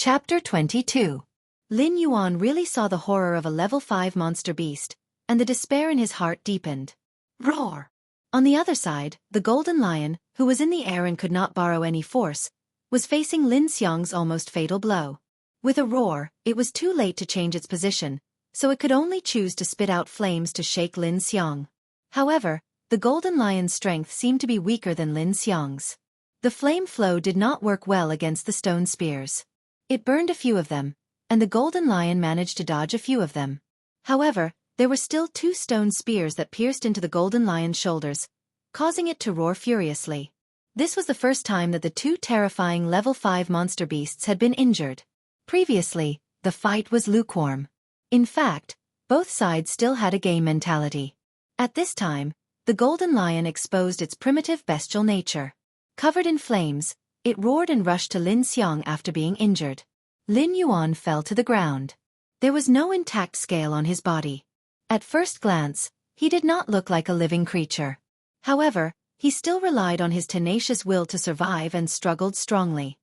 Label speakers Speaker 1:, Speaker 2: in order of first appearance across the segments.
Speaker 1: Chapter 22. Lin Yuan really saw the horror of a level 5 monster beast, and the despair in his heart deepened. Roar! On the other side, the golden lion, who was in the air and could not borrow any force, was facing Lin Xiang's almost fatal blow. With a roar, it was too late to change its position, so it could only choose to spit out flames to shake Lin Xiang. However, the golden lion's strength seemed to be weaker than Lin Xiang's. The flame flow did not work well against the stone spears. It burned a few of them, and the golden lion managed to dodge a few of them. However, there were still 2 stone spears that pierced into the golden lion's shoulders, causing it to roar furiously. This was the first time that the 2 terrifying level 5 monster beasts had been injured. Previously, the fight was lukewarm. In fact, both sides still had a game mentality. At this time, the golden lion exposed its primitive bestial nature. Covered in flames, it roared and rushed to Lin Xiang after being injured. Lin Yuan fell to the ground. There was no intact scale on his body. At first glance, he did not look like a living creature. However, he still relied on his tenacious will to survive and struggled strongly.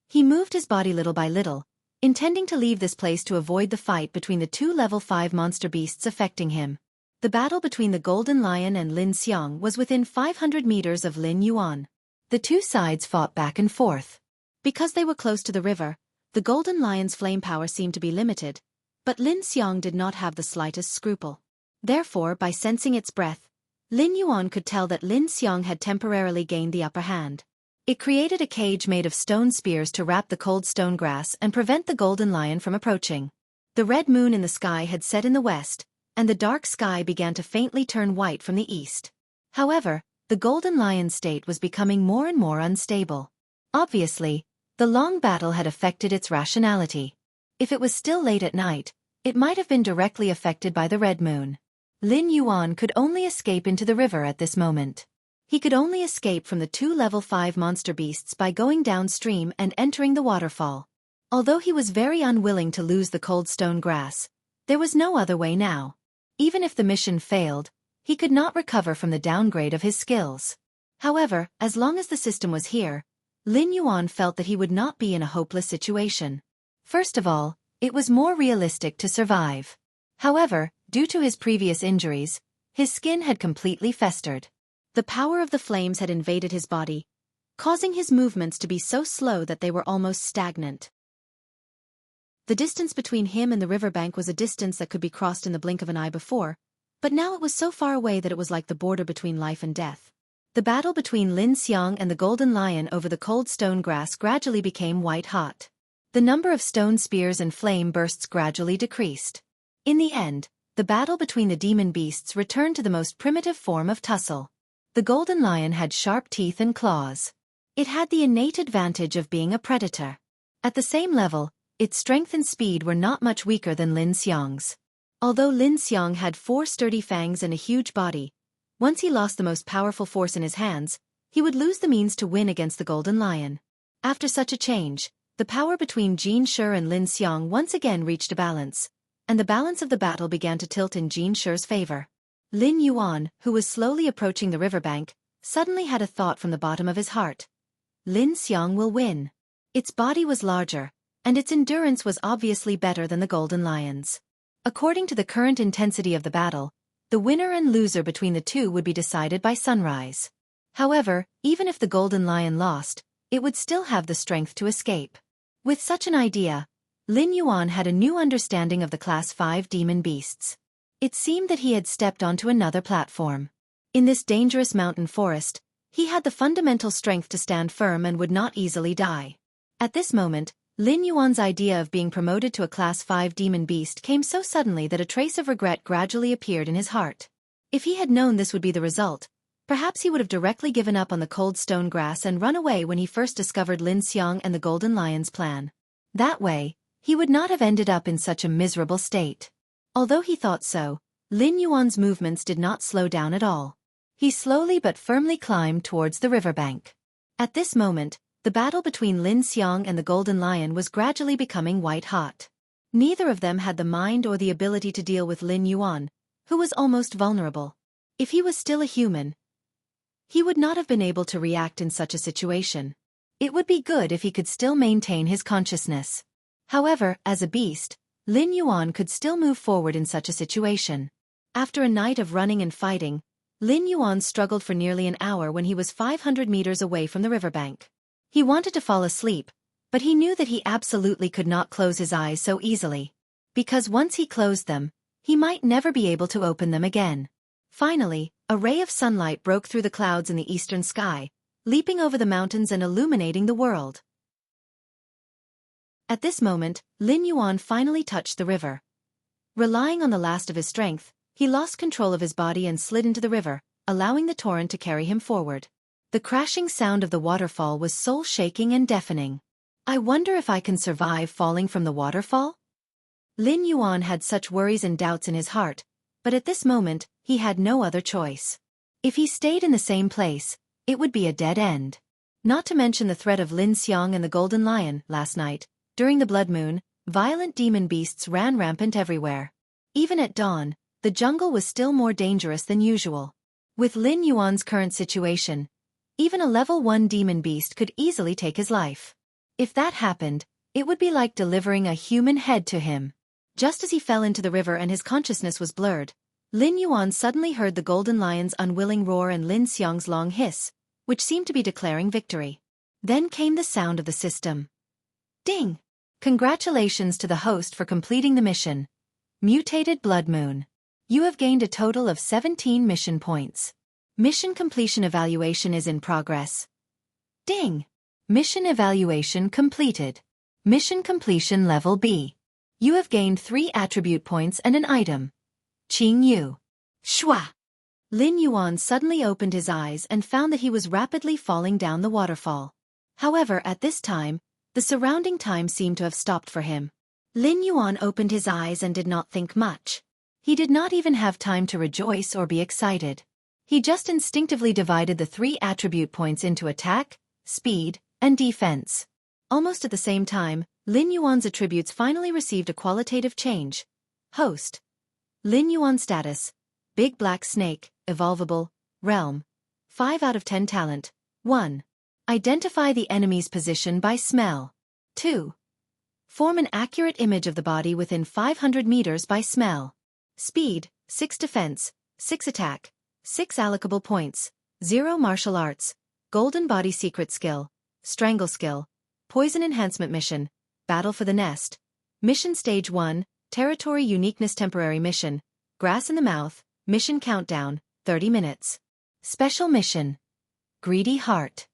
Speaker 1: He moved his body little by little, intending to leave this place to avoid the fight between the 2 level 5 monster beasts affecting him. The battle between the golden lion and Lin Xiang was within 500 meters of Lin Yuan. The 2 sides fought back and forth. Because they were close to the river, the golden lion's flame power seemed to be limited, but Lin Xiang did not have the slightest scruple. Therefore, by sensing its breath, Lin Yuan could tell that Lin Xiang had temporarily gained the upper hand. It created a cage made of stone spears to wrap the cold stone grass and prevent the golden lion from approaching. The red moon in the sky had set in the west, and the dark sky began to faintly turn white from the east. However, the golden lion's state was becoming more and more unstable. Obviously, the long battle had affected its rationality. If it was still late at night, it might have been directly affected by the red moon. Lin Yuan could only escape into the river at this moment. He could only escape from the 2 level 5 monster beasts by going downstream and entering the waterfall. Although he was very unwilling to lose the cold stone grass, there was no other way now. Even if the mission failed, he could not recover from the downgrade of his skills. However, as long as the system was here, Lin Yuan felt that he would not be in a hopeless situation. First of all, it was more realistic to survive. However, due to his previous injuries, his skin had completely festered. The power of the flames had invaded his body, causing his movements to be so slow that they were almost stagnant. The distance between him and the riverbank was a distance that could be crossed in the blink of an eye before, but now it was so far away that it was like the border between life and death. The battle between Lin Xiang and the golden lion over the cold stone grass gradually became white-hot. The number of stone spears and flame bursts gradually decreased. In the end, the battle between the demon beasts returned to the most primitive form of tussle. The golden lion had sharp teeth and claws. It had the innate advantage of being a predator. At the same level, its strength and speed were not much weaker than Lin Xiang's. Although Lin Xiang had 4 sturdy fangs and a huge body, once he lost the most powerful force in his hands, he would lose the means to win against the golden lion. After such a change, the power between Jin Shi and Lin Xiang once again reached a balance, and the balance of the battle began to tilt in Jin Shi's favor. Lin Yuan, who was slowly approaching the riverbank, suddenly had a thought from the bottom of his heart. Lin Xiang will win. Its body was larger, and its endurance was obviously better than the golden lion's. According to the current intensity of the battle, the winner and loser between the 2 would be decided by sunrise. However, even if the golden lion lost, it would still have the strength to escape. With such an idea, Lin Yuan had a new understanding of the Class 5 demon beasts. It seemed that he had stepped onto another platform. In this dangerous mountain forest, he had the fundamental strength to stand firm and would not easily die. At this moment, Lin Yuan's idea of being promoted to a Class 5 demon beast came so suddenly that a trace of regret gradually appeared in his heart. If he had known this would be the result, perhaps he would have directly given up on the cold stone grass and run away when he first discovered Lin Xiang and the golden lion's plan. That way, he would not have ended up in such a miserable state. Although he thought so, Lin Yuan's movements did not slow down at all. He slowly but firmly climbed towards the riverbank. At this moment, the battle between Lin Xiang and the golden lion was gradually becoming white-hot. Neither of them had the mind or the ability to deal with Lin Yuan, who was almost vulnerable. If he was still a human, he would not have been able to react in such a situation. It would be good if he could still maintain his consciousness. However, as a beast, Lin Yuan could still move forward in such a situation. After a night of running and fighting, Lin Yuan struggled for nearly an hour when he was 500 meters away from the riverbank. He wanted to fall asleep, but he knew that he absolutely could not close his eyes so easily. Because once he closed them, he might never be able to open them again. Finally, a ray of sunlight broke through the clouds in the eastern sky, leaping over the mountains and illuminating the world. At this moment, Lin Yuan finally touched the river. Relying on the last of his strength, he lost control of his body and slid into the river, allowing the torrent to carry him forward. The crashing sound of the waterfall was soul-shaking and deafening. I wonder if I can survive falling from the waterfall? Lin Yuan had such worries and doubts in his heart, but at this moment, he had no other choice. If he stayed in the same place, it would be a dead end. Not to mention the threat of Lin Xiang and the Golden Lion. Last night, during the blood moon, violent demon beasts ran rampant everywhere. Even at dawn, the jungle was still more dangerous than usual. With Lin Yuan's current situation, even a level 1 demon beast could easily take his life. If that happened, it would be like delivering a human head to him. Just as he fell into the river and his consciousness was blurred, Lin Yuan suddenly heard the Golden Lion's unwilling roar and Lin Xiang's long hiss, which seemed to be declaring victory. Then came the sound of the system. Ding! Congratulations to the host for completing the mission. Mutated Blood Moon. You have gained a total of 17 mission points. Mission completion evaluation is in progress. Ding! Mission evaluation completed. Mission completion level B. You have gained 3 attribute points and an item. Qing Yu. Shua! Lin Yuan suddenly opened his eyes and found that he was rapidly falling down the waterfall. However, at this time, the surrounding time seemed to have stopped for him. Lin Yuan opened his eyes and did not think much. He did not even have time to rejoice or be excited. He just instinctively divided the 3 attribute points into attack, speed, and defense. Almost at the same time, Lin Yuan's attributes finally received a qualitative change. Host. Lin Yuan status. Big Black Snake, Evolvable, Realm. 5 out of 10 talent. 1. Identify the enemy's position by smell. 2. Form an accurate image of the body within 500 meters by smell. Speed, 6 defense, 6 attack, 6 allocable points, 0 martial arts, golden body secret skill, strangle skill, poison enhancement mission, battle for the nest. Mission stage 1, territory uniqueness temporary mission, grass in the mouth, mission countdown, 30 minutes. Special mission. Greedy Heart.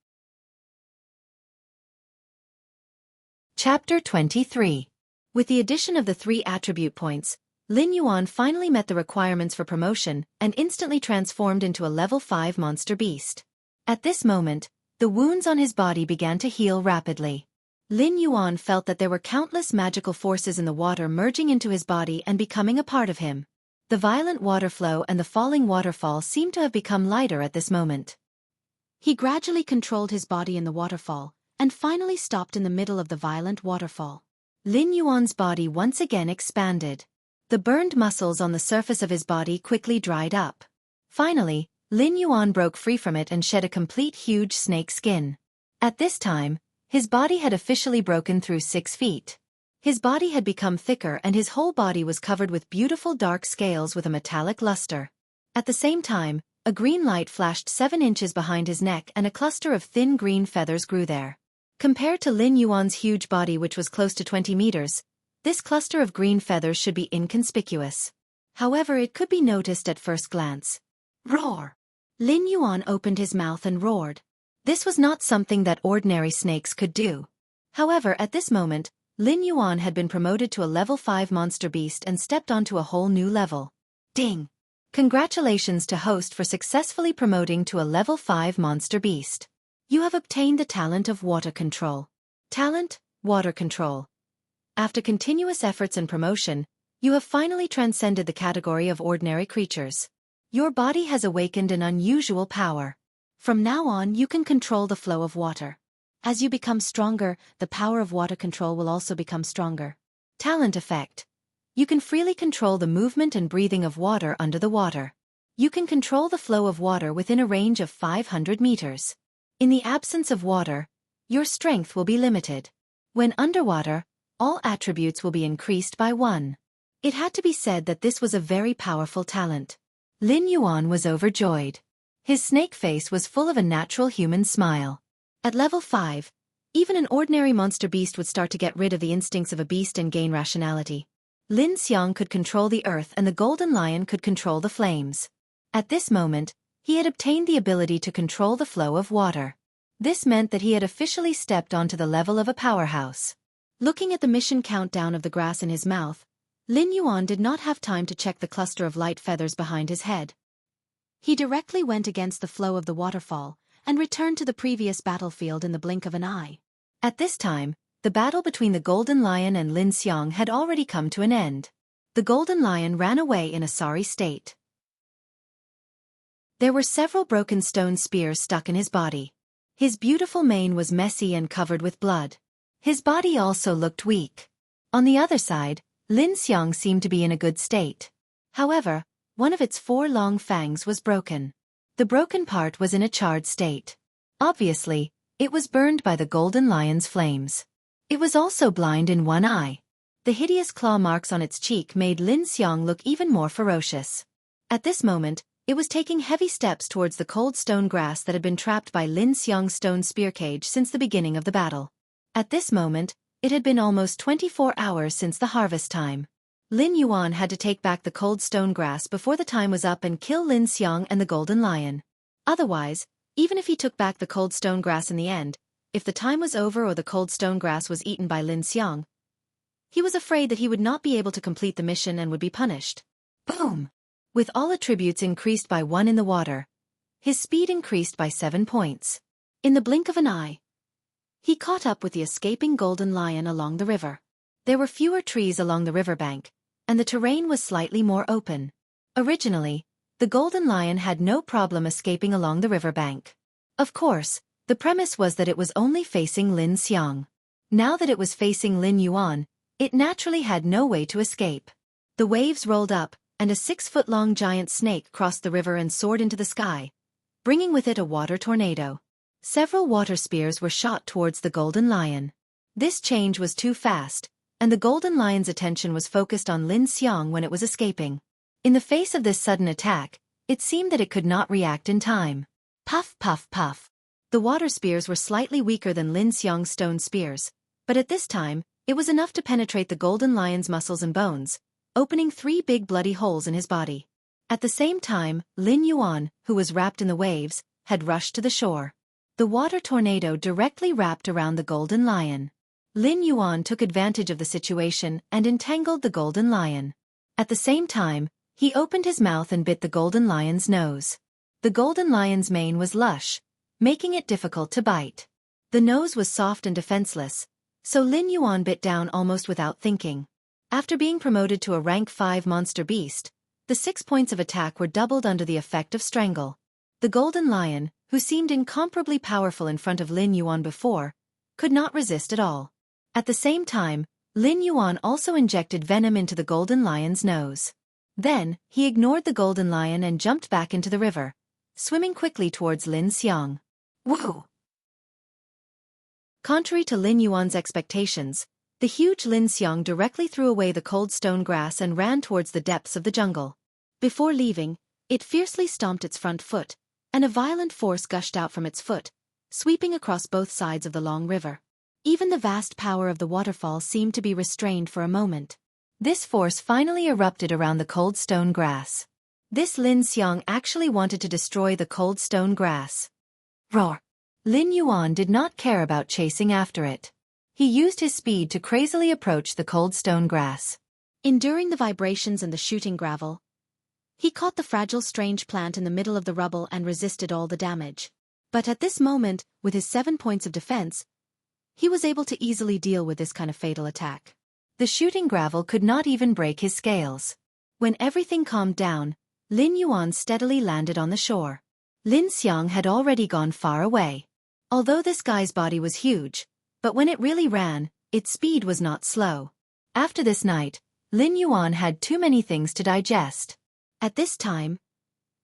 Speaker 1: Chapter 23. With the addition of the 3 attribute points, Lin Yuan finally met the requirements for promotion and instantly transformed into a level 5 monster beast. At this moment, the wounds on his body began to heal rapidly. Lin Yuan felt that there were countless magical forces in the water merging into his body and becoming a part of him. The violent water flow and the falling waterfall seemed to have become lighter at this moment. He gradually controlled his body in the waterfall, and finally stopped in the middle of the violent waterfall. Lin Yuan's body once again expanded. The burned muscles on the surface of his body quickly dried up. Finally, Lin Yuan broke free from it and shed a complete huge snake skin. At this time, his body had officially broken through 6 feet. His body had become thicker and his whole body was covered with beautiful dark scales with a metallic luster. At the same time, a green light flashed 7 inches behind his neck and a cluster of thin green feathers grew there. Compared to Lin Yuan's huge body which was close to 20 meters, this cluster of green feathers should be inconspicuous. However, it could be noticed at first glance. Roar! Lin Yuan opened his mouth and roared. This was not something that ordinary snakes could do. However, at this moment, Lin Yuan had been promoted to a level 5 monster beast and stepped onto a whole new level. Ding! Congratulations to host for successfully promoting to a level 5 monster beast. You have obtained the talent of water control. Talent, water control. After continuous efforts and promotion, you have finally transcended the category of ordinary creatures. Your body has awakened an unusual power. From now on, you can control the flow of water. As you become stronger, the power of water control will also become stronger. Talent effect. You can freely control the movement and breathing of water under the water. You can control the flow of water within a range of 500 meters. In the absence of water, your strength will be limited. When underwater, all attributes will be increased by 1. It had to be said that this was a very powerful talent. Lin Yuan was overjoyed. His snake face was full of a natural human smile. At level 5, even an ordinary monster beast would start to get rid of the instincts of a beast and gain rationality. Lin Xiang could control the earth and the golden lion could control the flames. At this moment, he had obtained the ability to control the flow of water. This meant that he had officially stepped onto the level of a powerhouse. Looking at the mission countdown of the grass in his mouth, Lin Yuan did not have time to check the cluster of light feathers behind his head. He directly went against the flow of the waterfall and returned to the previous battlefield in the blink of an eye. At this time, the battle between the Golden Lion and Lin Xiang had already come to an end. The Golden Lion ran away in a sorry state. There were several broken stone spears stuck in his body. His beautiful mane was messy and covered with blood. His body also looked weak. On the other side, Lin Xiang seemed to be in a good state. However, one of its 4 long fangs was broken. The broken part was in a charred state. Obviously, it was burned by the Golden Lion's flames. It was also blind in one eye. The hideous claw marks on its cheek made Lin Xiang look even more ferocious. At this moment, it was taking heavy steps towards the cold stone grass that had been trapped by Lin Xiang's stone spear cage since the beginning of the battle. At this moment, it had been almost 24 hours since the harvest time. Lin Yuan had to take back the cold stone grass before the time was up and kill Lin Xiang and the Golden Lion. Otherwise, even if he took back the cold stone grass in the end, if the time was over or the cold stone grass was eaten by Lin Xiang, he was afraid that he would not be able to complete the mission and would be punished. Boom! With all attributes increased by 1 in the water, his speed increased by 7 points. In the blink of an eye, he caught up with the escaping Golden Lion along the river. There were fewer trees along the riverbank, and the terrain was slightly more open. Originally, the Golden Lion had no problem escaping along the riverbank. Of course, the premise was that it was only facing Lin Xiang. Now that it was facing Lin Yuan, it naturally had no way to escape. The waves rolled up, and a 6-foot-long giant snake crossed the river and soared into the sky, bringing with it a water tornado. Several water spears were shot towards the Golden Lion. This change was too fast, and the Golden Lion's attention was focused on Lin Xiang when it was escaping. In the face of this sudden attack, it seemed that it could not react in time. Puff, puff, puff. The water spears were slightly weaker than Lin Xiang's stone spears, but at this time, it was enough to penetrate the Golden Lion's muscles and bones, opening 3 big bloody holes in his body. At the same time, Lin Yuan, who was wrapped in the waves, had rushed to the shore. The water tornado directly wrapped around the Golden Lion. Lin Yuan took advantage of the situation and entangled the Golden Lion. At the same time, he opened his mouth and bit the Golden Lion's nose. The Golden Lion's mane was lush, making it difficult to bite. The nose was soft and defenseless, so Lin Yuan bit down almost without thinking. After being promoted to a rank 5 monster beast, the 6 points of attack were doubled under the effect of strangle. The Golden Lion, who seemed incomparably powerful in front of Lin Yuan before, could not resist at all. At the same time, Lin Yuan also injected venom into the Golden Lion's nose. Then, he ignored the Golden Lion and jumped back into the river, swimming quickly towards Lin Xiang. Whoa! Contrary to Lin Yuan's expectations, the huge Lin Xiang directly threw away the cold stone grass and ran towards the depths of the jungle. Before leaving, it fiercely stomped its front foot, and a violent force gushed out from its foot, sweeping across both sides of the long river. Even the vast power of the waterfall seemed to be restrained for a moment. This force finally erupted around the cold stone grass. This Lin Xiang actually wanted to destroy the cold stone grass. Roar! Lin Yuan did not care about chasing after it. He used his speed to crazily approach the cold stone grass. Enduring the vibrations and the shooting gravel, he caught the fragile strange plant in the middle of the rubble and resisted all the damage. But at this moment, with his 7 points of defense, he was able to easily deal with this kind of fatal attack. The shooting gravel could not even break his scales. When everything calmed down, Lin Yuan steadily landed on the shore. Lin Xiang had already gone far away. Although this guy's body was huge, but when it really ran, its speed was not slow. After this night, Lin Yuan had too many things to digest. At this time,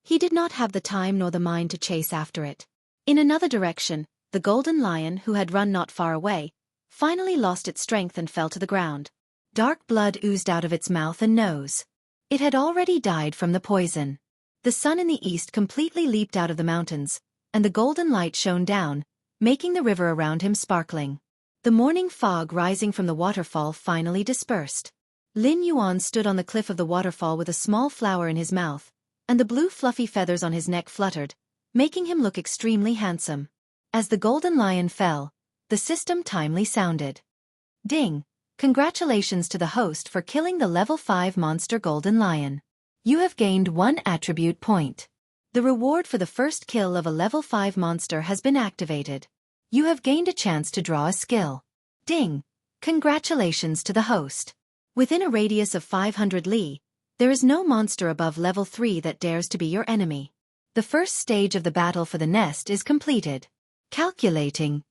Speaker 1: he did not have the time nor the mind to chase after it. In another direction, the Golden Lion, who had run not far away, finally lost its strength and fell to the ground. Dark blood oozed out of its mouth and nose. It had already died from the poison. The sun in the east completely leaped out of the mountains, and the golden light shone down, making the river around him sparkling. The morning fog rising from the waterfall finally dispersed. Lin Yuan stood on the cliff of the waterfall with a small flower in his mouth, and the blue fluffy feathers on his neck fluttered, making him look extremely handsome. As the golden lion fell, the system timely sounded. Ding! Congratulations to the host for killing the level 5 monster golden lion. You have gained 1 attribute point. The reward for the first kill of a level 5 monster has been activated. You have gained a chance to draw a skill. Ding! Congratulations to the host. Within a radius of 500 li, there is no monster above level 3 that dares to be your enemy. The first stage of the battle for the nest is completed. Calculating.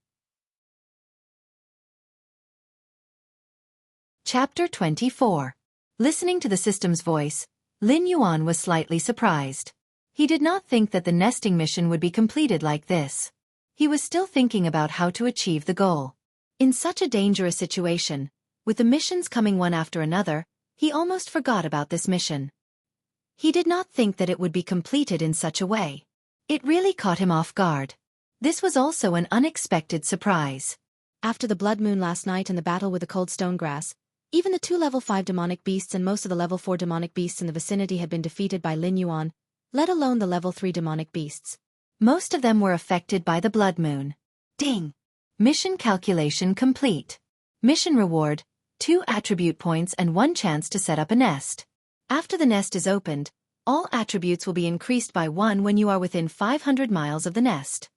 Speaker 1: Chapter 24. Listening to the system's voice, Lin Yuan was slightly surprised. He did not think that the nesting mission would be completed like this. He was still thinking about how to achieve the goal. In such a dangerous situation, with the missions coming one after another, he almost forgot about this mission. He did not think that it would be completed in such a way. It really caught him off guard. This was also an unexpected surprise. After the blood moon last night and the battle with the cold stone grass, even the 2 level 5 demonic beasts and most of the level 4 demonic beasts in the vicinity had been defeated by Lin Yuan, let alone the level 3 demonic beasts. Most of them were affected by the blood moon. Ding! Mission calculation complete. Mission reward, 2 attribute points and 1 chance to set up a nest. After the nest is opened, all attributes will be increased by 1 when you are within 500 miles of the nest.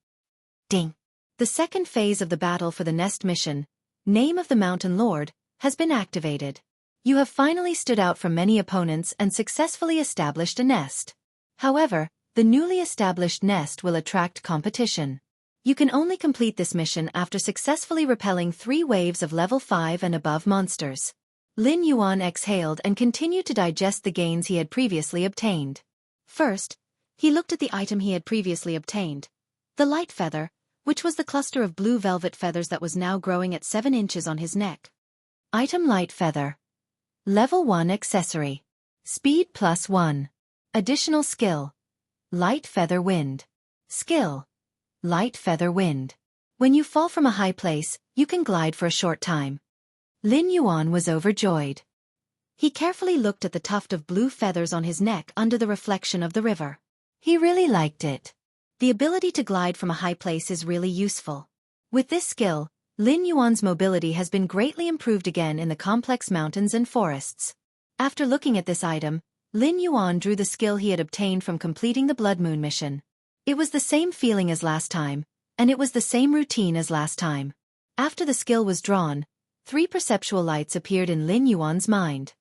Speaker 1: Ding! The second phase of the battle for the nest mission, Name of the Mountain Lord, has been activated. You have finally stood out from many opponents and successfully established a nest. However, the newly established nest will attract competition. You can only complete this mission after successfully repelling 3 waves of level 5 and above monsters. Lin Yuan exhaled and continued to digest the gains he had previously obtained. First, he looked at the item he had previously obtained. The light feather, which was the cluster of blue velvet feathers that was now growing at 7 inches on his neck. Item light feather. Level 1 accessory. Speed +1. Additional skill. Light feather wind. Skill. Light feather wind. When you fall from a high place, you can glide for a short time. Lin Yuan was overjoyed. He carefully looked at the tuft of blue feathers on his neck under the reflection of the river. He really liked it. The ability to glide from a high place is really useful. With this skill, Lin Yuan's mobility has been greatly improved again in the complex mountains and forests. After looking at this item, Lin Yuan drew the skill he had obtained from completing the Blood Moon mission. It was the same feeling as last time, and it was the same routine as last time. After the skill was drawn, 3 perceptual lights appeared in Lin Yuan's mind.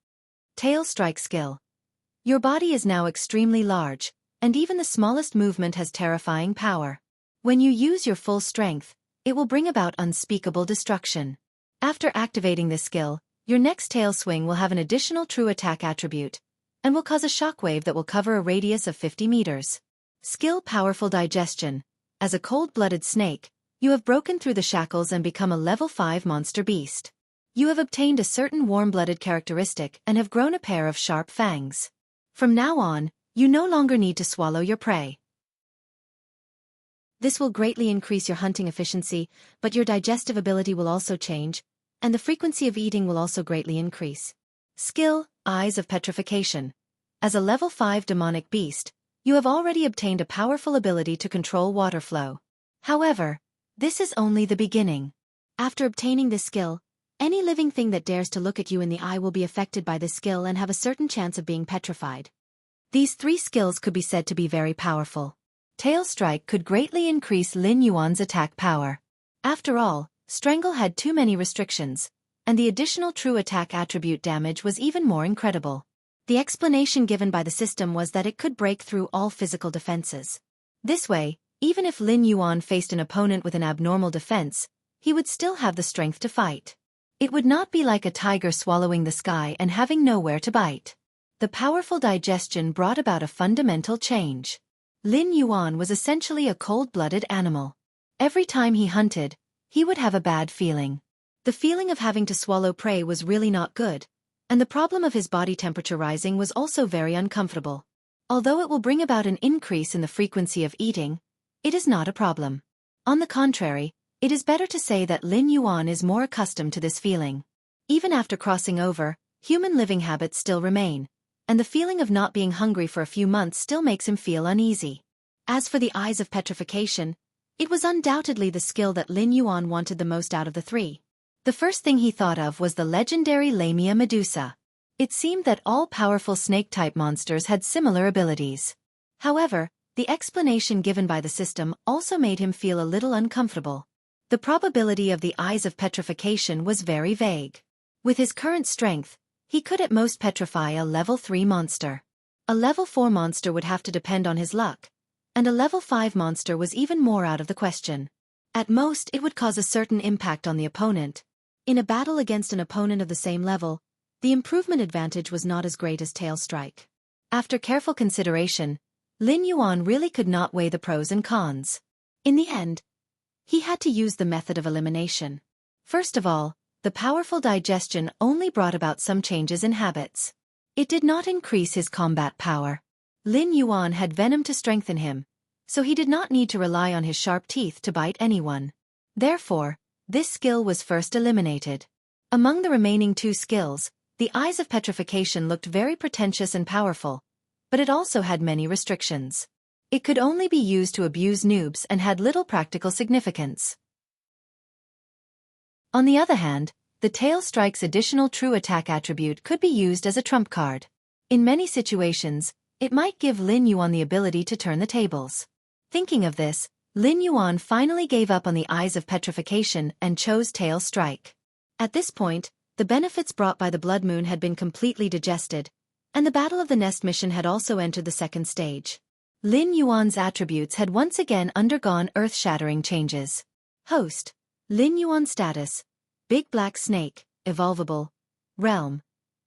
Speaker 1: Tail strike skill. Your body is now extremely large, and even the smallest movement has terrifying power. When you use your full strength, it will bring about unspeakable destruction. After activating this skill, your next tail swing will have an additional true attack attribute, and will cause a shockwave that will cover a radius of 50 meters. Skill powerful digestion. As a cold-blooded snake, you have broken through the shackles and become a level 5 monster beast. You have obtained a certain warm-blooded characteristic and have grown a pair of sharp fangs. From now on, you no longer need to swallow your prey. This will greatly increase your hunting efficiency, but your digestive ability will also change, and the frequency of eating will also greatly increase. Skill, Eyes of Petrification. As a level 5 demonic beast, you have already obtained a powerful ability to control water flow. However, this is only the beginning. After obtaining this skill, any living thing that dares to look at you in the eye will be affected by this skill and have a certain chance of being petrified. These 3 skills could be said to be very powerful. Tail Strike could greatly increase Lin Yuan's attack power. After all, Strangle had too many restrictions, and the additional true attack attribute damage was even more incredible. The explanation given by the system was that it could break through all physical defenses. This way, even if Lin Yuan faced an opponent with an abnormal defense, he would still have the strength to fight. It would not be like a tiger swallowing the sky and having nowhere to bite. The powerful digestion brought about a fundamental change. Lin Yuan was essentially a cold-blooded animal. Every time he hunted, he would have a bad feeling. The feeling of having to swallow prey was really not good, and the problem of his body temperature rising was also very uncomfortable. Although it will bring about an increase in the frequency of eating, it is not a problem. On the contrary, it is better to say that Lin Yuan is more accustomed to this feeling. Even after crossing over, human living habits still remain, and the feeling of not being hungry for a few months still makes him feel uneasy. As for the eyes of petrification, it was undoubtedly the skill that Lin Yuan wanted the most out of the three. The first thing he thought of was the legendary Lamia Medusa. It seemed that all powerful snake-type monsters had similar abilities. However, the explanation given by the system also made him feel a little uncomfortable. The probability of the eyes of petrification was very vague. With his current strength, he could at most petrify a level 3 monster. A level 4 monster would have to depend on his luck, and a level 5 monster was even more out of the question. At most, it would cause a certain impact on the opponent. In a battle against an opponent of the same level, the improvement advantage was not as great as Tail Strike. After careful consideration, Lin Yuan really could not weigh the pros and cons. In the end, he had to use the method of elimination. First of all, the powerful digestion only brought about some changes in habits. It did not increase his combat power. Lin Yuan had venom to strengthen him, so he did not need to rely on his sharp teeth to bite anyone. Therefore, this skill was first eliminated. Among the remaining 2 skills, the Eyes of Petrification looked very pretentious and powerful, but it also had many restrictions. It could only be used to abuse noobs and had little practical significance. On the other hand, the Tail Strike's additional true attack attribute could be used as a trump card. In many situations, it might give Lin Yuan the ability to turn the tables. Thinking of this, Lin Yuan finally gave up on the Eyes of Petrification and chose Tail Strike. At this point, the benefits brought by the Blood Moon had been completely digested, and the Battle of the Nest mission had also entered the second stage. Lin Yuan's attributes had once again undergone earth-shattering changes. Host: Lin Yuan status: Big Black Snake, Evolvable. Realm: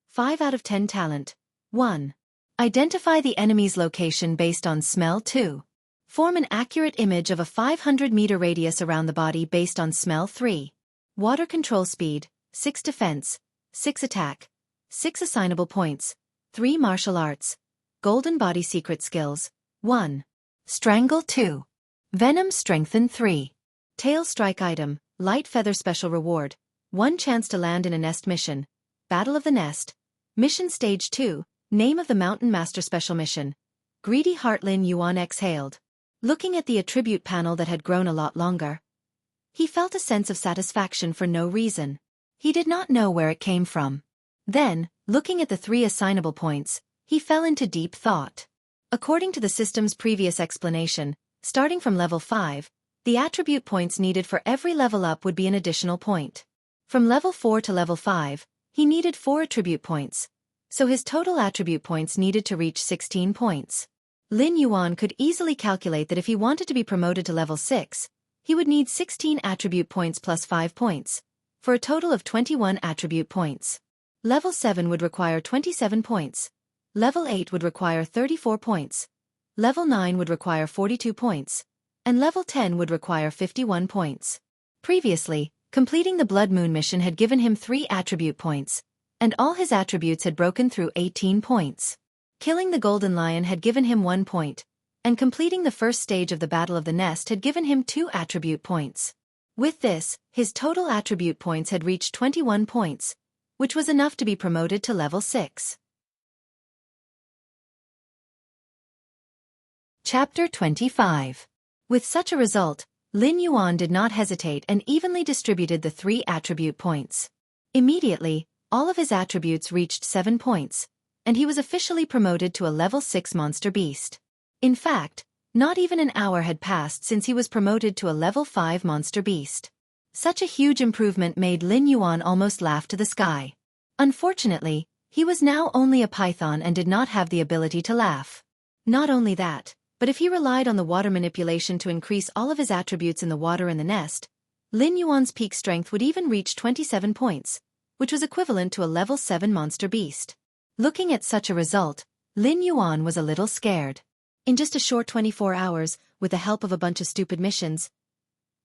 Speaker 1: 5 out of 10 talent. 1. Identify the enemy's location based on smell. 2. Form an accurate image of a 500-meter radius around the body based on smell. 3. Water control speed: 6 defense, 6 attack, 6 assignable points, 3 martial arts. Golden body secret skills: 1. Strangle. 2. Venom strengthen. 3. Tail Strike item: Light Feather special reward: 1 chance to land in a nest mission. Battle of the Nest. Mission Stage 2, Name of the Mountain Master Special Mission. Greedy Heart. Lin Yuan exhaled. Looking at the attribute panel that had grown a lot longer, he felt a sense of satisfaction for no reason. He did not know where it came from. Then, looking at the 3 assignable points, he fell into deep thought. According to the system's previous explanation, starting from level 5, the attribute points needed for every level up would be an additional point. From level 4 to level 5, he needed 4 attribute points, so his total attribute points needed to reach 16 points. Lin Yuan could easily calculate that if he wanted to be promoted to level 6, he would need 16 attribute points plus 5 points, for a total of 21 attribute points. Level 7 would require 27 points. Level 8 would require 34 points. Level 9 would require 42 points. And level 10 would require 51 points. Previously, completing the Blood Moon mission had given him 3 attribute points, and all his attributes had broken through 18 points. Killing the Golden Lion had given him 1 point, and completing the first stage of the Battle of the Nest had given him 2 attribute points. With this, his total attribute points had reached 21 points, which was enough to be promoted to level 6. Chapter 25. With such a result, Lin Yuan did not hesitate and evenly distributed the 3 attribute points. Immediately, all of his attributes reached 7 points, and he was officially promoted to a level 6 monster beast. In fact, not even an hour had passed since he was promoted to a level 5 monster beast. Such a huge improvement made Lin Yuan almost laugh to the sky. Unfortunately, he was now only a python and did not have the ability to laugh. Not only that, but if he relied on the water manipulation to increase all of his attributes in the water and the nest, Lin Yuan's peak strength would even reach 27 points, which was equivalent to a level 7 monster beast. Looking at such a result, Lin Yuan was a little scared. In just a short 24 hours, with the help of a bunch of stupid missions,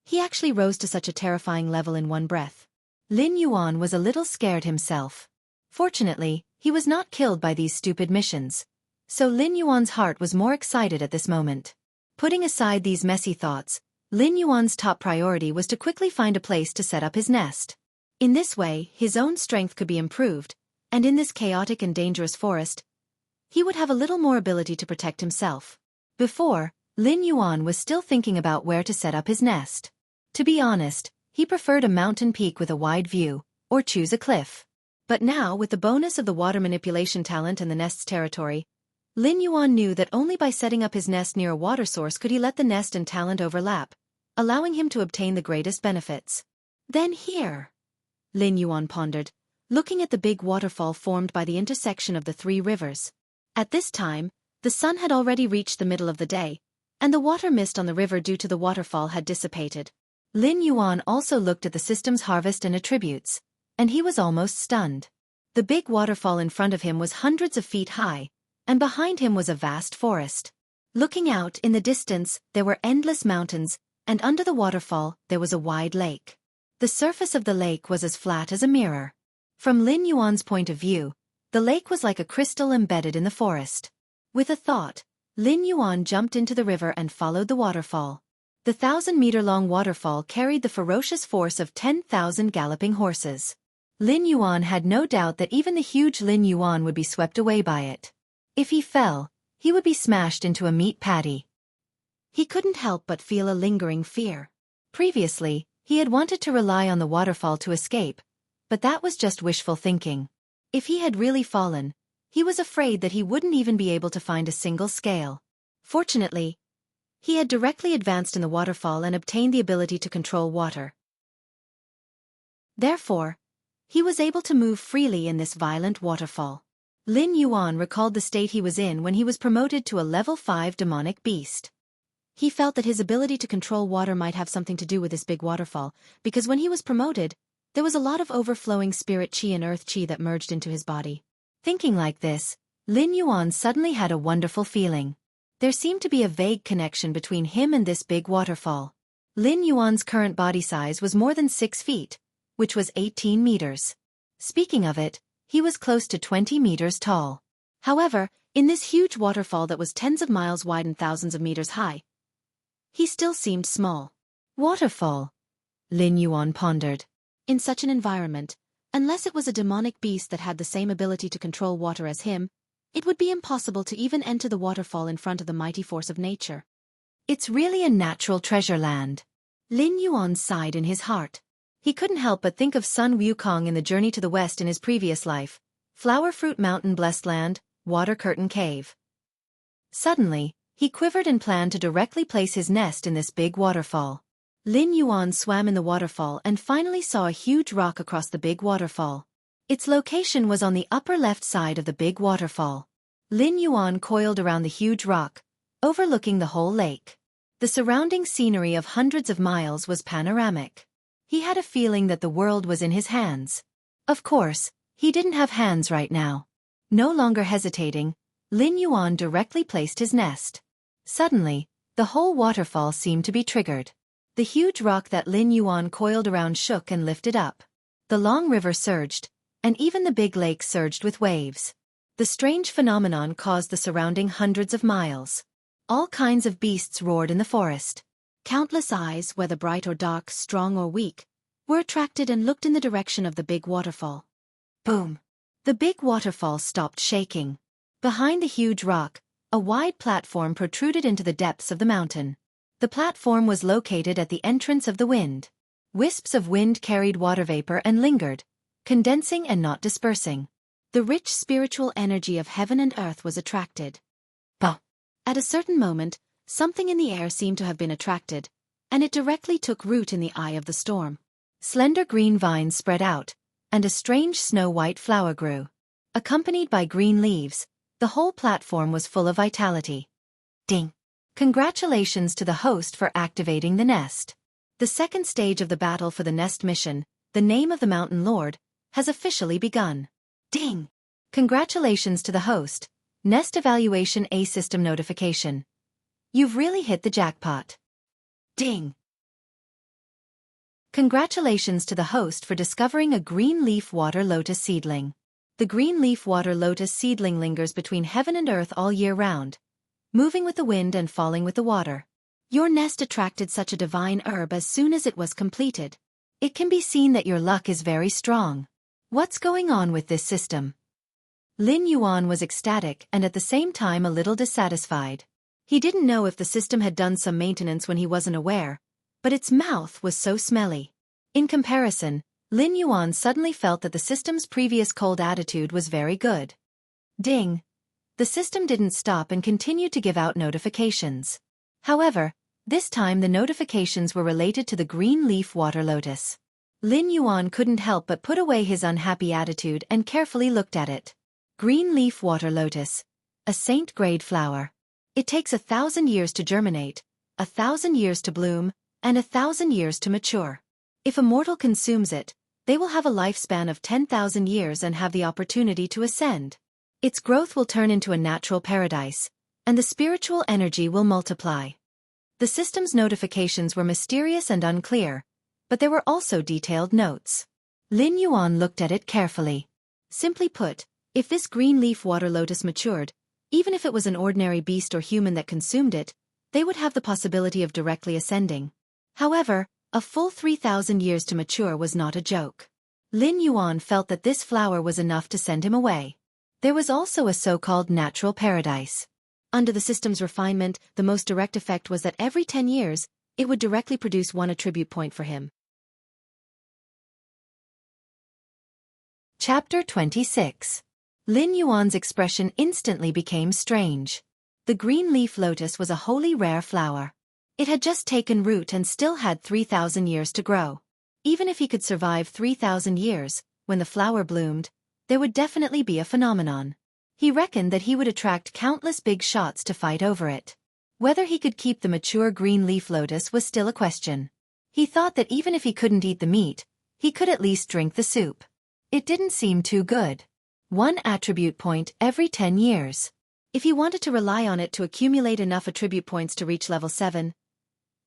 Speaker 1: he actually rose to such a terrifying level in one breath. Lin Yuan was a little scared himself. Fortunately, he was not killed by these stupid missions. So Lin Yuan's heart was more excited at this moment. Putting aside these messy thoughts, Lin Yuan's top priority was to quickly find a place to set up his nest. In this way, his own strength could be improved, and in this chaotic and dangerous forest, he would have a little more ability to protect himself. Before, Lin Yuan was still thinking about where to set up his nest. To be honest, he preferred a mountain peak with a wide view, or choose a cliff. But now, with the bonus of the water manipulation talent and the nest's territory, Lin Yuan knew that only by setting up his nest near a water source could he let the nest and talent overlap, allowing him to obtain the greatest benefits. Then here, Lin Yuan pondered, looking at the big waterfall formed by the intersection of the three rivers. At this time, the sun had already reached the middle of the day, and the water mist on the river due to the waterfall had dissipated. Lin Yuan also looked at the system's harvest and attributes, and he was almost stunned. The big waterfall in front of him was hundreds of feet high, and behind him was a vast forest. Looking out in the distance, there were endless mountains, and under the waterfall, there was a wide lake. The surface of the lake was as flat as a mirror. From Lin Yuan's point of view, the lake was like a crystal embedded in the forest. With a thought, Lin Yuan jumped into the river and followed the waterfall. The 1,000-meter-long waterfall carried the ferocious force of 10,000 galloping horses. Lin Yuan had no doubt that even the huge Lin Yuan would be swept away by it. If he fell, he would be smashed into a meat patty. He couldn't help but feel a lingering fear. Previously, he had wanted to rely on the waterfall to escape, but that was just wishful thinking. If he had really fallen, he was afraid that he wouldn't even be able to find a single scale. Fortunately, he had directly advanced in the waterfall and obtained the ability to control water. Therefore, he was able to move freely in this violent waterfall. Lin Yuan recalled the state he was in when he was promoted to a level 5 demonic beast. He felt that his ability to control water might have something to do with this big waterfall, because when he was promoted, there was a lot of overflowing spirit chi and earth chi that merged into his body. Thinking like this, Lin Yuan suddenly had a wonderful feeling. There seemed to be a vague connection between him and this big waterfall. Lin Yuan's current body size was more than 6 feet, which was 18 meters. Speaking of it, he was close to 20 meters tall. However, in this huge waterfall that was tens of miles wide and thousands of meters high, he still seemed small. Waterfall, Lin Yuan pondered. In such an environment, unless it was a demonic beast that had the same ability to control water as him, it would be impossible to even enter the waterfall in front of the mighty force of nature. It's really a natural treasure land. Lin Yuan sighed in his heart. He couldn't help but think of Sun Wukong in the Journey to the West in his previous life. Flower Fruit Mountain Blessed Land, Water Curtain Cave. Suddenly, he quivered and planned to directly place his nest in this big waterfall. Lin Yuan swam in the waterfall and finally saw a huge rock across the big waterfall. Its location was on the upper left side of the big waterfall. Lin Yuan coiled around the huge rock, overlooking the whole lake. The surrounding scenery of hundreds of miles was panoramic. He had a feeling that the world was in his hands. Of course, he didn't have hands right now. No longer hesitating, Lin Yuan directly placed his nest. Suddenly, the whole waterfall seemed to be triggered. The huge rock that Lin Yuan coiled around shook and lifted up. The long river surged, and even the big lake surged with waves. The strange phenomenon caused the surrounding hundreds of miles. All kinds of beasts roared in the forest. Countless eyes, whether bright or dark, strong or weak, were attracted and looked in the direction of the big waterfall. Boom! The big waterfall stopped shaking. Behind the huge rock, a wide platform protruded into the depths of the mountain. The platform was located at the entrance of the wind. Wisps of wind carried water vapor and lingered, condensing and not dispersing. The rich spiritual energy of heaven and earth was attracted. Bah! At a certain moment, something in the air seemed to have been attracted, and it directly took root in the eye of the storm. Slender green vines spread out, and a strange snow-white flower grew. Accompanied by green leaves, the whole platform was full of vitality. Ding! Congratulations to the host for activating the nest. The second stage of the battle for the nest mission, the name of the Mountain Lord, has officially begun. Ding! Congratulations to the host. Nest Evaluation A System Notification. You've really hit the jackpot. Ding! Congratulations to the host for discovering a green leaf water lotus seedling. The green leaf water lotus seedling lingers between heaven and earth all year round, moving with the wind and falling with the water. Your nest attracted such a divine herb as soon as it was completed. It can be seen that your luck is very strong. What's going on with this system? Lin Yuan was ecstatic and at the same time a little dissatisfied. He didn't know if the system had done some maintenance when he wasn't aware, but its mouth was so smelly. In comparison, Lin Yuan suddenly felt that the system's previous cold attitude was very good. Ding! The system didn't stop and continued to give out notifications. However, this time the notifications were related to the green leaf water lotus. Lin Yuan couldn't help but put away his unhappy attitude and carefully looked at it. Green leaf water lotus, a saint-grade flower. It takes 1,000 years to germinate, 1,000 years to bloom, and 1,000 years to mature. If a mortal consumes it, they will have a lifespan of 10,000 years and have the opportunity to ascend. Its growth will turn into a natural paradise, and the spiritual energy will multiply. The system's notifications were mysterious and unclear, but there were also detailed notes. Lin Yuan looked at it carefully. Simply put, if this green leaf water lotus matured, even if it was an ordinary beast or human that consumed it, they would have the possibility of directly ascending. However, a full 3,000 years to mature was not a joke. Lin Yuan felt that this flower was enough to send him away. There was also a so-called natural paradise. Under the system's refinement, the most direct effect was that every 10 years, it would directly produce one attribute point for him. Chapter 26. Lin Yuan's expression instantly became strange. The green leaf lotus was a wholly rare flower. It had just taken root and still had 3,000 years to grow. Even if he could survive 3,000 years, when the flower bloomed, there would definitely be a phenomenon. He reckoned that he would attract countless big shots to fight over it. Whether he could keep the mature green leaf lotus was still a question. He thought that even if he couldn't eat the meat, he could at least drink the soup. It didn't seem too good. One attribute point every 10 years. If he wanted to rely on it to accumulate enough attribute points to reach level 7,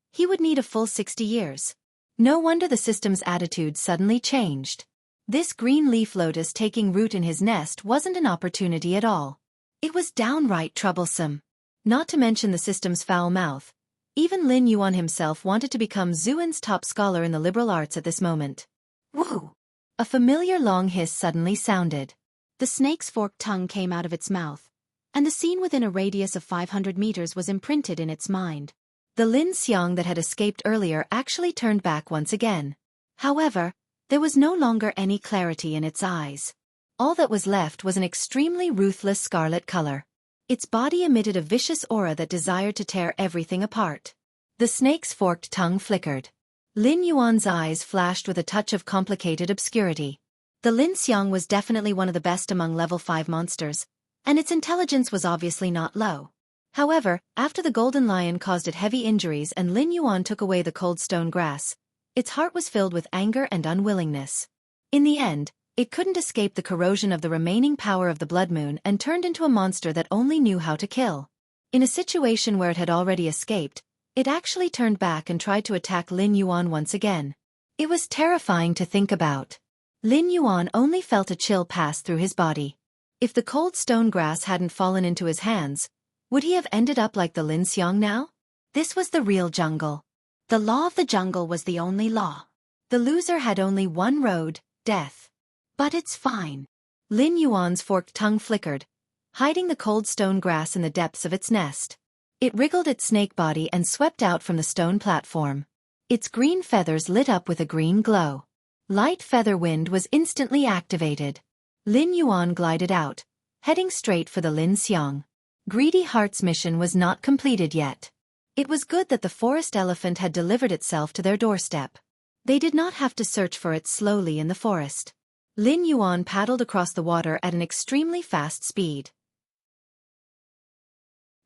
Speaker 1: he would need a full 60 years. No wonder the system's attitude suddenly changed. This green leaf lotus taking root in his nest wasn't an opportunity at all. It was downright troublesome. Not to mention the system's foul mouth. Even Lin Yuan himself wanted to become Zuan's top scholar in the liberal arts at this moment. Woo! A familiar long hiss suddenly sounded. The snake's forked tongue came out of its mouth, and the scene within a radius of 500 meters was imprinted in its mind. The Lin Xiang that had escaped earlier actually turned back once again. However, there was no longer any clarity in its eyes. All that was left was an extremely ruthless scarlet color. Its body emitted a vicious aura that desired to tear everything apart. The snake's forked tongue flickered. Lin Yuan's eyes flashed with a touch of complicated obscurity. The Lin Xiang was definitely one of the best among level 5 monsters, and its intelligence was obviously not low. However, after the golden lion caused it heavy injuries and Lin Yuan took away the cold stone grass, its heart was filled with anger and unwillingness. In the end, it couldn't escape the corrosion of the remaining power of the blood moon and turned into a monster that only knew how to kill. In a situation where it had already escaped, it actually turned back and tried to attack Lin Yuan once again. It was terrifying to think about. Lin Yuan only felt a chill pass through his body. If the cold stone grass hadn't fallen into his hands, would he have ended up like the Lin Xiang now? This was the real jungle. The law of the jungle was the only law. The loser had only one road, death. But it's fine. Lin Yuan's forked tongue flickered, hiding the cold stone grass in the depths of its nest. It wriggled its snake body and swept out from the stone platform. Its green feathers lit up with a green glow. Light feather wind was instantly activated. Lin Yuan glided out, heading straight for the Lin Xiang. Greedy Heart's mission was not completed yet. It was good that the forest elephant had delivered itself to their doorstep. They did not have to search for it slowly in the forest. Lin Yuan paddled across the water at an extremely fast speed.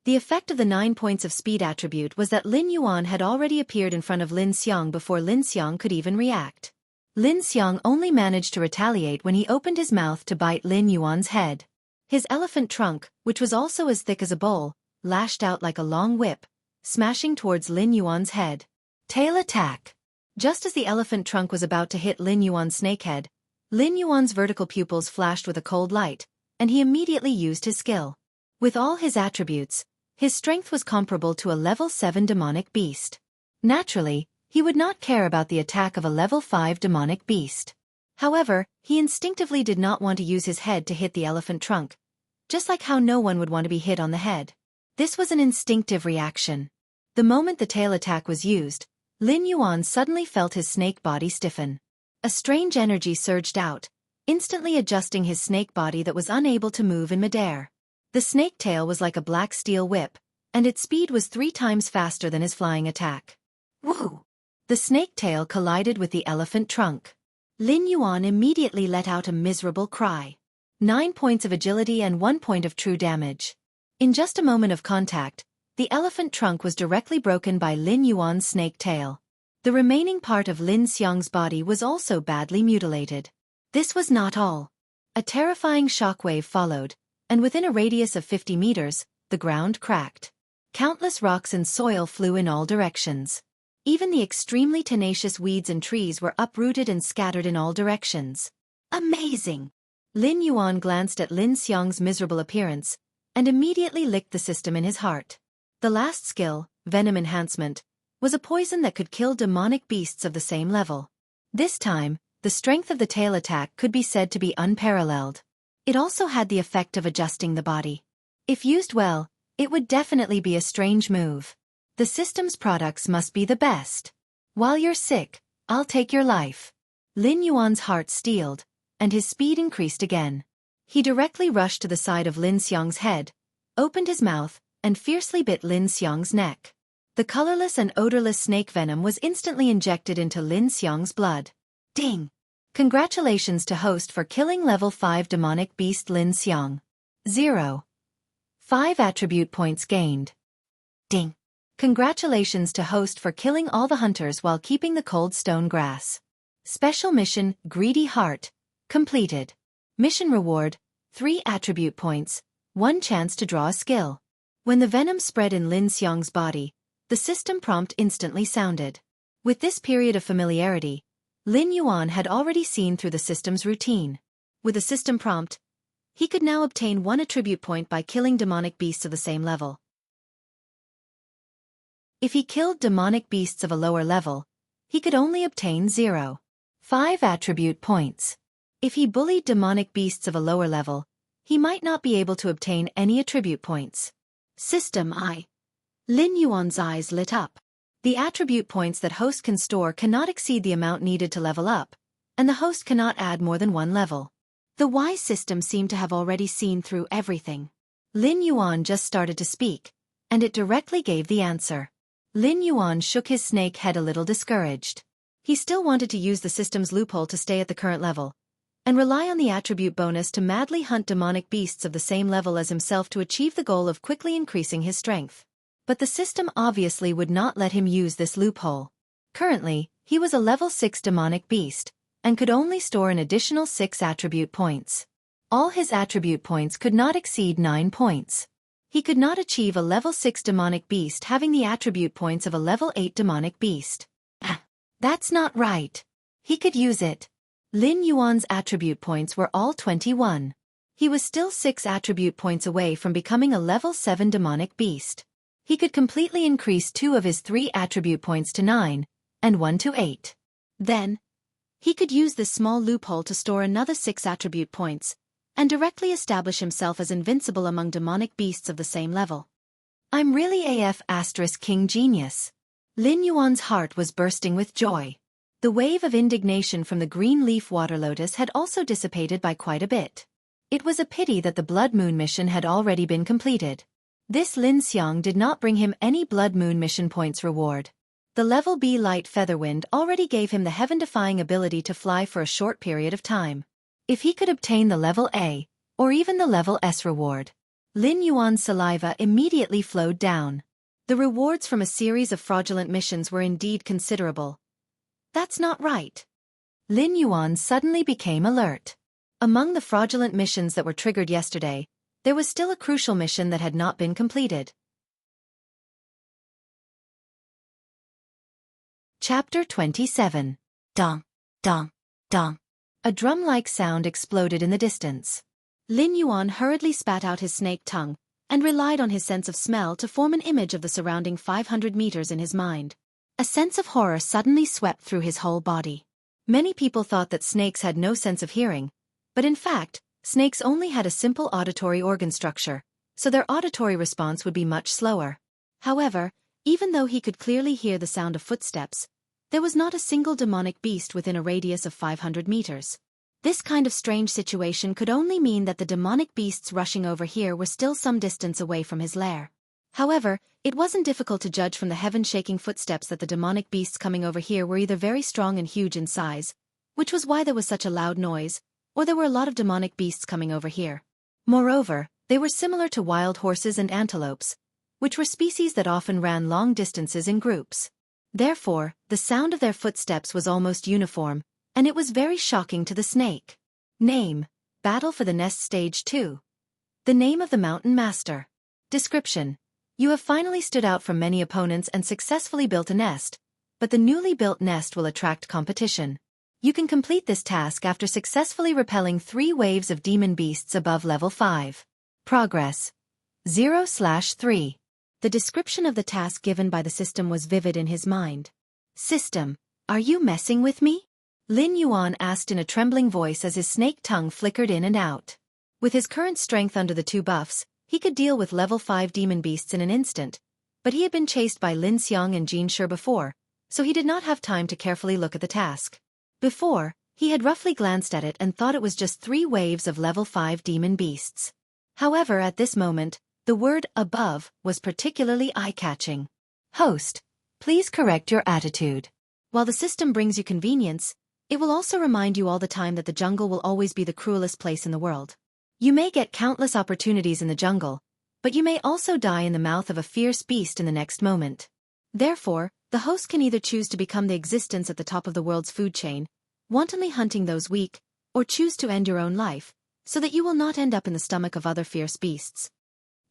Speaker 1: The effect of the 9 points of speed attribute was that Lin Yuan had already appeared in front of Lin Xiang before Lin Xiang could even react. Lin Xiang only managed to retaliate when he opened his mouth to bite Lin Yuan's head. His elephant trunk, which was also as thick as a bowl, lashed out like a long whip, smashing towards Lin Yuan's head. Tail attack. Just as the elephant trunk was about to hit Lin Yuan's snakehead, Lin Yuan's vertical pupils flashed with a cold light, and he immediately used his skill. With all his attributes, his strength was comparable to a level 7 demonic beast. Naturally, he would not care about the attack of a level 5 demonic beast. However, he instinctively did not want to use his head to hit the elephant trunk, just like how no one would want to be hit on the head. This was an instinctive reaction. The moment the tail attack was used, Lin Yuan suddenly felt his snake body stiffen. A strange energy surged out, instantly adjusting his snake body that was unable to move in midair. The snake tail was like a black steel whip, and its speed was 3 times faster than his flying attack. Woo! The snake tail collided with the elephant trunk. Lin Yuan immediately let out a miserable cry. 9 points of agility and 1 point of true damage. In just a moment of contact, the elephant trunk was directly broken by Lin Yuan's snake tail. The remaining part of Lin Xiang's body was also badly mutilated. This was not all. A terrifying shockwave followed, and within a radius of 50 meters, the ground cracked. Countless rocks and soil flew in all directions. Even the extremely tenacious weeds and trees were uprooted and scattered in all directions. Amazing! Lin Yuan glanced at Lin Xiang's miserable appearance, and immediately licked the system in his heart. The last skill, Venom Enhancement, was a poison that could kill demonic beasts of the same level. This time, the strength of the tail attack could be said to be unparalleled. It also had the effect of adjusting the body. If used well, it would definitely be a strange move. The system's products must be the best. While you're sick, I'll take your life. Lin Yuan's heart steeled, and his speed increased again. He directly rushed to the side of Lin Xiang's head, opened his mouth, and fiercely bit Lin Xiang's neck. The colorless and odorless snake venom was instantly injected into Lin Xiang's blood. Ding! Congratulations to host for killing level 5 demonic beast Lin Xiang. 0. 5 attribute points gained. Ding! Congratulations to host for killing all the hunters while keeping the cold stone grass. Special mission, Greedy Heart, completed. Mission reward, 3 attribute points, 1 chance to draw a skill. When the venom spread in Lin Xiang's body, the system prompt instantly sounded. With this period of familiarity, Lin Yuan had already seen through the system's routine. With a system prompt, he could now obtain 1 attribute point by killing demonic beasts of the same level. If he killed demonic beasts of a lower level, he could only obtain 0. 5 attribute points. If he bullied demonic beasts of a lower level, he might not be able to obtain any attribute points. System I. Lin Yuan's eyes lit up. The attribute points that host can store cannot exceed the amount needed to level up, and the host cannot add more than 1 level. The Y system seemed to have already seen through everything. Lin Yuan just started to speak, and it directly gave the answer. Lin Yuan shook his snake head a little discouraged. He still wanted to use the system's loophole to stay at the current level, and rely on the attribute bonus to madly hunt demonic beasts of the same level as himself to achieve the goal of quickly increasing his strength. But the system obviously would not let him use this loophole. Currently, he was a level 6 demonic beast, and could only store an additional 6 attribute points. All his attribute points could not exceed 9 points. He could not achieve a level 6 demonic beast having the attribute points of a level 8 demonic beast. That's not right. He could use it. Lin Yuan's attribute points were all 21. He was still 6 attribute points away from becoming a level 7 demonic beast. He could completely increase 2 of his 3 attribute points to 9, and 1 to 8. Then, he could use this small loophole to store another 6 attribute points, and directly establish himself as invincible among demonic beasts of the same level. I'm really AF** King Genius. Lin Yuan's heart was bursting with joy. The wave of indignation from the green leaf water lotus had also dissipated by quite a bit. It was a pity that the Blood Moon mission had already been completed. This Lin Xiang did not bring him any Blood Moon mission points reward. The level B light featherwind already gave him the heaven-defying ability to fly for a short period of time. If he could obtain the level A, or even the level S reward, Lin Yuan's saliva immediately flowed down. The rewards from a series of fraudulent missions were indeed considerable. That's not right. Lin Yuan suddenly became alert. Among the fraudulent missions that were triggered yesterday, there was still a crucial mission that had not been completed. Chapter 27. Dong, dong, dong. A drum-like sound exploded in the distance. Lin Yuan hurriedly spat out his snake tongue, and relied on his sense of smell to form an image of the surrounding 500 meters in his mind. A sense of horror suddenly swept through his whole body. Many people thought that snakes had no sense of hearing, but in fact, snakes only had a simple auditory organ structure, so their auditory response would be much slower. However, even though he could clearly hear the sound of footsteps, there was not a single demonic beast within a radius of 500 meters. This kind of strange situation could only mean that the demonic beasts rushing over here were still some distance away from his lair. However, it wasn't difficult to judge from the heaven-shaking footsteps that the demonic beasts coming over here were either very strong and huge in size, which was why there was such a loud noise, or there were a lot of demonic beasts coming over here. Moreover, they were similar to wild horses and antelopes, which were species that often ran long distances in groups. Therefore, the sound of their footsteps was almost uniform, and it was very shocking to the snake. Name: Battle for the Nest Stage 2. The name of the Mountain Master. Description: You have finally stood out from many opponents and successfully built a nest, but the newly built nest will attract competition. You can complete this task after successfully repelling 3 waves of demon beasts above level 5. Progress: 0/3. The description of the task given by the system was vivid in his mind. System, are you messing with me? Lin Yuan asked in a trembling voice as his snake tongue flickered in and out. With his current strength under the 2 buffs, he could deal with level 5 demon beasts in an instant, but he had been chased by Lin Xiang and Jin Shi before, so he did not have time to carefully look at the task. Before, he had roughly glanced at it and thought it was just 3 waves of level 5 demon beasts. However, at this moment, the word above was particularly eye-catching. Host, please correct your attitude. While the system brings you convenience, it will also remind you all the time that the jungle will always be the cruelest place in the world. You may get countless opportunities in the jungle, but you may also die in the mouth of a fierce beast in the next moment. Therefore, the host can either choose to become the existence at the top of the world's food chain, wantonly hunting those weak, or choose to end your own life, so that you will not end up in the stomach of other fierce beasts.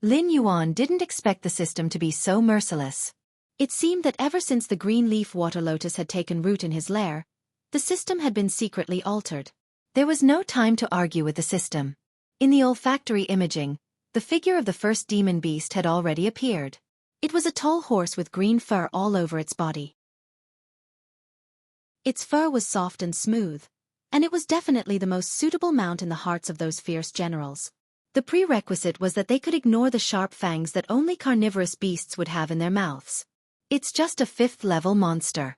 Speaker 1: Lin Yuan didn't expect the system to be so merciless. It seemed that ever since the green leaf water lotus had taken root in his lair, the system had been secretly altered. There was no time to argue with the system. In the olfactory imaging, the figure of the first demon beast had already appeared. It was a tall horse with green fur all over its body. Its fur was soft and smooth, and it was definitely the most suitable mount in the hearts of those fierce generals. The prerequisite was that they could ignore the sharp fangs that only carnivorous beasts would have in their mouths. It's just a 5th-level monster.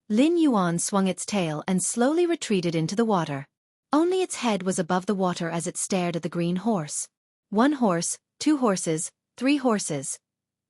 Speaker 1: Lin Yuan swung its tail and slowly retreated into the water. Only its head was above the water as it stared at the green horse. 1 horse, 2 horses, 3 horses.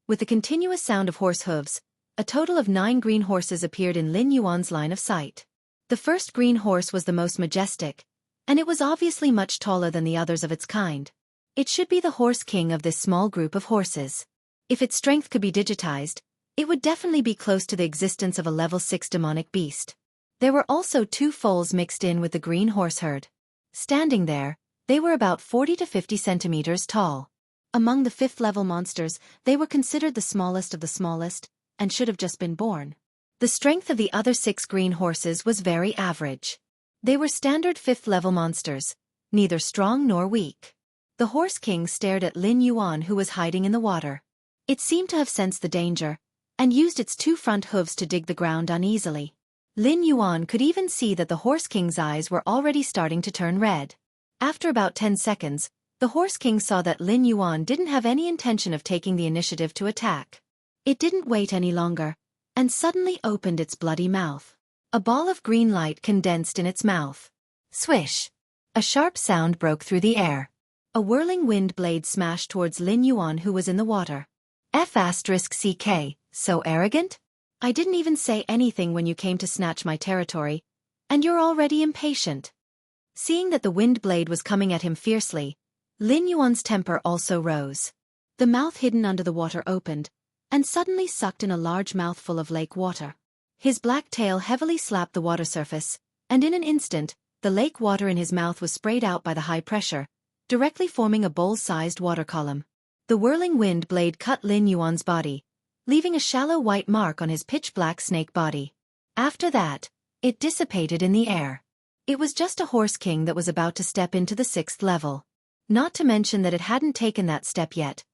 Speaker 1: With the continuous sound of horse hooves, a total of 9 green horses appeared in Lin Yuan's line of sight. The first green horse was the most majestic, and it was obviously much taller than the others of its kind. It should be the horse king of this small group of horses. If its strength could be digitized, it would definitely be close to the existence of a level 6 demonic beast. There were also 2 foals mixed in with the green horse herd. Standing there, they were about 40 to 50 centimeters tall. Among the 5th-level monsters, they were considered the smallest of the smallest, and should have just been born. The strength of the other 6 green horses was very average. They were standard 5th-level monsters, neither strong nor weak. The horse king stared at Lin Yuan, who was hiding in the water. It seemed to have sensed the danger, and used its 2 front hooves to dig the ground uneasily. Lin Yuan could even see that the horse king's eyes were already starting to turn red. After about 10 seconds, the horse king saw that Lin Yuan didn't have any intention of taking the initiative to attack. It didn't wait any longer, and suddenly opened its bloody mouth. A ball of green light condensed in its mouth. Swish! A sharp sound broke through the air. A whirling wind blade smashed towards Lin Yuan, who was in the water. F***ck, so arrogant? I didn't even say anything when you came to snatch my territory, and you're already impatient. Seeing that the wind blade was coming at him fiercely, Lin Yuan's temper also rose. The mouth hidden under the water opened, and suddenly sucked in a large mouthful of lake water. His black tail heavily slapped the water surface, and in an instant, the lake water in his mouth was sprayed out by the high pressure, directly forming a bowl-sized water column. The whirling wind blade cut Lin Yuan's body, leaving a shallow white mark on his pitch-black snake body. After that, it dissipated in the air. It was just a horse king that was about to step into the 6th level. Not to mention that it hadn't taken that step yet.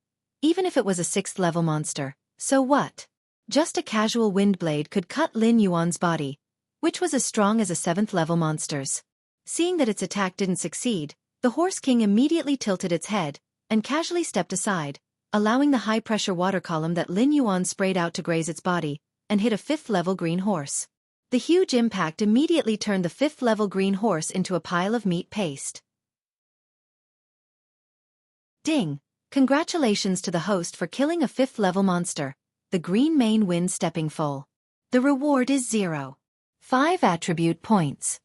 Speaker 1: Even if it was a 6th level monster, so what? Just a casual wind blade could cut Lin Yuan's body, which was as strong as a 7th level monster's. Seeing that its attack didn't succeed, the horse king immediately tilted its head and casually stepped aside, allowing the high-pressure water column that Lin Yuan sprayed out to graze its body and hit a 5th level green horse. The huge impact immediately turned the 5th level green horse into a pile of meat paste. Ding! Congratulations to the host for killing a 5th level monster, the green main wind stepping foal. The reward is 0. 5 attribute points.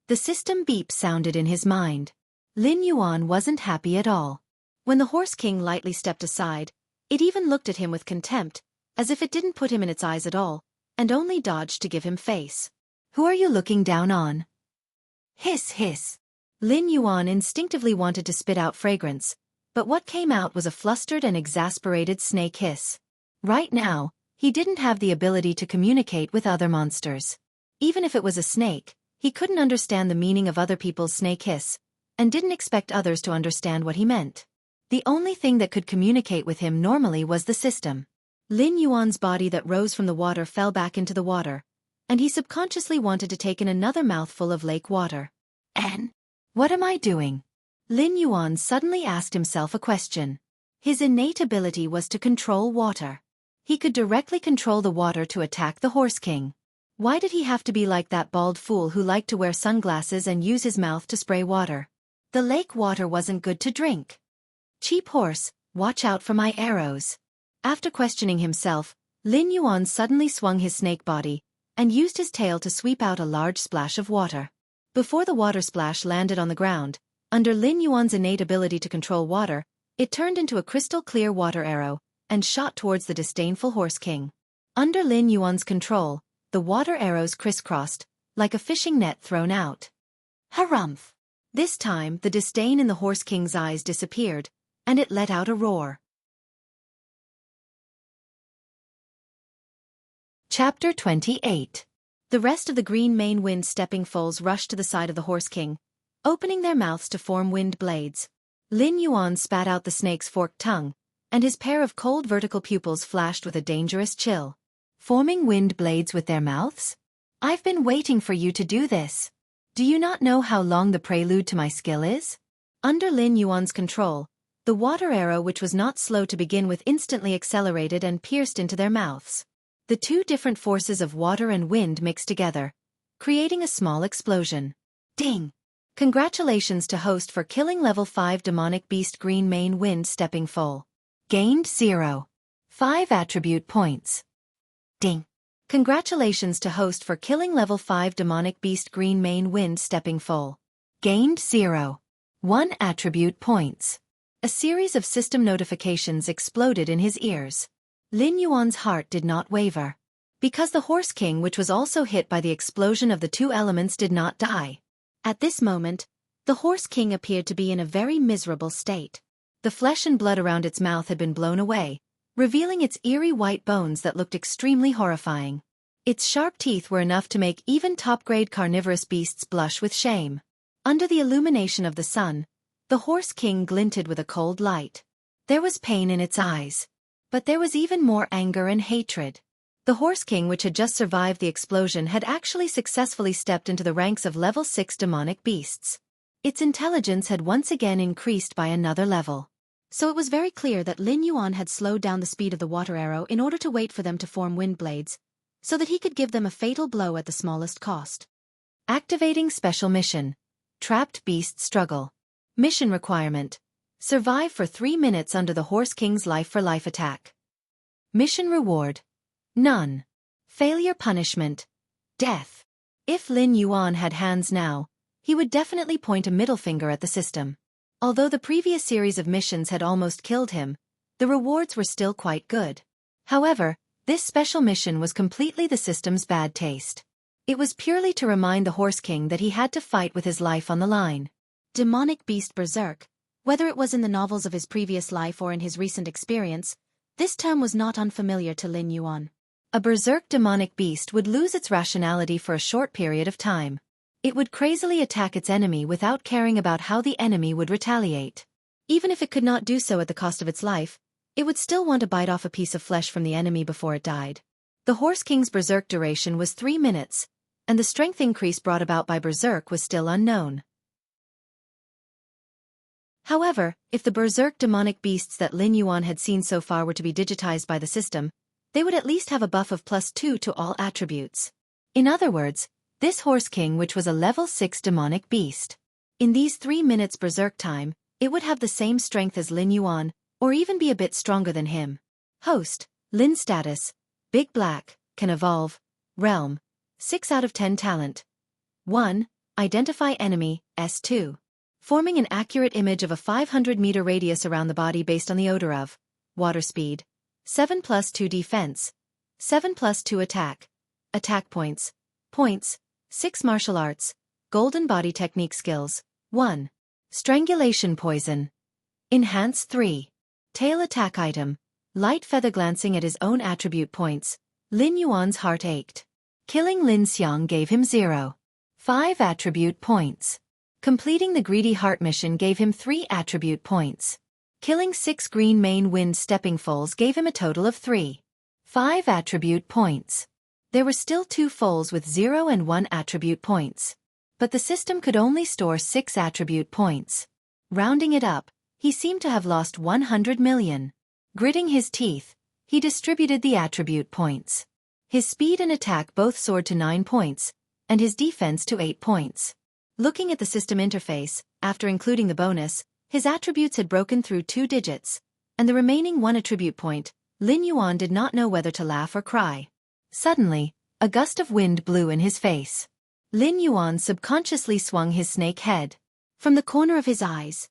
Speaker 1: The system beep sounded in his mind. Lin Yuan wasn't happy at all. When the horse king lightly stepped aside, it even looked at him with contempt, as if it didn't put him in its eyes at all, and only dodged to give him face. Who are you looking down on? Hiss hiss. Lin Yuan instinctively wanted to spit out fragrance, but what came out was a flustered and exasperated snake hiss. Right now, he didn't have the ability to communicate with other monsters. Even if it was a snake, he couldn't understand the meaning of other people's snake hiss, and didn't expect others to understand what he meant. The only thing that could communicate with him normally was the system. Lin Yuan's body that rose from the water fell back into the water, and he subconsciously wanted to take in another mouthful of lake water. And what am I doing? Lin Yuan suddenly asked himself a question. His innate ability was to control water. He could directly control the water to attack the horse king. Why did he have to be like that bald fool who liked to wear sunglasses and use his mouth to spray water? The lake water wasn't good to drink. Cheap horse, watch out for my arrows. After questioning himself, Lin Yuan suddenly swung his snake body and used his tail to sweep out a large splash of water. Before the water splash landed on the ground, under Lin Yuan's innate ability to control water, it turned into a crystal-clear water arrow and shot towards the disdainful horse king. Under Lin Yuan's control, the water arrows crisscrossed, like a fishing net thrown out. Harumph! This time, the disdain in the horse king's eyes disappeared, and it let out a roar. Chapter 28. The rest of the green mane wind stepping foals rushed to the side of the horse king, opening their mouths to form wind blades. Lin Yuan spat out the snake's forked tongue, and his pair of cold vertical pupils flashed with a dangerous chill. Forming wind blades with their mouths? I've been waiting for you to do this. Do you not know how long the prelude to my skill is? Under Lin Yuan's control, the water arrow, which was not slow to begin with, instantly accelerated and pierced into their mouths. The two different forces of water and wind mixed together, creating a small explosion. Ding! Congratulations to host for killing level 5 demonic beast green mane wind stepping foal. Gained 0. 5 attribute points. Ding! Congratulations to host for killing level 5 demonic beast green mane wind stepping foal. Gained 0. 1 attribute points. A series of system notifications exploded in his ears. Lin Yuan's heart did not waver. Because the horse king, which was also hit by the explosion of the two elements, did not die. At this moment, the horse king appeared to be in a very miserable state. The flesh and blood around its mouth had been blown away, revealing its eerie white bones that looked extremely horrifying. Its sharp teeth were enough to make even top-grade carnivorous beasts blush with shame. Under the illumination of the sun, the horse king glinted with a cold light. There was pain in its eyes. But there was even more anger and hatred. The horse king, which had just survived the explosion, had actually successfully stepped into the ranks of level 6 demonic beasts. Its intelligence had once again increased by another level. So it was very clear that Lin Yuan had slowed down the speed of the water arrow in order to wait for them to form wind blades, so that he could give them a fatal blow at the smallest cost. Activating special mission. Trapped beast struggle. Mission requirement. Survive for 3 minutes under the horse king's life-for-life attack. Mission reward. None. Failure punishment. Death. If Lin Yuan had hands now, he would definitely point a middle finger at the system. Although the previous series of missions had almost killed him, the rewards were still quite good. However, this special mission was completely the system's bad taste. It was purely to remind the horse king that he had to fight with his life on the line. Demonic beast berserk. Whether it was in the novels of his previous life or in his recent experience, this term was not unfamiliar to Lin Yuan. A berserk demonic beast would lose its rationality for a short period of time. It would crazily attack its enemy without caring about how the enemy would retaliate. Even if it could not do so at the cost of its life, it would still want to bite off a piece of flesh from the enemy before it died. The Horse King's berserk duration was 3 minutes, and the strength increase brought about by berserk was still unknown. However, if the berserk demonic beasts that Lin Yuan had seen so far were to be digitized by the system, they would at least have a buff of +2 to all attributes. In other words, this Horse King, which was a level 6 demonic beast, in these 3 minutes berserk time, it would have the same strength as Lin Yuan, or even be a bit stronger than him. Host, Lin status, Big Black, can evolve, realm, 6 out of 10 talent. 1. Identify enemy, S2. Forming an accurate image of a 500-meter radius around the body based on the odor of water speed. 7+2 defense. 7+2 attack. Attack points. 6 martial arts. Golden body technique skills. 1. Strangulation poison. Enhance 3. Tail attack item. Light feather glancing at his own attribute points. Lin Yuan's heart ached. Killing Lin Xiang gave him 0. 5 attribute points. Completing the greedy heart mission gave him 3 attribute points. Killing 6 green main wind stepping foals gave him a total of 3. 5 attribute points. There were still 2 foals with 0 and 1 attribute points. But the system could only store 6 attribute points. Rounding it up, he seemed to have lost 100 million. Gritting his teeth, he distributed the attribute points. His speed and attack both soared to 9 points, and his defense to 8 points. Looking at the system interface, after including the bonus, his attributes had broken through 2 digits, and the remaining 1 attribute point, Lin Yuan did not know whether to laugh or cry. Suddenly, a gust of wind blew in his face. Lin Yuan subconsciously swung his snake head. From the corner of his eyes,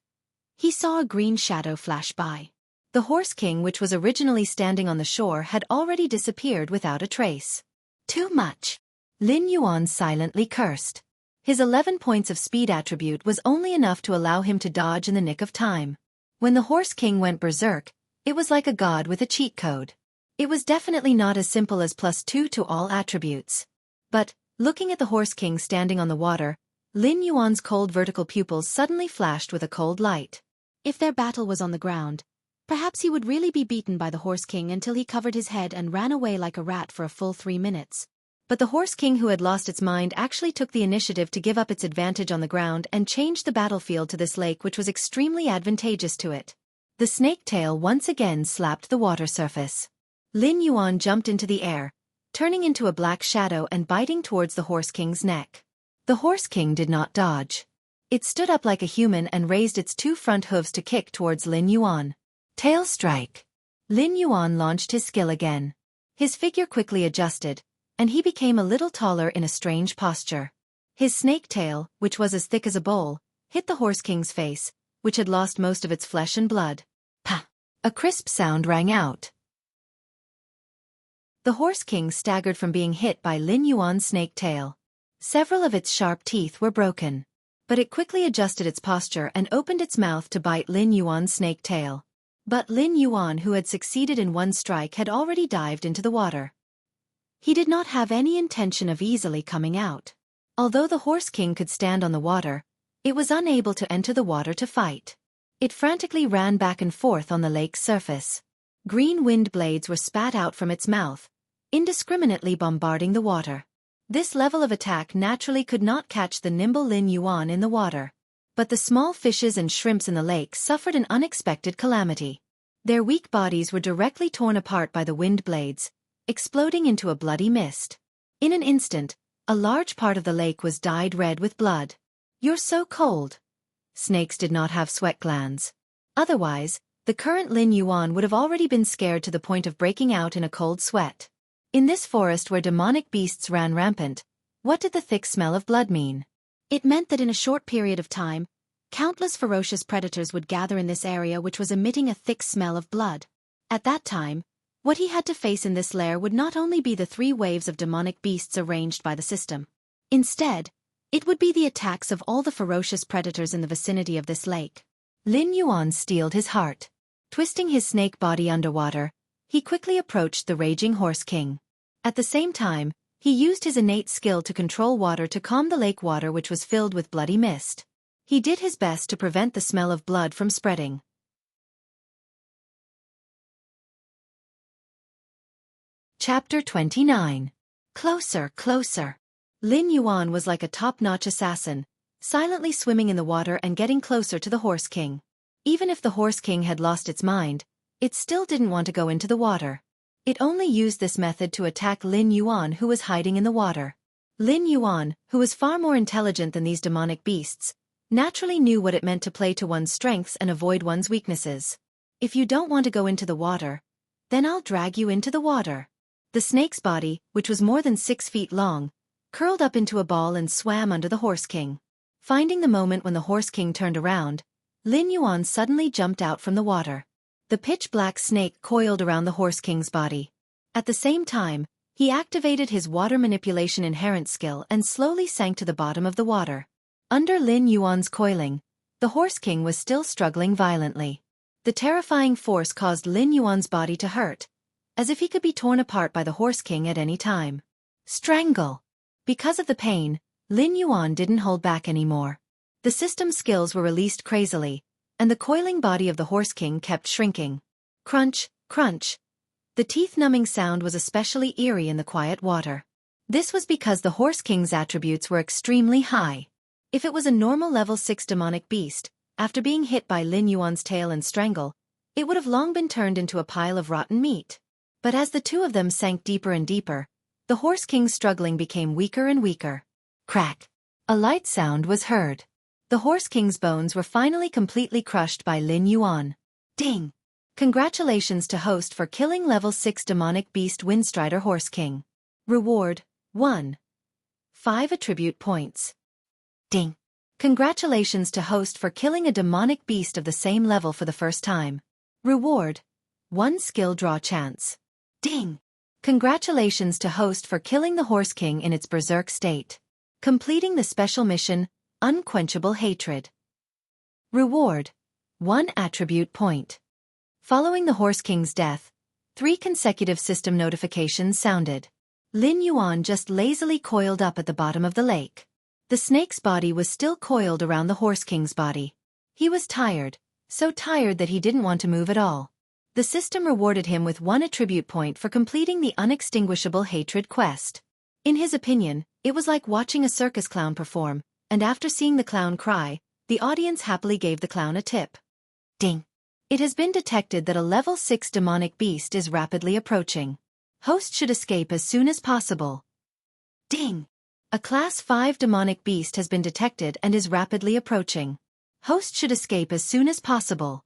Speaker 1: he saw a green shadow flash by. The Horse King, which was originally standing on the shore, had already disappeared without a trace. Too much. Lin Yuan silently cursed. His 11 points of speed attribute was only enough to allow him to dodge in the nick of time. When the Horse King went berserk, it was like a god with a cheat code. It was definitely not as simple as +2 to all attributes. But, looking at the Horse King standing on the water, Lin Yuan's cold vertical pupils suddenly flashed with a cold light. If their battle was on the ground, perhaps he would really be beaten by the Horse King until he covered his head and ran away like a rat for a full 3 minutes. But the Horse King, who had lost its mind, actually took the initiative to give up its advantage on the ground and changed the battlefield to this lake, which was extremely advantageous to it. The snake tail once again slapped the water surface. Lin Yuan jumped into the air, turning into a black shadow and biting towards the Horse King's neck. The Horse King did not dodge. It stood up like a human and raised its 2 front hooves to kick towards Lin Yuan. Tail strike. Lin Yuan launched his skill again. His figure quickly adjusted, and he became a little taller in a strange posture. His snake tail, which was as thick as a bowl, hit the Horse King's face, which had lost most of its flesh and blood. Pa! A crisp sound rang out. The Horse King staggered from being hit by Lin Yuan's snake tail. Several of its sharp teeth were broken. But it quickly adjusted its posture and opened its mouth to bite Lin Yuan's snake tail. But Lin Yuan, who had succeeded in 1 strike, had already dived into the water. He did not have any intention of easily coming out. Although the Horse King could stand on the water, it was unable to enter the water to fight. It frantically ran back and forth on the lake's surface. Green wind blades were spat out from its mouth, indiscriminately bombarding the water. This level of attack naturally could not catch the nimble Lin Yuan in the water. But the small fishes and shrimps in the lake suffered an unexpected calamity. Their weak bodies were directly torn apart by the wind blades, exploding into a bloody mist. In an instant, a large part of the lake was dyed red with blood. "You're so cold." Snakes did not have sweat glands. Otherwise, the current Lin Yuan would have already been scared to the point of breaking out in a cold sweat. In this forest where demonic beasts ran rampant, what did the thick smell of blood mean? It meant that in a short period of time, countless ferocious predators would gather in this area, which was emitting a thick smell of blood. At that time, what he had to face in this lair would not only be the 3 waves of demonic beasts arranged by the system. Instead, it would be the attacks of all the ferocious predators in the vicinity of this lake. Lin Yuan steeled his heart. Twisting his snake body underwater, he quickly approached the raging Horse King. At the same time, he used his innate skill to control water to calm the lake water, which was filled with bloody mist. He did his best to prevent the smell of blood from spreading. Chapter 29. Closer, Closer. Lin Yuan was like a top-notch assassin, silently swimming in the water and getting closer to the Horse King. Even if the Horse King had lost its mind, it still didn't want to go into the water. It only used this method to attack Lin Yuan, who was hiding in the water. Lin Yuan, who was far more intelligent than these demonic beasts, naturally knew what it meant to play to one's strengths and avoid one's weaknesses. If you don't want to go into the water, then I'll drag you into the water. The snake's body, which was more than 6 feet long, curled up into a ball and swam under the Horse King. Finding the moment when the Horse King turned around, Lin Yuan suddenly jumped out from the water. The pitch-black snake coiled around the Horse King's body. At the same time, he activated his water manipulation inherent skill and slowly sank to the bottom of the water. Under Lin Yuan's coiling, the Horse King was still struggling violently. The terrifying force caused Lin Yuan's body to hurt, as if he could be torn apart by the Horse King at any time. Strangle! Because of the pain, Lin Yuan didn't hold back anymore. The system's skills were released crazily, and the coiling body of the Horse King kept shrinking. Crunch, crunch. The teeth-numbing sound was especially eerie in the quiet water. This was because the Horse King's attributes were extremely high. If it was a normal level 6 demonic beast, after being hit by Lin Yuan's tail and strangle, it would have long been turned into a pile of rotten meat. But as the two of them sank deeper and deeper, the Horse King's struggling became weaker and weaker. Crack! A light sound was heard. The Horse King's bones were finally completely crushed by Lin Yuan. Ding! Congratulations to host for killing level 6 demonic beast Windstrider Horse King. Reward, 1. 5 attribute points. Ding! Congratulations to host for killing a demonic beast of the same level for the first time. Reward, 1 skill draw chance. Ding! Congratulations to host for killing the Horse King in its berserk state. Completing the special mission, Unquenchable Hatred. Reward, 1 attribute point. Following the Horse King's death, 3 consecutive system notifications sounded. Lin Yuan just lazily coiled up at the bottom of the lake. The snake's body was still coiled around the Horse King's body. He was tired, so tired that he didn't want to move at all. The system rewarded him with 1 attribute point for completing the Unextinguishable Hatred quest. In his opinion, it was like watching a circus clown perform, and after seeing the clown cry, the audience happily gave the clown a tip. Ding! It has been detected that a level 6 demonic beast is rapidly approaching. Host should escape as soon as possible. Ding! A class 5 demonic beast has been detected and is rapidly approaching. Host should escape as soon as possible.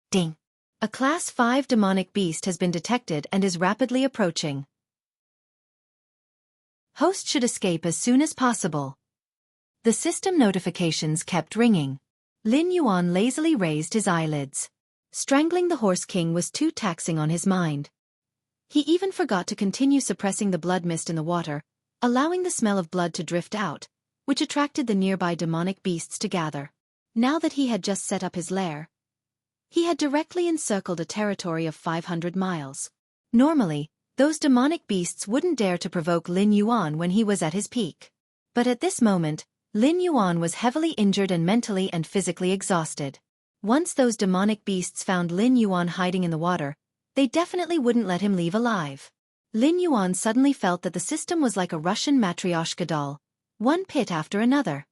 Speaker 1: Ding! A class 5 demonic beast has been detected and is rapidly approaching. Host should escape as soon as possible. The system notifications kept ringing. Lin Yuan lazily raised his eyelids. Strangling the Horse King was too taxing on his mind. He even forgot to continue suppressing the blood mist in the water, allowing the smell of blood to drift out, which attracted the nearby demonic beasts to gather. Now that he had just set up his lair, he had directly encircled a territory of 500 miles. Normally, those demonic beasts wouldn't dare to provoke Lin Yuan when he was at his peak. But at this moment, Lin Yuan was heavily injured and mentally and physically exhausted. Once those demonic beasts found Lin Yuan hiding in the water, they definitely wouldn't let him leave alive. Lin Yuan suddenly felt that the system was like a Russian matryoshka doll, one pit after another.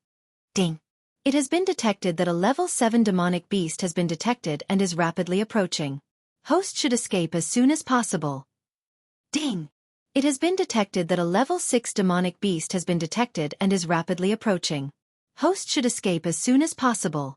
Speaker 1: Ding! It has been detected that a level 7 demonic beast has been detected and is rapidly approaching. Host should escape as soon as possible. Ding! It has been detected that a level 6 demonic beast has been detected and is rapidly approaching. Host should escape as soon as possible.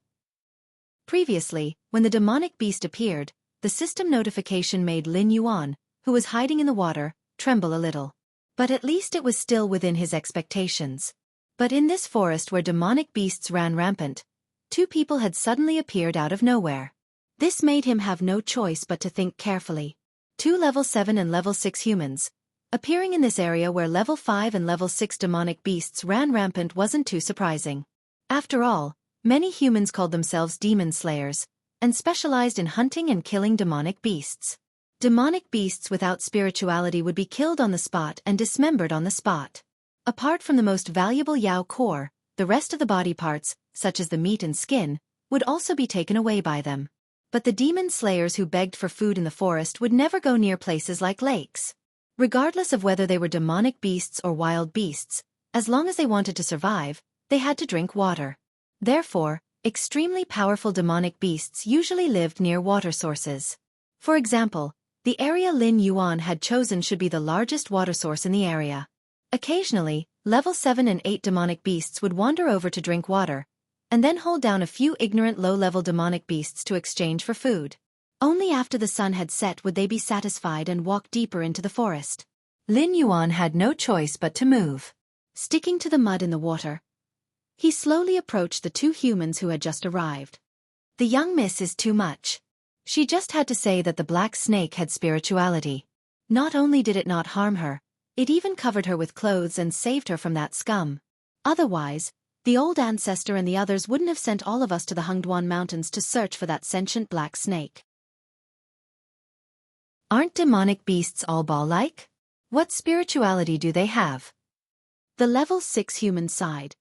Speaker 1: Previously, when the demonic beast appeared, the system notification made Lin Yuan, who was hiding in the water, tremble a little. But at least it was still within his expectations. But in this forest where demonic beasts ran rampant, 2 people had suddenly appeared out of nowhere. This made him have no choice but to think carefully. 2 level 7 and level 6 humans, appearing in this area where level 5 and level 6 demonic beasts ran rampant wasn't too surprising. After all, many humans called themselves demon slayers, and specialized in hunting and killing demonic beasts. Demonic beasts without spirituality would be killed on the spot and dismembered on the spot. Apart from the most valuable Yao core, the rest of the body parts, such as the meat and skin, would also be taken away by them. But the demon slayers who begged for food in the forest would never go near places like lakes. Regardless of whether they were demonic beasts or wild beasts, as long as they wanted to survive, they had to drink water. Therefore, extremely powerful demonic beasts usually lived near water sources. For example, the area Lin Yuan had chosen should be the largest water source in the area. Occasionally, level 7 and 8 demonic beasts would wander over to drink water, and then hold down a few ignorant low-level demonic beasts to exchange for food. Only after the sun had set would they be satisfied and walk deeper into the forest. Lin Yuan had no choice but to move. Sticking to the mud in the water, he slowly approached the two humans who had just arrived. The young miss is too much. She just had to say that the black snake had spirituality. Not only did it not harm her, it even covered her with clothes and saved her from that scum. Otherwise, the old ancestor and the others wouldn't have sent all of us to the Hengduan Mountains to search for that sentient black snake. Aren't demonic beasts all ball-like? What spirituality do they have? The level 6 human sighed,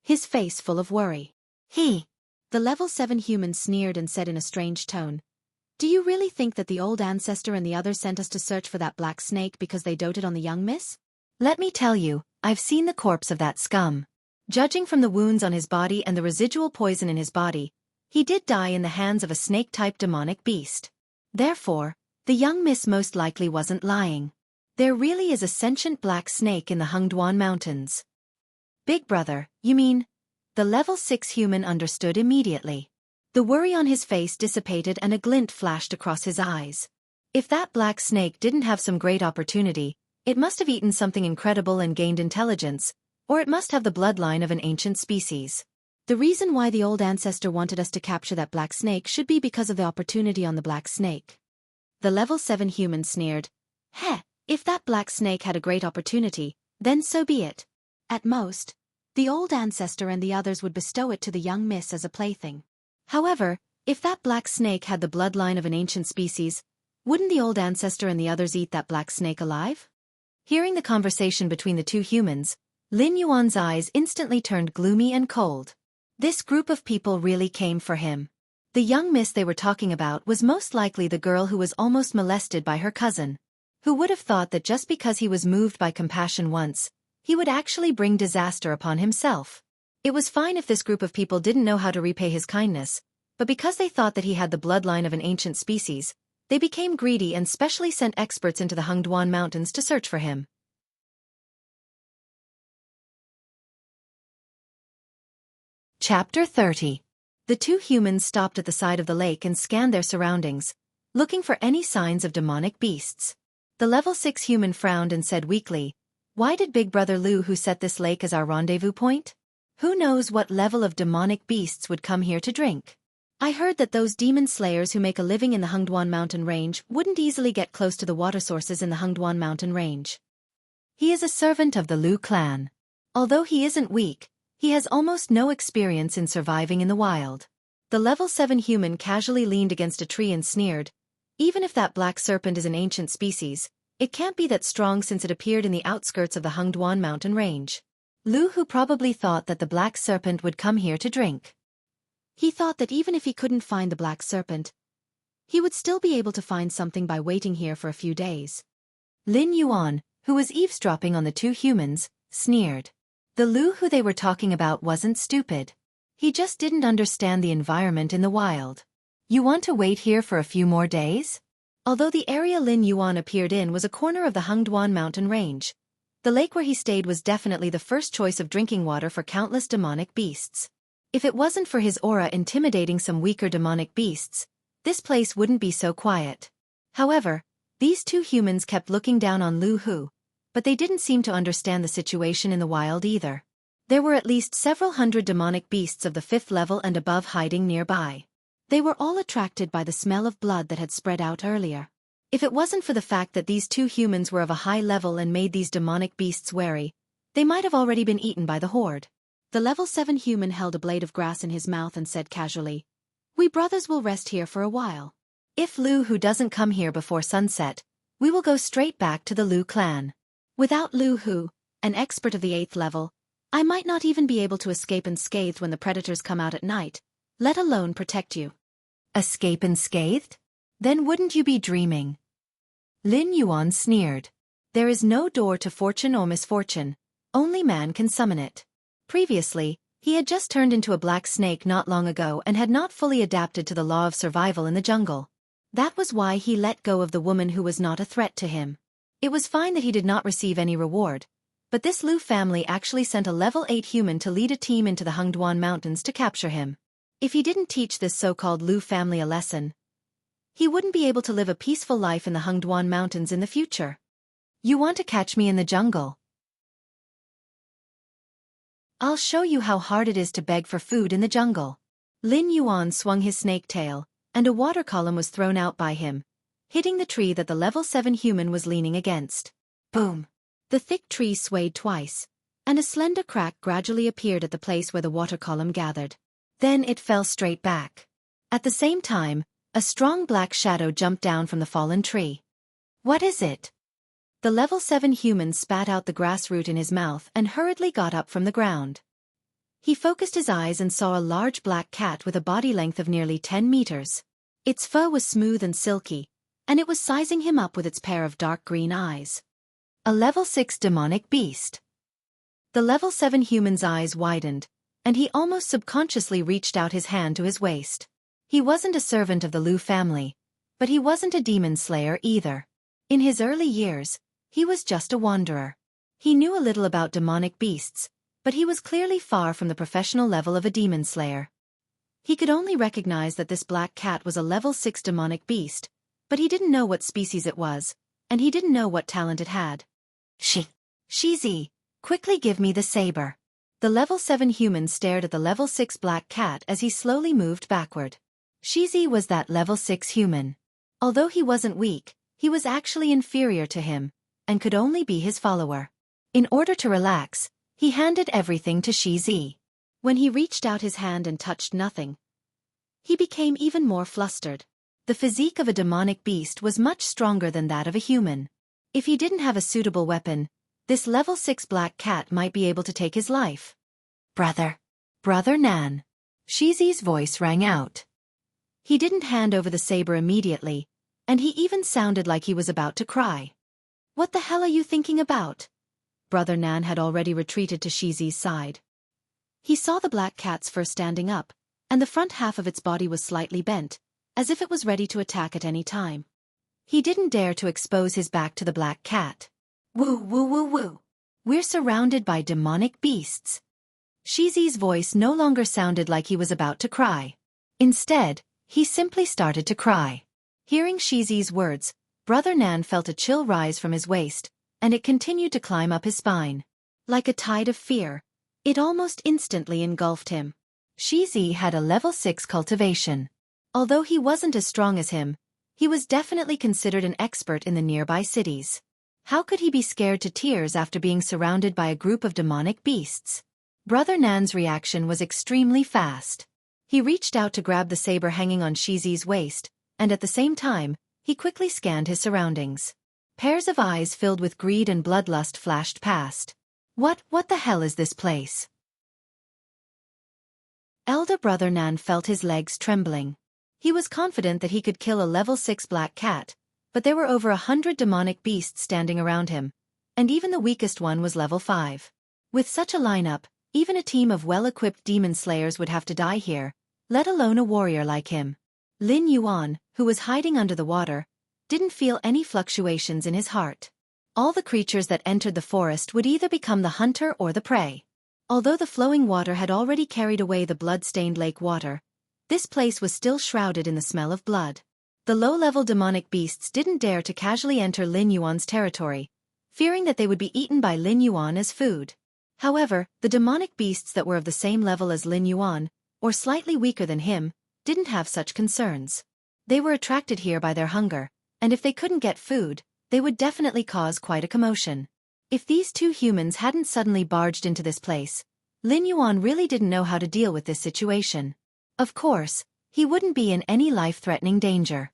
Speaker 1: his face full of worry. The level 7 human sneered and said in a strange tone, "Do you really think that the old ancestor and the others sent us to search for that black snake because they doted on the young miss? Let me tell you, I've seen the corpse of that scum. Judging from the wounds on his body and the residual poison in his body, he did die in the hands of a snake-type demonic beast. Therefore, the young miss most likely wasn't lying. There really is a sentient black snake in the Hengduan Mountains." "Big brother, you mean?" The level 6 human understood immediately. The worry on his face dissipated and a glint flashed across his eyes. If that black snake didn't have some great opportunity, it must have eaten something incredible and gained intelligence, or it must have the bloodline of an ancient species. The reason why the old ancestor wanted us to capture that black snake should be because of the opportunity on the black snake. The level 7 human sneered. If that black snake had a great opportunity, then so be it. At most, the old ancestor and the others would bestow it to the young miss as a plaything. However, if that black snake had the bloodline of an ancient species, wouldn't the old ancestor and the others eat that black snake alive? Hearing the conversation between the two humans, Lin Yuan's eyes instantly turned gloomy and cold. This group of people really came for him. The young miss they were talking about was most likely the girl who was almost molested by her cousin. Who would have thought that just because he was moved by compassion once, he would actually bring disaster upon himself? It was fine if this group of people didn't know how to repay his kindness, but because they thought that he had the bloodline of an ancient species, they became greedy and specially sent experts into the Hengduan Mountains to search for him. Chapter 30. The two humans stopped at the side of the lake and scanned their surroundings, looking for any signs of demonic beasts. The level 6 human frowned and said weakly, "Why did Big Brother Lu who set this lake as our rendezvous point? Who knows what level of demonic beasts would come here to drink? I heard that those demon slayers who make a living in the Hengduan Mountain Range wouldn't easily get close to the water sources in the Hengduan Mountain Range. He is a servant of the Lu clan. Although he isn't weak, he has almost no experience in surviving in the wild." The level 7 human casually leaned against a tree and sneered, "Even if that black serpent is an ancient species, it can't be that strong since it appeared in the outskirts of the Hengduan Mountain Range." Lu Hu probably thought that the black serpent would come here to drink. He thought that even if he couldn't find the black serpent, he would still be able to find something by waiting here for a few days. Lin Yuan, who was eavesdropping on the two humans, sneered. The Lu who they were talking about wasn't stupid. He just didn't understand the environment in the wild. "You want to wait here for a few more days?" Although the area Lin Yuan appeared in was a corner of the Hengduan Mountain Range, the lake where he stayed was definitely the first choice of drinking water for countless demonic beasts. If it wasn't for his aura intimidating some weaker demonic beasts, this place wouldn't be so quiet. However, these two humans kept looking down on Lu Hu, but they didn't seem to understand the situation in the wild either. There were at least several hundred demonic beasts of the 5th level and above hiding nearby. They were all attracted by the smell of blood that had spread out earlier. If it wasn't for the fact that these two humans were of a high level and made these demonic beasts wary, they might have already been eaten by the horde. The level 7 human held a blade of grass in his mouth and said casually, "We brothers will rest here for a while. If Lu Hu doesn't come here before sunset, we will go straight back to the Lu clan. Without Lu Hu, an expert of the 8th level, I might not even be able to escape unscathed when the predators come out at night, let alone protect you. Escape unscathed? Then wouldn't you be dreaming? Lin Yuan sneered. There is no door to fortune or misfortune, only man can summon it. Previously, he had just turned into a black snake not long ago and had not fully adapted to the law of survival in the jungle. That was why he let go of the woman who was not a threat to him. It was fine that he did not receive any reward, but this Lu family actually sent a level 8 human to lead a team into the Hengduan Mountains to capture him. If he didn't teach this so-called Lu family a lesson, he wouldn't be able to live a peaceful life in the Hengduan Mountains in the future. You want to catch me in the jungle? I'll show you how hard it is to beg for food in the jungle. Lin Yuan swung his snake tail, and a water column was thrown out by him, hitting the tree that the level 7 human was leaning against. Boom! The thick tree swayed twice, and a slender crack gradually appeared at the place where the water column gathered. Then it fell straight back. At the same time, a strong black shadow jumped down from the fallen tree. What is it? The level 7 human spat out the grass root in his mouth and hurriedly got up from the ground. He focused his eyes and saw a large black cat with a body length of nearly 10 meters. Its fur was smooth and silky, and it was sizing him up with its pair of dark green eyes. A level 6 demonic beast. The level 7 human's eyes widened, and he almost subconsciously reached out his hand to his waist. He wasn't a servant of the Lu family, but he wasn't a demon slayer either. In his early years, he was just a wanderer. He knew a little about demonic beasts, but he was clearly far from the professional level of a demon slayer. He could only recognize that this black cat was a level 6 demonic beast, but he didn't know what species it was, and he didn't know what talent it had. Shizi, quickly give me the saber. The level 7 human stared at the level 6 black cat as he slowly moved backward. Shizi was that level 6 human. Although he wasn't weak, he was actually inferior to him, and could only be his follower. In order to relax, he handed everything to Shizi. When he reached out his hand and touched nothing, he became even more flustered. The physique of a demonic beast was much stronger than that of a human. If he didn't have a suitable weapon, this level 6 black cat might be able to take his life. Brother Nan. Shizi's voice rang out. He didn't hand over the saber immediately, and he even sounded like he was about to cry. What the hell are you thinking about? Brother Nan had already retreated to Shizi's side. He saw the black cat's fur standing up, and the front half of its body was slightly bent, as if it was ready to attack at any time. He didn't dare to expose his back to the black cat. Woo woo woo woo. We're surrounded by demonic beasts. Shizi's voice no longer sounded like he was about to cry. Instead, he simply started to cry. Hearing Shizi's words, Brother Nan felt a chill rise from his waist, and it continued to climb up his spine. Like a tide of fear, it almost instantly engulfed him. Shizi had a level 6 cultivation. Although he wasn't as strong as him, he was definitely considered an expert in the nearby cities. How could he be scared to tears after being surrounded by a group of demonic beasts? Brother Nan's reaction was extremely fast. He reached out to grab the saber hanging on Shizi's waist, and at the same time, he quickly scanned his surroundings. Pairs of eyes filled with greed and bloodlust flashed past. What the hell is this place? Elder Brother Nan felt his legs trembling. He was confident that he could kill a level 6 black cat, but there were over 100 demonic beasts standing around him, and even the weakest one was level 5. With such a lineup, even a team of well-equipped demon slayers would have to die here, let alone a warrior like him. Lin Yuan, who was hiding under the water, didn't feel any fluctuations in his heart. All the creatures that entered the forest would either become the hunter or the prey. Although the flowing water had already carried away the blood-stained lake water, this place was still shrouded in the smell of blood. The low-level demonic beasts didn't dare to casually enter Lin Yuan's territory, fearing that they would be eaten by Lin Yuan as food. However, the demonic beasts that were of the same level as Lin Yuan, or slightly weaker than him, didn't have such concerns. They were attracted here by their hunger, and if they couldn't get food, they would definitely cause quite a commotion. If these two humans hadn't suddenly barged into this place, Lin Yuan really didn't know how to deal with this situation. Of course, he wouldn't be in any life-threatening danger.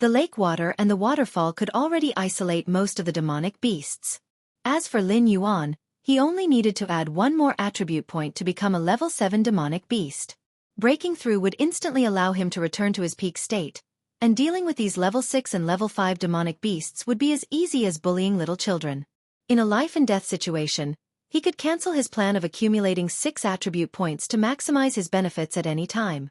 Speaker 1: The lake water and the waterfall could already isolate most of the demonic beasts. As for Lin Yuan, he only needed to add one more attribute point to become a level 7 demonic beast. Breaking through would instantly allow him to return to his peak state, and dealing with these level 6 and level 5 demonic beasts would be as easy as bullying little children. In a life-and-death situation, he could cancel his plan of accumulating 6 attribute points to maximize his benefits at any time.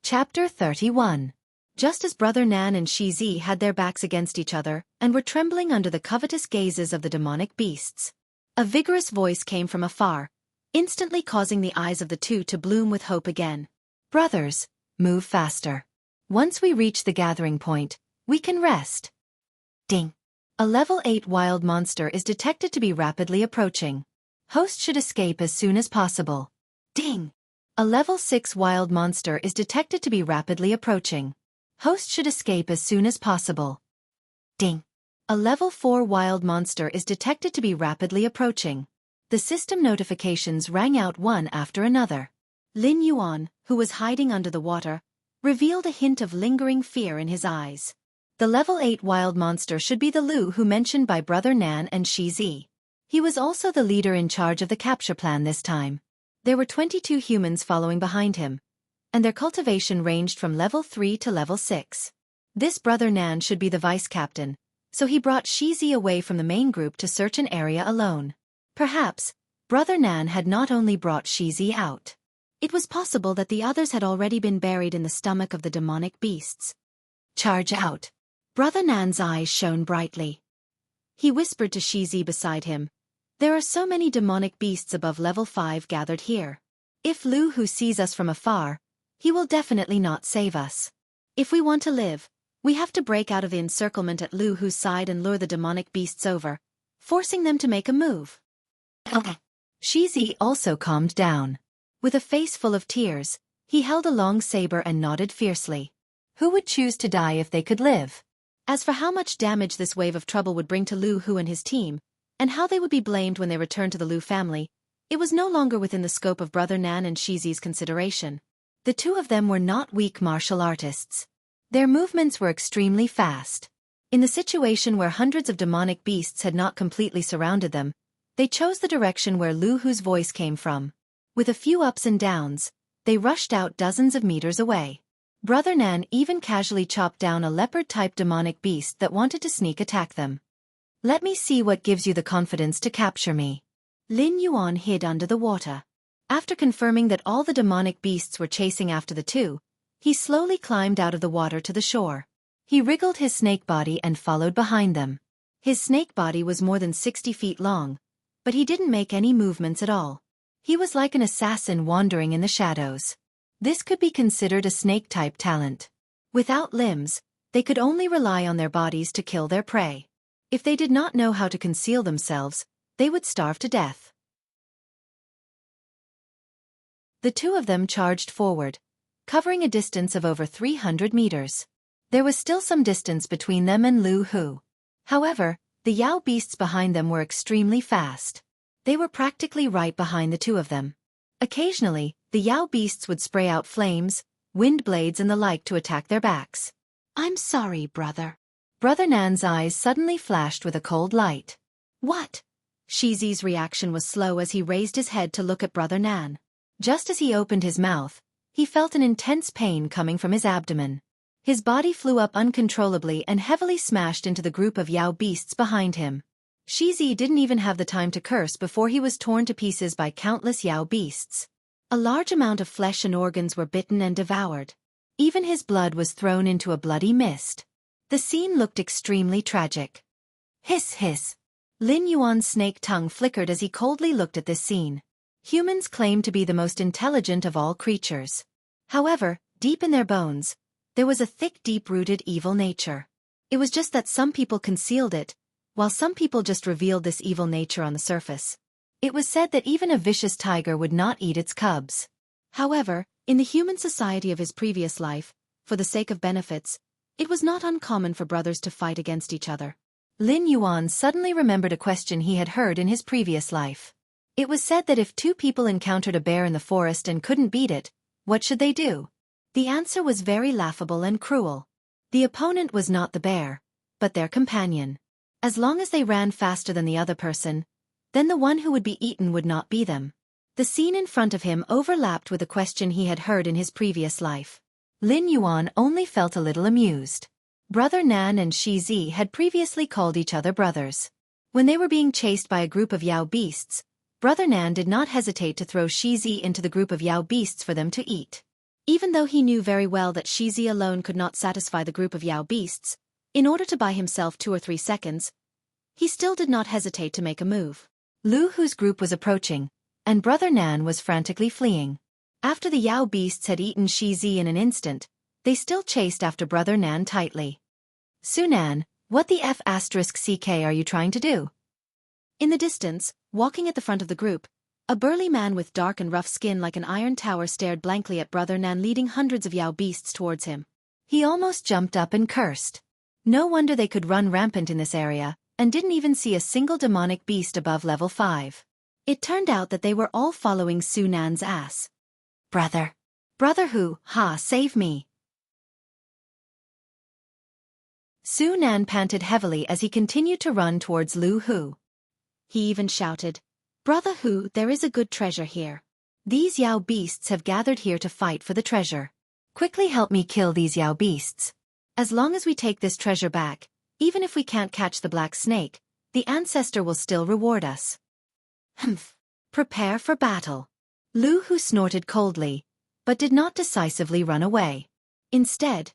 Speaker 1: Chapter 31. Just as Brother Nan and Shizi had their backs against each other and were trembling under the covetous gazes of the demonic beasts, a vigorous voice came from afar, instantly causing the eyes of the two to bloom with hope again. Brothers, move faster. Once we reach the gathering point, we can rest. Ding. A level 8 wild monster is detected to be rapidly approaching. Host should escape as soon as possible. Ding. A level 6 wild monster is detected to be rapidly approaching. Host should escape as soon as possible. Ding. A level 4 wild monster is detected to be rapidly approaching. The system notifications rang out one after another. Lin Yuan, who was hiding under the water, revealed a hint of lingering fear in his eyes. The level 8 wild monster should be the Lu who mentioned by Brother Nan and Shizi. He was also the leader in charge of the capture plan this time. There were 22 humans following behind him, and their cultivation ranged from level 3 to level 6. This Brother Nan should be the vice captain, so he brought Shizi away from the main group to search an area alone. Perhaps, Brother Nan had not only brought Shizi out. It was possible that the others had already been buried in the stomach of the demonic beasts. Charge out. Brother Nan's eyes shone brightly. He whispered to Shizi beside him, "There are so many demonic beasts above level 5 gathered here. If Lu Hu sees us from afar, he will definitely not save us. If we want to live, we have to break out of the encirclement at Lu Hu's side and lure the demonic beasts over, forcing them to make a move." Okay. Shizi also calmed down. With a face full of tears, he held a long saber and nodded fiercely. Who would choose to die if they could live? As for how much damage this wave of trouble would bring to Lu Hu and his team, and how they would be blamed when they returned to the Lu family, it was no longer within the scope of Brother Nan and Shizi's consideration. The two of them were not weak martial artists. Their movements were extremely fast. In the situation where hundreds of demonic beasts had not completely surrounded them, they chose the direction where Lu Hu's voice came from. With a few ups and downs, they rushed out dozens of meters away. Brother Nan even casually chopped down a leopard-type demonic beast that wanted to sneak attack them. "Let me see what gives you the confidence to capture me." Lin Yuan hid under the water. After confirming that all the demonic beasts were chasing after the two, he slowly climbed out of the water to the shore. He wriggled his snake body and followed behind them. His snake body was more than 60 feet long, but he didn't make any movements at all. He was like an assassin wandering in the shadows. This could be considered a snake-type talent. Without limbs, they could only rely on their bodies to kill their prey. If they did not know how to conceal themselves, they would starve to death. The two of them charged forward, covering a distance of over 300 meters. There was still some distance between them and Lu Hu. However, the Yao beasts behind them were extremely fast. They were practically right behind the two of them. Occasionally, the Yao beasts would spray out flames, wind blades and the like to attack their backs. "I'm sorry, brother." Brother Nan's eyes suddenly flashed with a cold light. "What?" Shizi's reaction was slow as he raised his head to look at Brother Nan. Just as he opened his mouth, he felt an intense pain coming from his abdomen. His body flew up uncontrollably and heavily smashed into the group of Yao beasts behind him. Shizi didn't even have the time to curse before he was torn to pieces by countless Yao beasts. A large amount of flesh and organs were bitten and devoured. Even his blood was thrown into a bloody mist. The scene looked extremely tragic. Hiss hiss. Lin Yuan's snake tongue flickered as he coldly looked at this scene. Humans claimed to be the most intelligent of all creatures. However, deep in their bones, there was a thick, deep-rooted evil nature. It was just that some people concealed it, while some people just revealed this evil nature on the surface. It was said that even a vicious tiger would not eat its cubs. However, in the human society of his previous life, for the sake of benefits, it was not uncommon for brothers to fight against each other. Lin Yuan suddenly remembered a question he had heard in his previous life. It was said that if two people encountered a bear in the forest and couldn't beat it, what should they do? The answer was very laughable and cruel. The opponent was not the bear, but their companion. As long as they ran faster than the other person, then the one who would be eaten would not be them. The scene in front of him overlapped with a question he had heard in his previous life. Lin Yuan only felt a little amused. Brother Nan and Shi Zi had previously called each other brothers. When they were being chased by a group of Yao beasts, Brother Nan did not hesitate to throw Shi Zi into the group of Yao beasts for them to eat. Even though he knew very well that Shi Zi alone could not satisfy the group of Yao beasts, in order to buy himself 2 or 3 seconds, he still did not hesitate to make a move. Lu Hu's group was approaching, and Brother Nan was frantically fleeing. After the Yao beasts had eaten Shi Zi in an instant, they still chased after Brother Nan tightly. Su Nan, what the F***ck are you trying to do? In the distance, walking at the front of the group, a burly man with dark and rough skin like an iron tower stared blankly at Brother Nan leading hundreds of Yao beasts towards him. He almost jumped up and cursed. No wonder they could run rampant in this area, and didn't even see a single demonic beast above level 5. It turned out that they were all following Su Nan's ass. Brother. Brother who, ha, save me. Su Nan panted heavily as he continued to run towards Lu Hu. He even shouted, Brother Hu, there is a good treasure here. These Yao beasts have gathered here to fight for the treasure. Quickly help me kill these Yao beasts. As long as we take this treasure back, even if we can't catch the black snake, the ancestor will still reward us. Humph. Prepare for battle. Lu Hu snorted coldly, but did not decisively run away. Instead,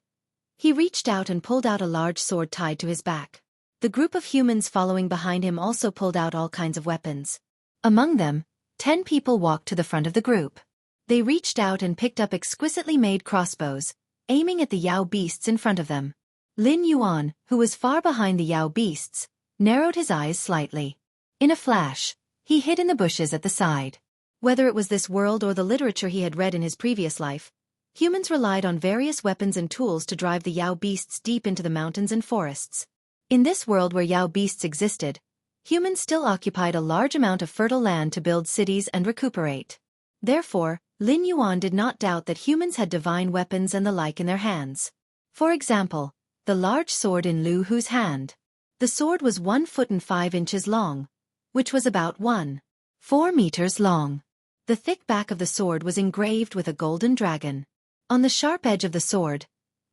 Speaker 1: he reached out and pulled out a large sword tied to his back. The group of humans following behind him also pulled out all kinds of weapons. Among them, 10 people walked to the front of the group. They reached out and picked up exquisitely made crossbows, aiming at the Yao beasts in front of them. Lin Yuan, who was far behind the Yao beasts, narrowed his eyes slightly. In a flash, he hid in the bushes at the side. Whether it was this world or the literature he had read in his previous life, humans relied on various weapons and tools to drive the Yao beasts deep into the mountains and forests. In this world where Yao beasts existed, humans still occupied a large amount of fertile land to build cities and recuperate. Therefore, Lin Yuan did not doubt that humans had divine weapons and the like in their hands. For example, the large sword in Lu Hu's hand. The sword was 1 foot and 5 inches long, which was about 1.4 meters long. The thick back of the sword was engraved with a golden dragon. On the sharp edge of the sword,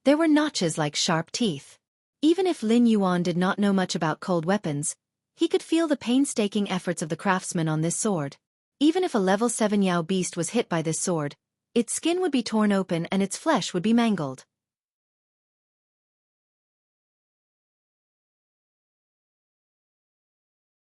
Speaker 1: there were notches like sharp teeth. Even if Lin Yuan did not know much about cold weapons, he could feel the painstaking efforts of the craftsman on this sword. Even if a level 7 Yao beast was hit by this sword, its skin would be torn open and its flesh would be mangled.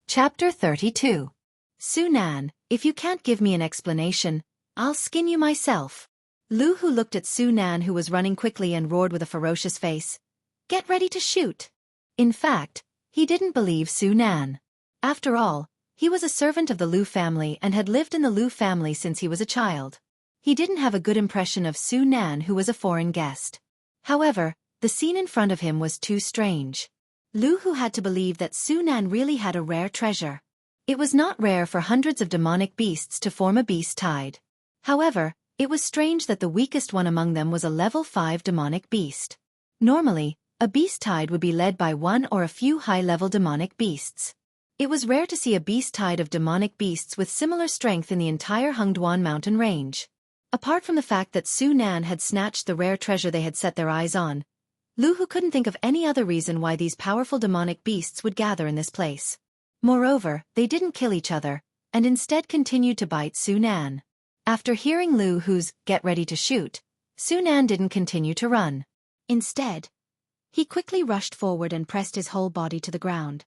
Speaker 1: Chapter 32. Su Nan, if you can't give me an explanation, I'll skin you myself. Lu Hu looked at Su Nan, who was running quickly, and roared with a ferocious face. Get ready to shoot. In fact, he didn't believe Su Nan. After all, he was a servant of the Lu family and had lived in the Lu family since he was a child. He didn't have a good impression of Su Nan, who was a foreign guest. However, the scene in front of him was too strange. Lu Hu had to believe that Su Nan really had a rare treasure. It was not rare for hundreds of demonic beasts to form a beast tide. However, it was strange that the weakest one among them was a level 5 demonic beast. Normally, a beast tide would be led by one or a few high-level demonic beasts. It was rare to see a beast tide of demonic beasts with similar strength in the entire Hengduan mountain range. Apart from the fact that Su Nan had snatched the rare treasure they had set their eyes on, Lu Hu couldn't think of any other reason why these powerful demonic beasts would gather in this place. Moreover, they didn't kill each other, and instead continued to bite Su Nan. After hearing Lu Hu's "get ready to shoot," Su Nan didn't continue to run. Instead, he quickly rushed forward and pressed his whole body to the ground.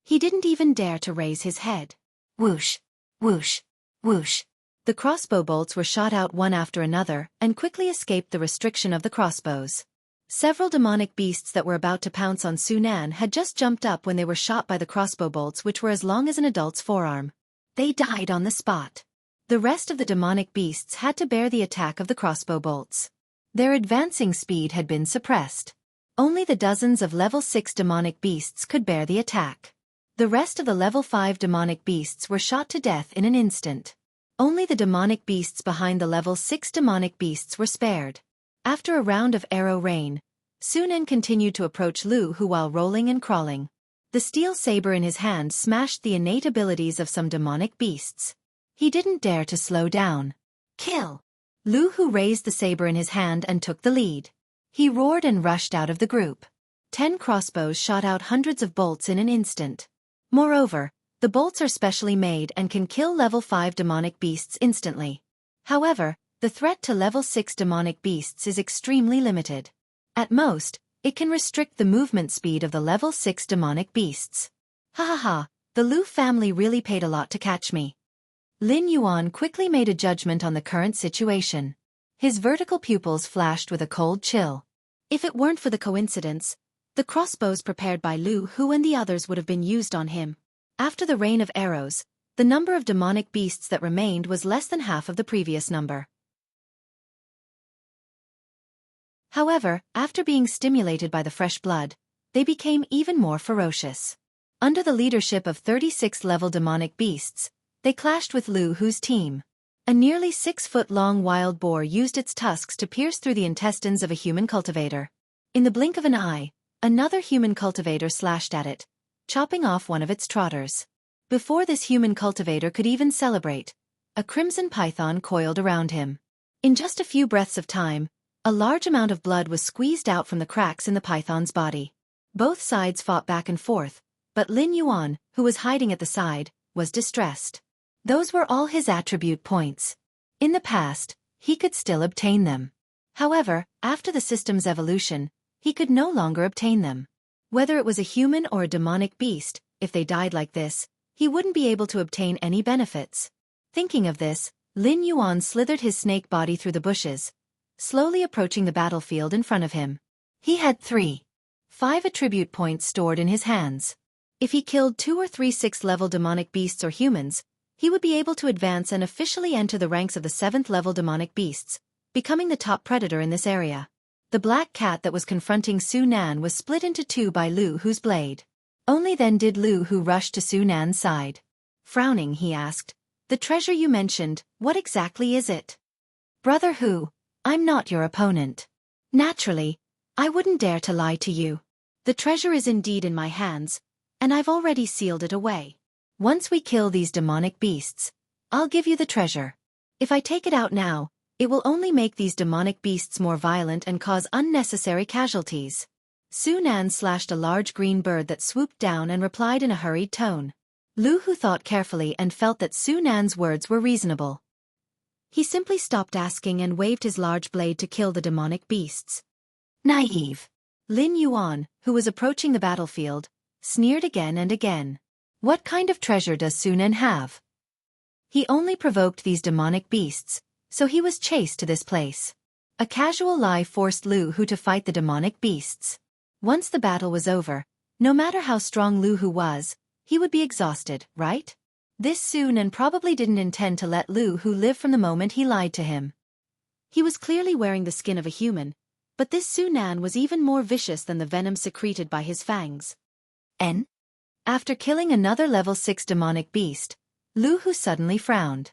Speaker 1: He didn't even dare to raise his head. Whoosh! Whoosh! Whoosh! The crossbow bolts were shot out one after another and quickly escaped the restriction of the crossbows. Several demonic beasts that were about to pounce on Su Nan had just jumped up when they were shot by the crossbow bolts, which were as long as an adult's forearm. They died on the spot. The rest of the demonic beasts had to bear the attack of the crossbow bolts. Their advancing speed had been suppressed. Only the dozens of level 6 demonic beasts could bear the attack. The rest of the level 5 demonic beasts were shot to death in an instant. Only the demonic beasts behind the level 6 demonic beasts were spared. After a round of arrow rain, Sunan continued to approach Lu Hu while rolling and crawling. The steel saber in his hand smashed the innate abilities of some demonic beasts. He didn't dare to slow down. Kill! Lu Hu raised the saber in his hand and took the lead. He roared and rushed out of the group. 10 crossbows shot out hundreds of bolts in an instant. Moreover, the bolts are specially made and can kill level 5 demonic beasts instantly. However, the threat to level 6 demonic beasts is extremely limited. At most, it can restrict the movement speed of the level 6 demonic beasts. Ha ha ha, the Lu family really paid a lot to catch me. Lin Yuan quickly made a judgment on the current situation. His vertical pupils flashed with a cold chill. If it weren't for the coincidence, the crossbows prepared by Lu Hu and the others would have been used on him. After the rain of arrows, the number of demonic beasts that remained was less than half of the previous number. However, after being stimulated by the fresh blood, they became even more ferocious. Under the leadership of 36-level demonic beasts, they clashed with Lu Hu's team. A nearly 6-foot-long wild boar used its tusks to pierce through the intestines of a human cultivator. In the blink of an eye, another human cultivator slashed at it, chopping off one of its trotters. Before this human cultivator could even celebrate, a crimson python coiled around him. In just a few breaths of time, a large amount of blood was squeezed out from the cracks in the python's body. Both sides fought back and forth, but Lin Yuan, who was hiding at the side, was distressed. Those were all his attribute points. In the past, he could still obtain them. However, after the system's evolution, he could no longer obtain them. Whether it was a human or a demonic beast, if they died like this, he wouldn't be able to obtain any benefits. Thinking of this, Lin Yuan slithered his snake body through the bushes, slowly approaching the battlefield in front of him. He had 5 attribute points stored in his hands. If he killed 2 or 3 6th-level demonic beasts or humans, he would be able to advance and officially enter the ranks of the 7th-level demonic beasts, becoming the top predator in this area. The black cat that was confronting Su Nan was split into 2 by Lu Hu's blade. Only then did Lu Hu rush to Su Nan's side. Frowning, he asked, "The treasure you mentioned, what exactly is it?" "Brother Hu, I'm not your opponent. Naturally, I wouldn't dare to lie to you. The treasure is indeed in my hands, and I've already sealed it away. Once we kill these demonic beasts, I'll give you the treasure. If I take it out now, it will only make these demonic beasts more violent and cause unnecessary casualties." Su Nan slashed a large green bird that swooped down and replied in a hurried tone. Lu Hu thought carefully and felt that Su Nan's words were reasonable. He simply stopped asking and waved his large blade to kill the demonic beasts. Naive. Lin Yuan, who was approaching the battlefield, sneered again and again. What kind of treasure does Su Nan have? He only provoked these demonic beasts, so he was chased to this place. A casual lie forced Lu Hu to fight the demonic beasts. Once the battle was over, no matter how strong Lu Hu was, he would be exhausted, right? This Su Nan probably didn't intend to let Lu Hu live from the moment he lied to him. He was clearly wearing the skin of a human, but this Su Nan was even more vicious than the venom secreted by his fangs. After killing another level 6 demonic beast, Lu Hu suddenly frowned.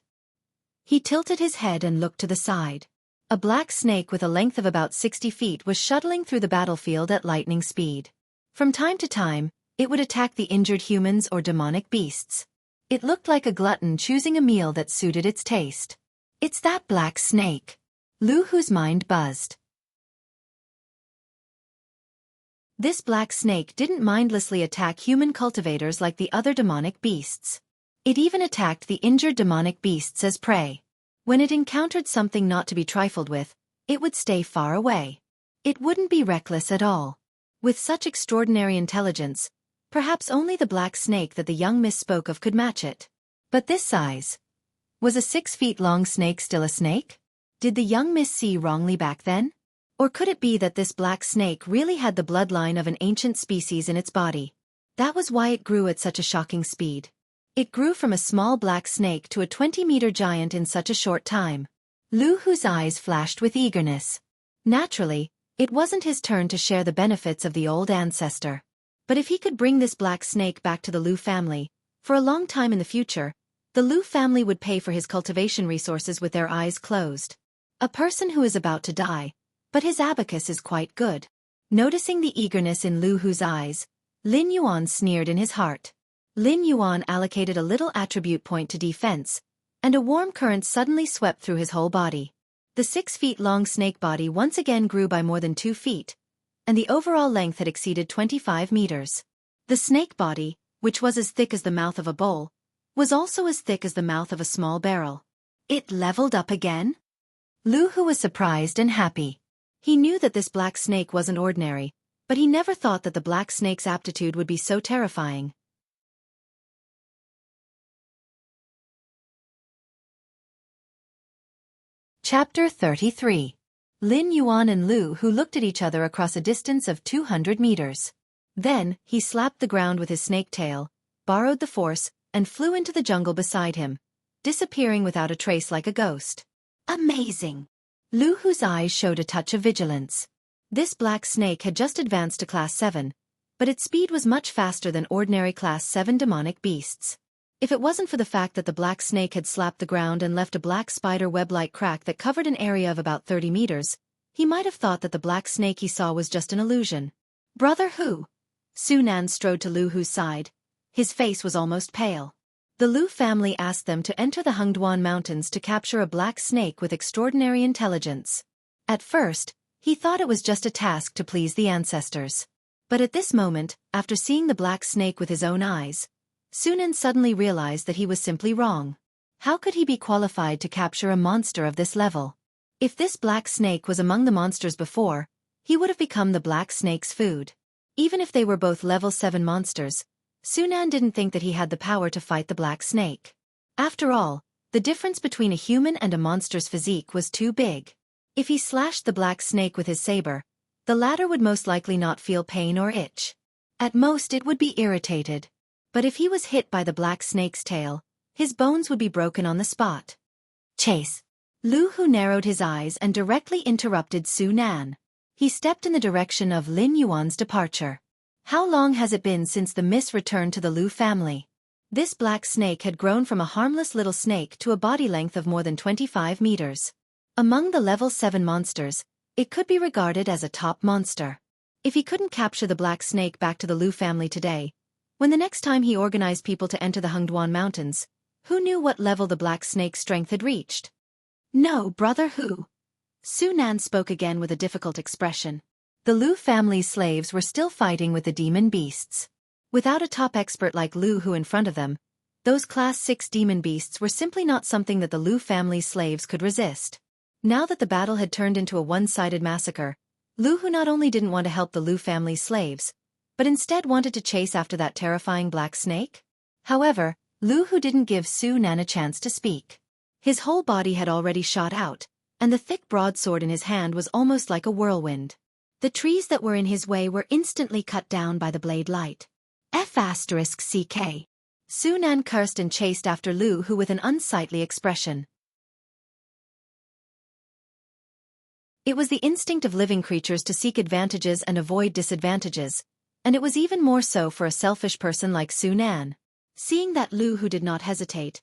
Speaker 1: He tilted his head and looked to the side. A black snake with a length of about 60 feet was shuttling through the battlefield at lightning speed. From time to time, it would attack the injured humans or demonic beasts. It looked like a glutton choosing a meal that suited its taste. "It's that black snake." Lu Hu's mind buzzed. This black snake didn't mindlessly attack human cultivators like the other demonic beasts. It even attacked the injured demonic beasts as prey. When it encountered something not to be trifled with, it would stay far away. It wouldn't be reckless at all. With such extraordinary intelligence, perhaps only the black snake that the young miss spoke of could match it. But this size. Was a 6-feet-long snake still a snake? Did the young miss see wrongly back then? Or could it be that this black snake really had the bloodline of an ancient species in its body? That was why it grew at such a shocking speed. It grew from a small black snake to a 20-meter giant in such a short time. Lu Hu's eyes flashed with eagerness. Naturally, it wasn't his turn to share the benefits of the old ancestor. But if he could bring this black snake back to the Lu family, for a long time in the future, the Lu family would pay for his cultivation resources with their eyes closed. A person who is about to die, but his abacus is quite good. Noticing the eagerness in Lu Hu's eyes, Lin Yuan sneered in his heart. Lin Yuan allocated a little attribute point to defense, and a warm current suddenly swept through his whole body. The 6-feet-long snake body once again grew by more than 2 feet, and the overall length had exceeded 25 meters. The snake body, which was as thick as the mouth of a bowl, was also as thick as the mouth of a small barrel. It leveled up again? Lu Hu was surprised and happy. He knew that this black snake wasn't ordinary, but he never thought that the black snake's aptitude would be so terrifying. Chapter 33. Lin Yuan and Lu Hu looked at each other across a distance of 200 meters. Then, he slapped the ground with his snake tail, borrowed the force, and flew into the jungle beside him, disappearing without a trace like a ghost. Amazing! Lu Hu's eyes showed a touch of vigilance. This black snake had just advanced to Class 7, but its speed was much faster than ordinary Class 7 demonic beasts. If it wasn't for the fact that the black snake had slapped the ground and left a black spider web-like crack that covered an area of about 30 meters, he might have thought that the black snake he saw was just an illusion. Brother Hu. Su Nan strode to Lu Hu's side. His face was almost pale. The Lu family asked them to enter the Hengduan Mountains to capture a black snake with extraordinary intelligence. At first, he thought it was just a task to please the ancestors. But at this moment, after seeing the black snake with his own eyes, Su Nan suddenly realized that he was simply wrong. How could he be qualified to capture a monster of this level? If this black snake was among the monsters before, he would have become the black snake's food. Even if they were both level 7 monsters, Su Nan didn't think that he had the power to fight the black snake. After all, the difference between a human and a monster's physique was too big. If he slashed the black snake with his saber, the latter would most likely not feel pain or itch. At most it would be irritated. But if he was hit by the black snake's tail, his bones would be broken on the spot. Chase. Lu Hu narrowed his eyes and directly interrupted Su Nan. He stepped in the direction of Lin Yuan's departure. How long has it been since the miss returned to the Lu family? This black snake had grown from a harmless little snake to a body length of more than 25 meters. Among the level 7 monsters, it could be regarded as a top monster. If he couldn't capture the black snake back to the Lu family today, when the next time he organized people to enter the Hengduan Mountains, who knew what level the black snake's strength had reached? No, Brother Hu. Su Nan spoke again with a difficult expression. The Lu family's slaves were still fighting with the demon beasts. Without a top expert like Lu Hu in front of them, those Class 6 demon beasts were simply not something that the Lu family's slaves could resist. Now that the battle had turned into a one-sided massacre, Lu Hu not only didn't want to help the Lu family's slaves, but instead wanted to chase after that terrifying black snake? However, Lu Hu didn't give Su Nan a chance to speak. His whole body had already shot out, and the thick broadsword in his hand was almost like a whirlwind. The trees that were in his way were instantly cut down by the blade light. F***ck. Su Nan cursed and chased after Lu Hu with an unsightly expression. It was the instinct of living creatures to seek advantages and avoid disadvantages, and it was even more so for a selfish person like Su Nan. Seeing that Lu Hu did not hesitate,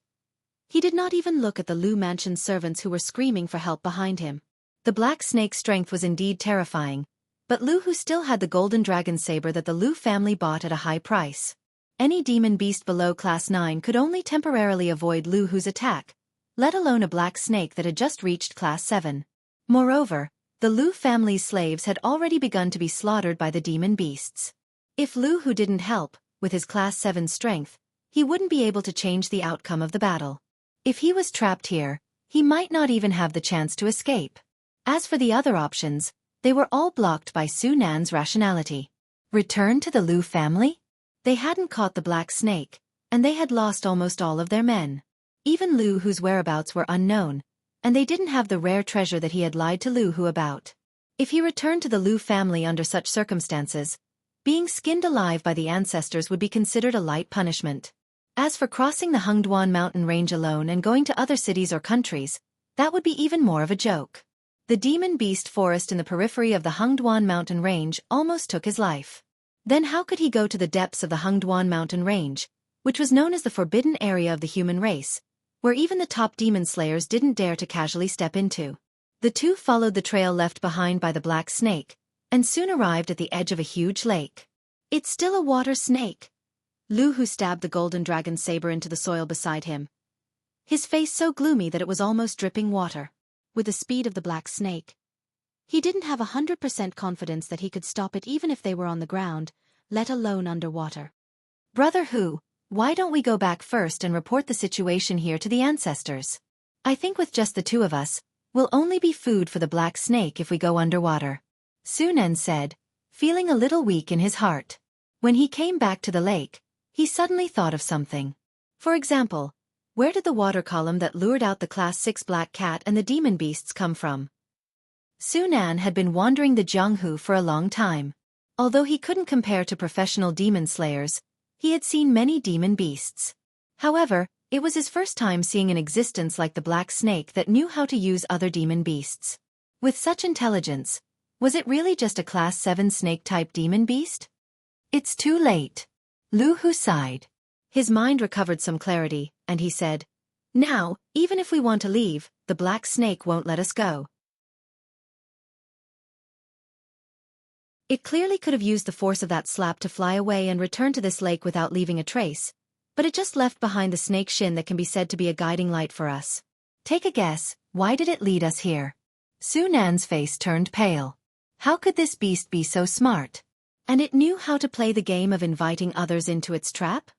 Speaker 1: he did not even look at the Lu mansion servants who were screaming for help behind him. The black snake's strength was indeed terrifying, but Lu Hu still had the golden dragon saber that the Lu family bought at a high price. Any demon beast below Class 9 could only temporarily avoid Lu Hu's attack, let alone a black snake that had just reached Class 7. Moreover, the Lu family's slaves had already begun to be slaughtered by the demon beasts. If Lu Hu didn't help, with his Class 7 strength, he wouldn't be able to change the outcome of the battle. If he was trapped here, he might not even have the chance to escape. As for the other options, they were all blocked by Su Nan's rationality. Return to the Lu family? They hadn't caught the black snake, and they had lost almost all of their men. Even Lu Hu's whereabouts were unknown, and they didn't have the rare treasure that he had lied to Lu Hu about. If he returned to the Lu family under such circumstances, being skinned alive by the ancestors would be considered a light punishment. As for crossing the Hengduan mountain range alone and going to other cities or countries, that would be even more of a joke. The demon beast forest in the periphery of the Hengduan mountain range almost took his life. Then how could he go to the depths of the Hengduan mountain range, which was known as the forbidden area of the human race, where even the top demon slayers didn't dare to casually step into? The two followed the trail left behind by the black snake, and soon arrived at the edge of a huge lake. It's still a water snake. Lu Hu stabbed the golden dragon's saber into the soil beside him, his face so gloomy that it was almost dripping water. With the speed of the black snake, he didn't have 100% confidence that he could stop it even if they were on the ground, let alone underwater. Brother Hu, why don't we go back first and report the situation here to the ancestors? I think with just the two of us, we'll only be food for the black snake if we go underwater, Su Nen said, feeling a little weak in his heart. When he came back to the lake, he suddenly thought of something. For example, where did the water column that lured out the Class 6 black cat and the demon beasts come from? Su Nan had been wandering the Jianghu for a long time. Although he couldn't compare to professional demon slayers, he had seen many demon beasts. However, it was his first time seeing an existence like the black snake that knew how to use other demon beasts. With such intelligence, was it really just a Class 7 snake-type demon beast? It's too late. Lu Hu sighed. His mind recovered some clarity, and he said, now, even if we want to leave, the black snake won't let us go. It clearly could have used the force of that slap to fly away and return to this lake without leaving a trace, but it just left behind the snake shin that can be said to be a guiding light for us. Take a guess, why did it lead us here? Su Nan's face turned pale. How could this beast be so smart? And it knew how to play the game of inviting others into its trap?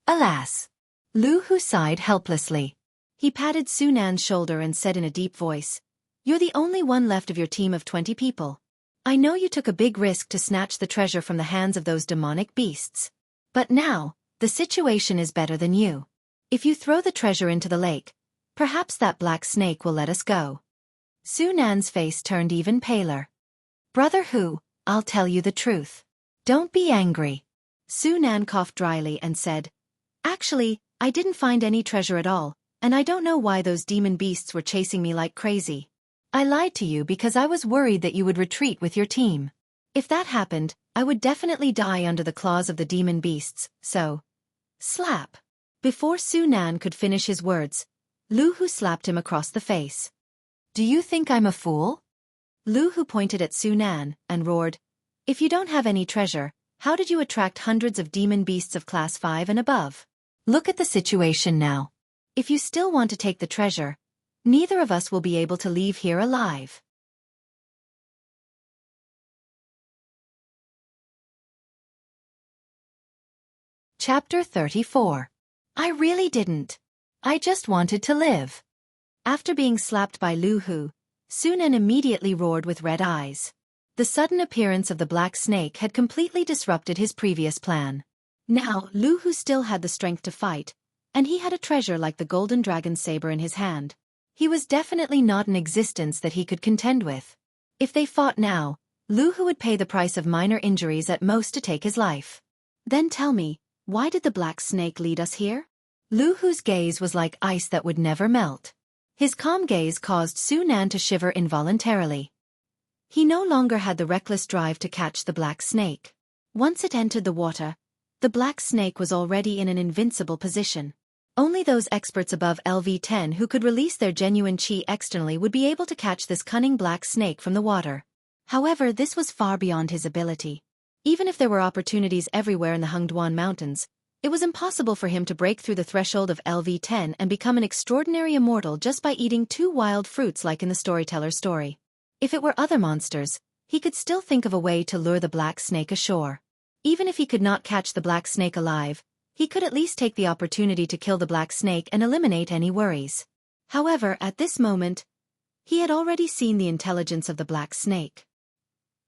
Speaker 1: Alas! Lu Hu sighed helplessly. He patted Su Nan's shoulder and said in a deep voice, you're the only one left of your team of 20 people. I know you took a big risk to snatch the treasure from the hands of those demonic beasts. But now, the situation is better than you. If you throw the treasure into the lake, perhaps that black snake will let us go. Su Nan's face turned even paler. Brother Hu, I'll tell you the truth. Don't be angry. Su Nan coughed dryly and said, actually, I didn't find any treasure at all, and I don't know why those demon beasts were chasing me like crazy. I lied to you because I was worried that you would retreat with your team. If that happened, I would definitely die under the claws of the demon beasts, so... Slap. Before Su Nan could finish his words, Lu Hu slapped him across the face. Do you think I'm a fool? Lu Hu pointed at Su Nan and roared, if you don't have any treasure, how did you attract hundreds of demon beasts of Class 5 and above? Look at the situation now. If you still want to take the treasure, neither of us will be able to leave here alive. Chapter 34. I really didn't. I just wanted to live. After being slapped by Lu Hu, Su Nan immediately roared with red eyes. The sudden appearance of the black snake had completely disrupted his previous plan. Now, Lu Hu still had the strength to fight, and he had a treasure like the golden dragon's saber in his hand. He was definitely not an existence that he could contend with. If they fought now, Lu Hu would pay the price of minor injuries at most to take his life. Then tell me, why did the black snake lead us here? Lu Hu's gaze was like ice that would never melt. His calm gaze caused Su Nan to shiver involuntarily. He no longer had the reckless drive to catch the black snake. Once it entered the water, the black snake was already in an invincible position. Only those experts above LV10 who could release their genuine chi externally would be able to catch this cunning black snake from the water. However, this was far beyond his ability. Even if there were opportunities everywhere in the Hengduan Mountains, it was impossible for him to break through the threshold of LV10 and become an extraordinary immortal just by eating 2 wild fruits like in the storyteller's story. If it were other monsters, he could still think of a way to lure the black snake ashore. Even if he could not catch the black snake alive, he could at least take the opportunity to kill the black snake and eliminate any worries. However, at this moment, he had already seen the intelligence of the black snake.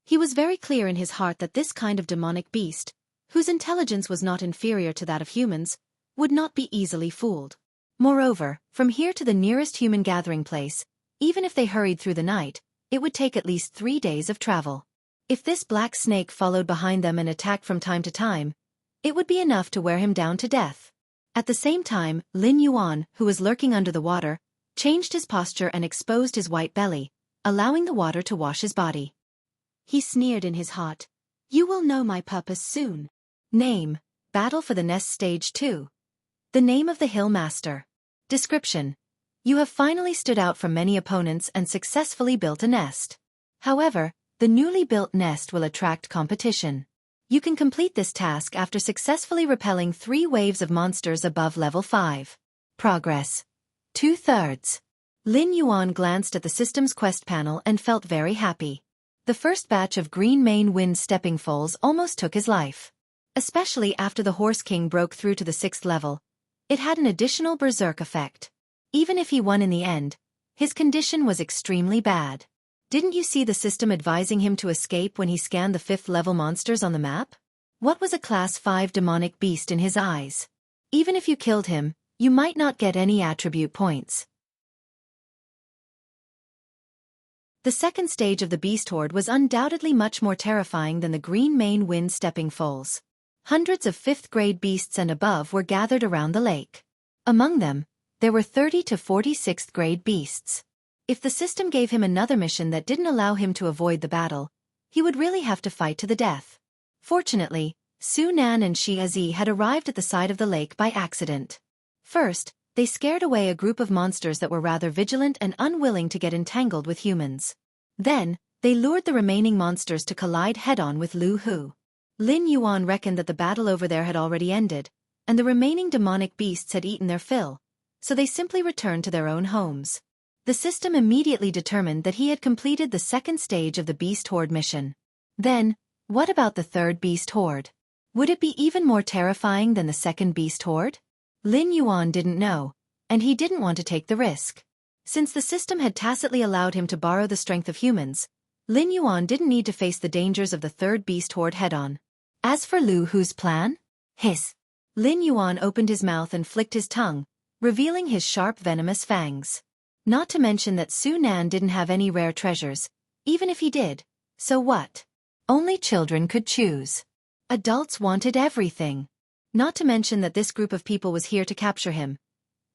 Speaker 1: He was very clear in his heart that this kind of demonic beast, whose intelligence was not inferior to that of humans, would not be easily fooled. Moreover, from here to the nearest human gathering place, even if they hurried through the night, it would take at least 3 days of travel. If this black snake followed behind them and attacked from time to time, it would be enough to wear him down to death. At the same time, Lin Yuan, who was lurking under the water, changed his posture and exposed his white belly, allowing the water to wash his body. He sneered in his heart, You will know my purpose soon. Name: Battle for the Nest Stage 2. The name of the Hill Master. Description: You have finally stood out from many opponents and successfully built a nest. However, the newly built nest will attract competition. You can complete this task after successfully repelling 3 waves of monsters above level 5. Progress: 2/3. Lin Yuan glanced at the system's quest panel and felt very happy. The first batch of green mane wind stepping foals almost took his life. Especially after the Horse King broke through to the 6th level. It had an additional berserk effect. Even if he won in the end, his condition was extremely bad. Didn't you see the system advising him to escape when he scanned the 5th level monsters on the map? What was a class 5 demonic beast in his eyes? Even if you killed him, you might not get any attribute points. The second stage of the beast horde was undoubtedly much more terrifying than the green mane wind stepping foals. Hundreds of 5th grade beasts and above were gathered around the lake. Among them, there were 30 to 40 6th grade beasts. If the system gave him another mission that didn't allow him to avoid the battle, he would really have to fight to the death. Fortunately, Su Nan and Xia Zi had arrived at the side of the lake by accident. First, they scared away a group of monsters that were rather vigilant and unwilling to get entangled with humans. Then, they lured the remaining monsters to collide head-on with Lu Hu. Lin Yuan reckoned that the battle over there had already ended, and the remaining demonic beasts had eaten their fill, so they simply returned to their own homes. The system immediately determined that he had completed the second stage of the Beast Horde mission. Then, what about the third Beast Horde? Would it be even more terrifying than the second Beast Horde? Lin Yuan didn't know, and he didn't want to take the risk. Since the system had tacitly allowed him to borrow the strength of humans, Lin Yuan didn't need to face the dangers of the third Beast Horde head-on. As for Lu Hu's plan? Hiss. Lin Yuan opened his mouth and flicked his tongue, revealing his sharp venomous fangs. Not to mention that Su Nan didn't have any rare treasures. Even if he did, so what? Only children could choose. Adults wanted everything. Not to mention that this group of people was here to capture him.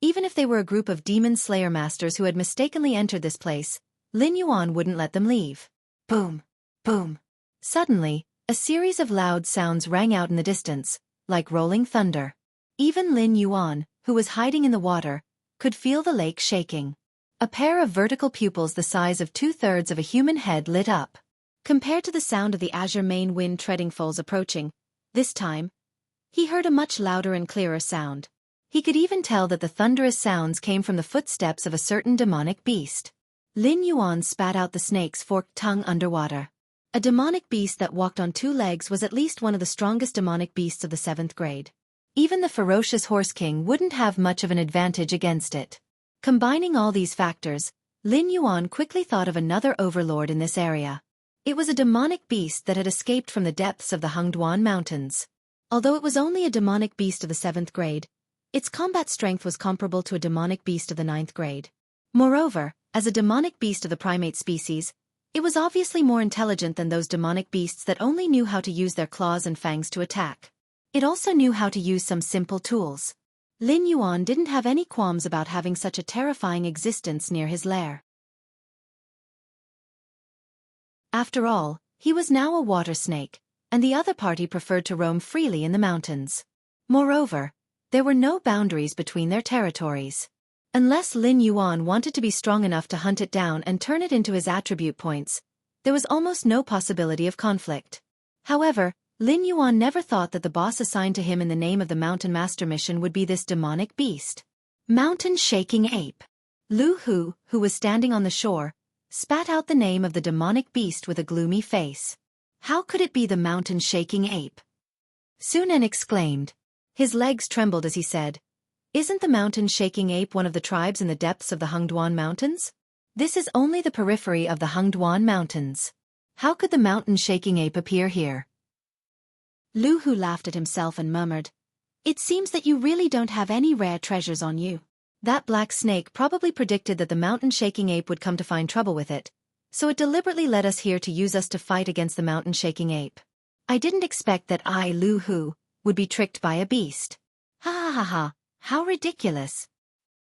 Speaker 1: Even if they were a group of demon slayer masters who had mistakenly entered this place, Lin Yuan wouldn't let them leave. Boom. Boom. Suddenly, a series of loud sounds rang out in the distance, like rolling thunder. Even Lin Yuan, who was hiding in the water, could feel the lake shaking. A pair of vertical pupils the size of 2/3 of a human head lit up. Compared to the sound of the azure mane wind treading foals approaching, this time, he heard a much louder and clearer sound. He could even tell that the thunderous sounds came from the footsteps of a certain demonic beast. Lin Yuan spat out the snake's forked tongue underwater. A demonic beast that walked on 2 legs was at least one of the strongest demonic beasts of the 7th grade. Even the ferocious Horse King wouldn't have much of an advantage against it. Combining all these factors, Lin Yuan quickly thought of another overlord in this area. It was a demonic beast that had escaped from the depths of the Hengduan Mountains. Although it was only a demonic beast of the 7th grade, its combat strength was comparable to a demonic beast of the 9th grade. Moreover, as a demonic beast of the primate species, it was obviously more intelligent than those demonic beasts that only knew how to use their claws and fangs to attack. It also knew how to use some simple tools. Lin Yuan didn't have any qualms about having such a terrifying existence near his lair. After all, he was now a water snake, and the other party preferred to roam freely in the mountains. Moreover, there were no boundaries between their territories. Unless Lin Yuan wanted to be strong enough to hunt it down and turn it into his attribute points, there was almost no possibility of conflict. However, Lin Yuan never thought that the boss assigned to him in the name of the Mountain Master mission would be this demonic beast. Mountain Shaking Ape. Lu Hu, who was standing on the shore, spat out the name of the demonic beast with a gloomy face. How could it be the Mountain Shaking Ape? Su Nan exclaimed. His legs trembled as he said, "Isn't the Mountain Shaking Ape one of the tribes in the depths of the Hengduan Mountains? This is only the periphery of the Hengduan Mountains. How could the Mountain Shaking Ape appear here?" Lu Hu laughed at himself and murmured, "It seems that you really don't have any rare treasures on you. That black snake probably predicted that the Mountain Shaking Ape would come to find trouble with it, so it deliberately led us here to use us to fight against the Mountain Shaking Ape. I didn't expect that I, Lu Hu, would be tricked by a beast. Ha ha ha ha, how ridiculous.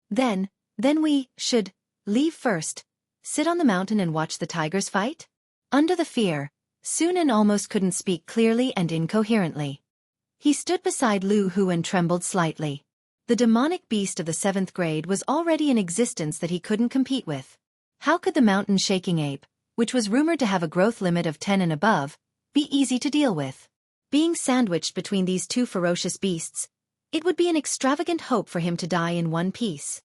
Speaker 1: Then we leave first, sit on the mountain and watch the tigers fight?" Under the fear, Sun Nan almost couldn't speak clearly and incoherently. He stood beside Lu Hu and trembled slightly. The demonic beast of the 7th grade was already in existence that he couldn't compete with. How could the mountain-shaking ape, which was rumored to have a growth limit of 10 and above, be easy to deal with? Being sandwiched between these two ferocious beasts, it would be an extravagant hope for him to die in one piece.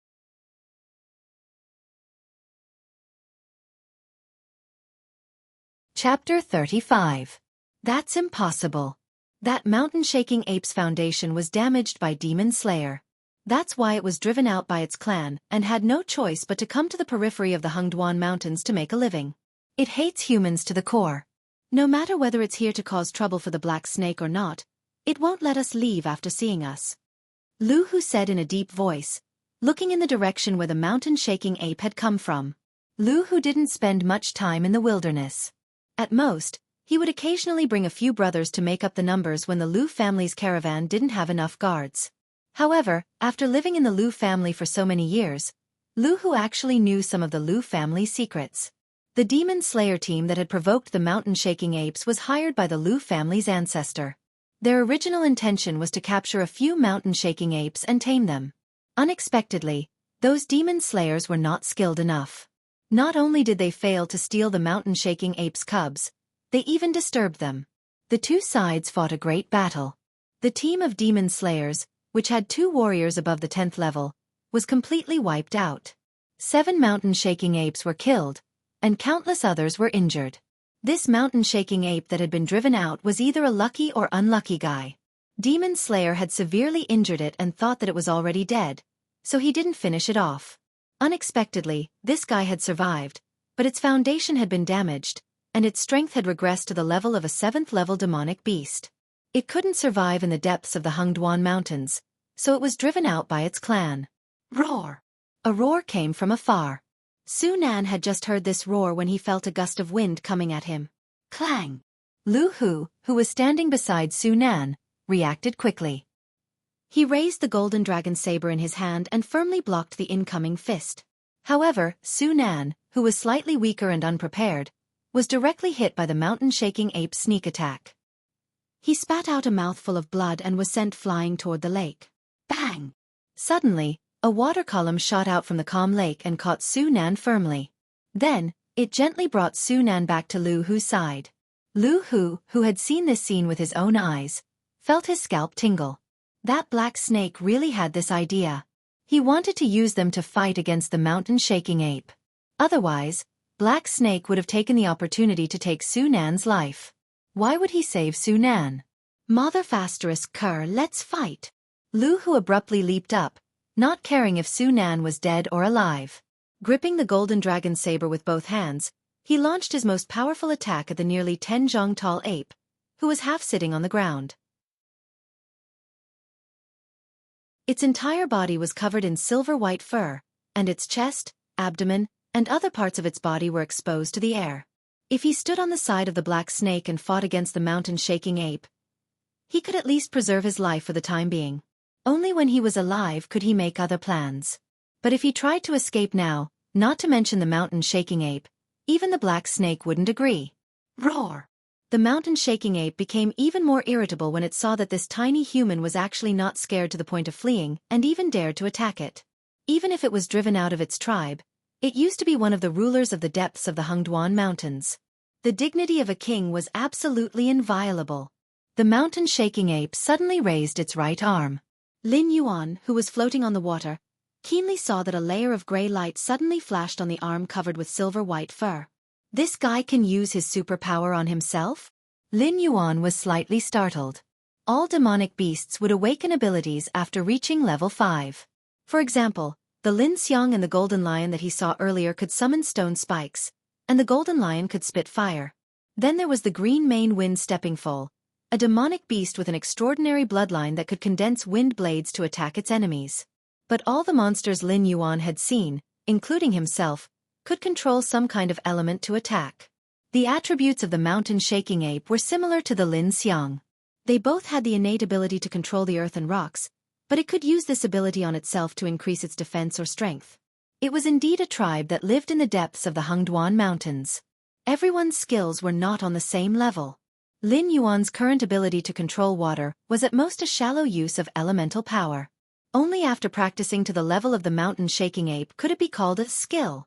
Speaker 1: Chapter 35. That's impossible. That mountain-shaking ape's foundation was damaged by Demon Slayer. That's why it was driven out by its clan and had no choice but to come to the periphery of the Hengduan Mountains to make a living. It hates humans to the core. No matter whether it's here to cause trouble for the Black Snake or not, it won't let us leave after seeing us. Lu Hu said in a deep voice, looking in the direction where the mountain-shaking ape had come from. Lu Hu didn't spend much time in the wilderness. At most, he would occasionally bring a few brothers to make up the numbers when the Lu family's caravan didn't have enough guards. However, after living in the Lu family for so many years, Lu Hu actually knew some of the Lu family's secrets. The Demon Slayer team that had provoked the mountain-shaking apes was hired by the Lu family's ancestor. Their original intention was to capture a few mountain-shaking apes and tame them. Unexpectedly, those Demon Slayers were not skilled enough. Not only did they fail to steal the mountain-shaking apes' cubs, they even disturbed them. The two sides fought a great battle. The team of Demon Slayers, which had 2 warriors above the 10th level, was completely wiped out. 7 mountain-shaking apes were killed, and countless others were injured. This mountain-shaking ape that had been driven out was either a lucky or unlucky guy. Demon Slayer had severely injured it and thought that it was already dead, so he didn't finish it off. Unexpectedly, this guy had survived, but its foundation had been damaged, and its strength had regressed to the level of a 7th-level demonic beast. It couldn't survive in the depths of the Hengduan Mountains, so it was driven out by its clan. Roar! A roar came from afar. Sun Nan had just heard this roar when he felt a gust of wind coming at him. Clang! Lu Hu, who was standing beside Sun Nan, reacted quickly. He raised the golden dragon saber in his hand and firmly blocked the incoming fist. However, Sun Nan, who was slightly weaker and unprepared, was directly hit by the mountain-shaking ape's sneak attack. He spat out a mouthful of blood and was sent flying toward the lake. Bang! Suddenly, a water column shot out from the calm lake and caught Sun Nan firmly. Then, it gently brought Sun Nan back to Lu Hu's side. Lu Hu, who had seen this scene with his own eyes, felt his scalp tingle. That black snake really had this idea. He wanted to use them to fight against the mountain-shaking ape. Otherwise, Black Snake would have taken the opportunity to take Sun Nan's life. Why would he save Sun Nan? Mother Fasterisk Kerr, let's fight. Lu Hu abruptly leaped up, not caring if Sun Nan was dead or alive. Gripping the golden dragon saber with both hands, he launched his most powerful attack at the nearly 10 jong tall ape, who was half sitting on the ground. Its entire body was covered in silver-white fur, and its chest, abdomen, and other parts of its body were exposed to the air. If he stood on the side of the black snake and fought against the mountain-shaking ape, he could at least preserve his life for the time being. Only when he was alive could he make other plans. But if he tried to escape now, not to mention the mountain-shaking ape, even the black snake wouldn't agree. Roar! The mountain-shaking ape became even more irritable when it saw that this tiny human was actually not scared to the point of fleeing and even dared to attack it. Even if it was driven out of its tribe, it used to be one of the rulers of the depths of the Hengduan Mountains. The dignity of a king was absolutely inviolable. The mountain-shaking ape suddenly raised its right arm. Lin Yuan, who was floating on the water, keenly saw that a layer of gray light suddenly flashed on the arm covered with silver-white fur. This guy can use his superpower on himself? Lin Yuan was slightly startled. All demonic beasts would awaken abilities after reaching level 5. For example, the Lin Xiang and the golden lion that he saw earlier could summon stone spikes, and the golden lion could spit fire. Then there was the green mane wind stepping foal, a demonic beast with an extraordinary bloodline that could condense wind blades to attack its enemies. But all the monsters Lin Yuan had seen, including himself, could control some kind of element to attack. The attributes of the mountain-shaking ape were similar to the Lin Xiang. They both had the innate ability to control the earth and rocks, but it could use this ability on itself to increase its defense or strength. It was indeed a tribe that lived in the depths of the Hengduan Mountains. Everyone's skills were not on the same level. Lin Yuan's current ability to control water was at most a shallow use of elemental power. Only after practicing to the level of the mountain-shaking ape could it be called a skill.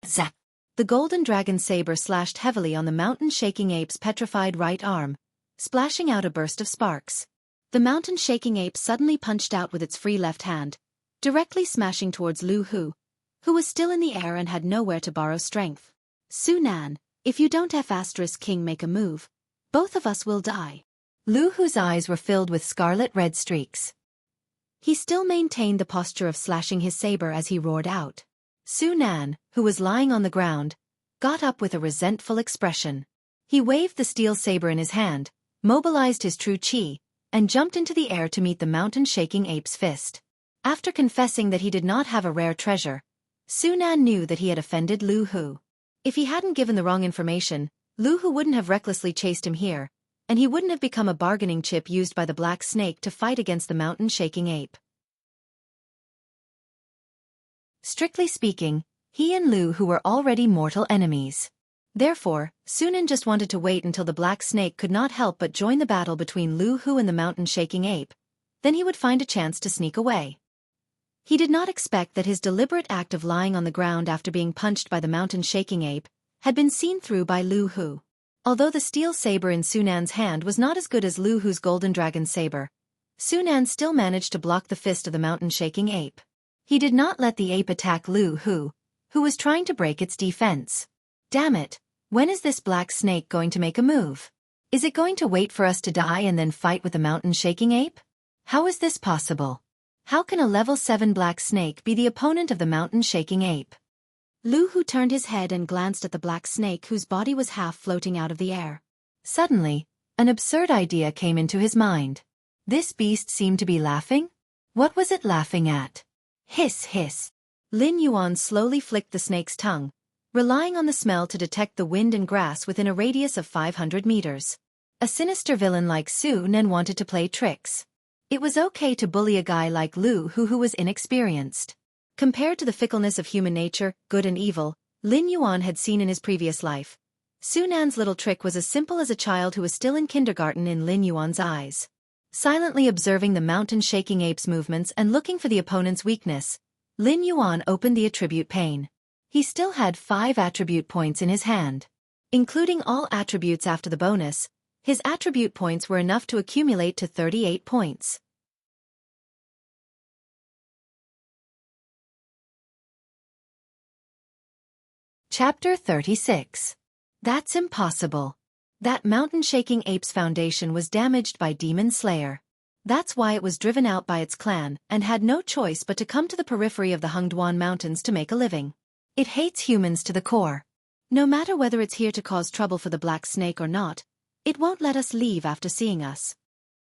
Speaker 1: Zap! The golden dragon saber slashed heavily on the mountain-shaking ape's petrified right arm, splashing out a burst of sparks. The mountain-shaking ape suddenly punched out with its free left hand, directly smashing towards Lu Hu, who was still in the air and had nowhere to borrow strength. Sunan, if you don't F*King make a move, both of us will die. Lu Hu's eyes were filled with scarlet-red streaks. He still maintained the posture of slashing his saber as he roared out. Sunan, who was lying on the ground, got up with a resentful expression. He waved the steel saber in his hand, mobilized his true chi, and jumped into the air to meet the mountain-shaking ape's fist. After confessing that he did not have a rare treasure, Sunan knew that he had offended Lu Hu. If he hadn't given the wrong information, Lu Hu wouldn't have recklessly chased him here, and he wouldn't have become a bargaining chip used by the black snake to fight against the mountain-shaking ape. Strictly speaking, he and Lu Hu were already mortal enemies. Therefore, Sunan just wanted to wait until the black snake could not help but join the battle between Lu Hu and the mountain-shaking ape. Then he would find a chance to sneak away. He did not expect that his deliberate act of lying on the ground after being punched by the mountain-shaking ape had been seen through by Lu Hu. Although the steel saber in Sunan's hand was not as good as Lu Hu's golden dragon saber, Sunan still managed to block the fist of the mountain-shaking ape. He did not let the ape attack Lu Hu, who was trying to break its defense. Damn it, when is this black snake going to make a move? Is it going to wait for us to die and then fight with the mountain-shaking ape? How is this possible? How can a level 7 black snake be the opponent of the mountain-shaking ape? Lu Hu turned his head and glanced at the black snake whose body was half floating out of the air. Suddenly, an absurd idea came into his mind. This beast seemed to be laughing? What was it laughing at? Hiss, hiss. Lin Yuan slowly flicked the snake's tongue, relying on the smell to detect the wind and grass within a radius of 500 meters. A sinister villain like Su Nen wanted to play tricks. It was okay to bully a guy like Lu Hu who was inexperienced. Compared to the fickleness of human nature, good and evil, Lin Yuan had seen in his previous life, Sunan's little trick was as simple as a child who was still in kindergarten in Lin Yuan's eyes. Silently observing the mountain-shaking ape's movements and looking for the opponent's weakness, Lin Yuan opened the attribute pane. He still had 5 attribute points in his hand. Including all attributes after the bonus, his attribute points were enough to accumulate to 38 points. Chapter 36. That's impossible. That mountain-shaking ape's foundation was damaged by Demon Slayer. That's why it was driven out by its clan and had no choice but to come to the periphery of the Hengduan Mountains to make a living. It hates humans to the core. No matter whether it's here to cause trouble for the black snake or not, it won't let us leave after seeing us.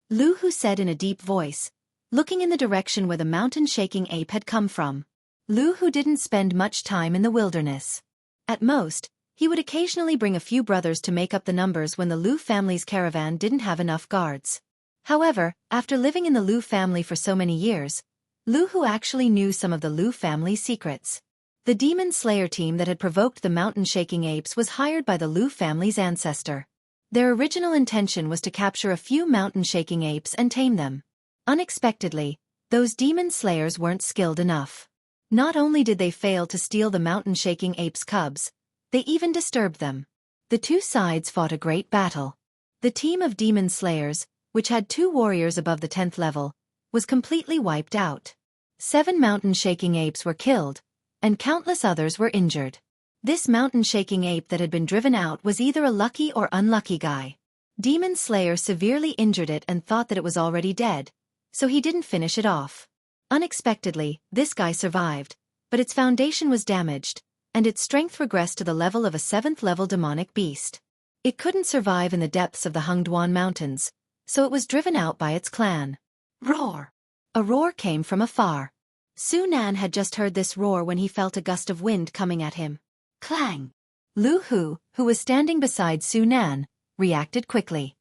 Speaker 1: Lu Hu said in a deep voice, looking in the direction where the mountain-shaking ape had come from. Lu Hu didn't spend much time in the wilderness. At most, he would occasionally bring a few brothers to make up the numbers when the Lu family's caravan didn't have enough guards. However, after living in the Lu family for so many years, Lu Hu actually knew some of the Lu family's secrets. The Demon Slayer team that had provoked the mountain-shaking apes was hired by the Lu family's ancestor. Their original intention was to capture a few mountain-shaking apes and tame them. Unexpectedly, those Demon Slayers weren't skilled enough. Not only did they fail to steal the mountain-shaking apes' cubs, they even disturbed them. The two sides fought a great battle. The team of Demon Slayers, which had 2 warriors above the 10th level, was completely wiped out. 7 mountain-shaking apes were killed, and countless others were injured. This mountain-shaking ape that had been driven out was either a lucky or unlucky guy. Demon Slayer severely injured it and thought that it was already dead, so he didn't finish it off. Unexpectedly, this guy survived, but its foundation was damaged, and its strength regressed to the level of a 7th-level demonic beast. It couldn't survive in the depths of the Hengduan Mountains, so it was driven out by its clan. Roar! A roar came from afar. Sunan had just heard this roar when he felt a gust of wind coming at him. Clang! Lu Hu, who was standing beside Sunan, reacted quickly.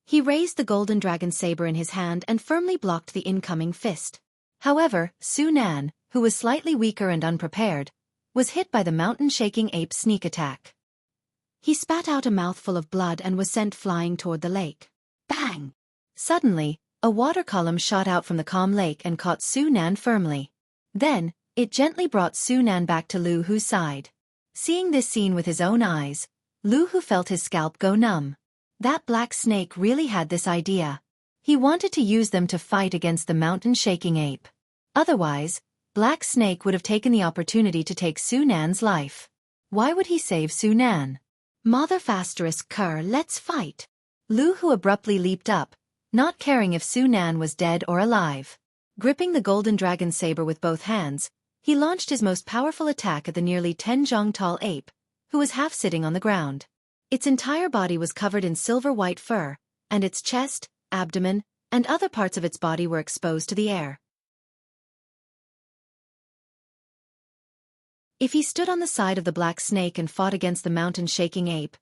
Speaker 1: He raised the golden dragon saber in his hand and firmly blocked the incoming fist. However, Sunan, who was slightly weaker and unprepared, was hit by the mountain-shaking ape's sneak attack. He spat out a mouthful of blood and was sent flying toward the lake. Bang! Suddenly, a water column shot out from the calm lake and caught Su Nan firmly. Then, it gently brought Su Nan back to Lu Hu's side. Seeing this scene with his own eyes, Lu Hu felt his scalp go numb. That black snake really had this idea. He wanted to use them to fight against the mountain-shaking ape. Otherwise, Black Snake would have taken the opportunity to take Su Nan's life. Why would he save Su Nan? Mother ***, let's fight. Lu Hu abruptly leaped up, not caring if Su Nan was dead or alive. Gripping the golden dragon saber with both hands, he launched his most powerful attack at the nearly 10 jong tall ape, who was half sitting on the ground. Its entire body was covered in silver-white fur, and its chest, abdomen, and other parts of its body were exposed to the air. If he stood on the side of the black snake and fought against the mountain-shaking ape,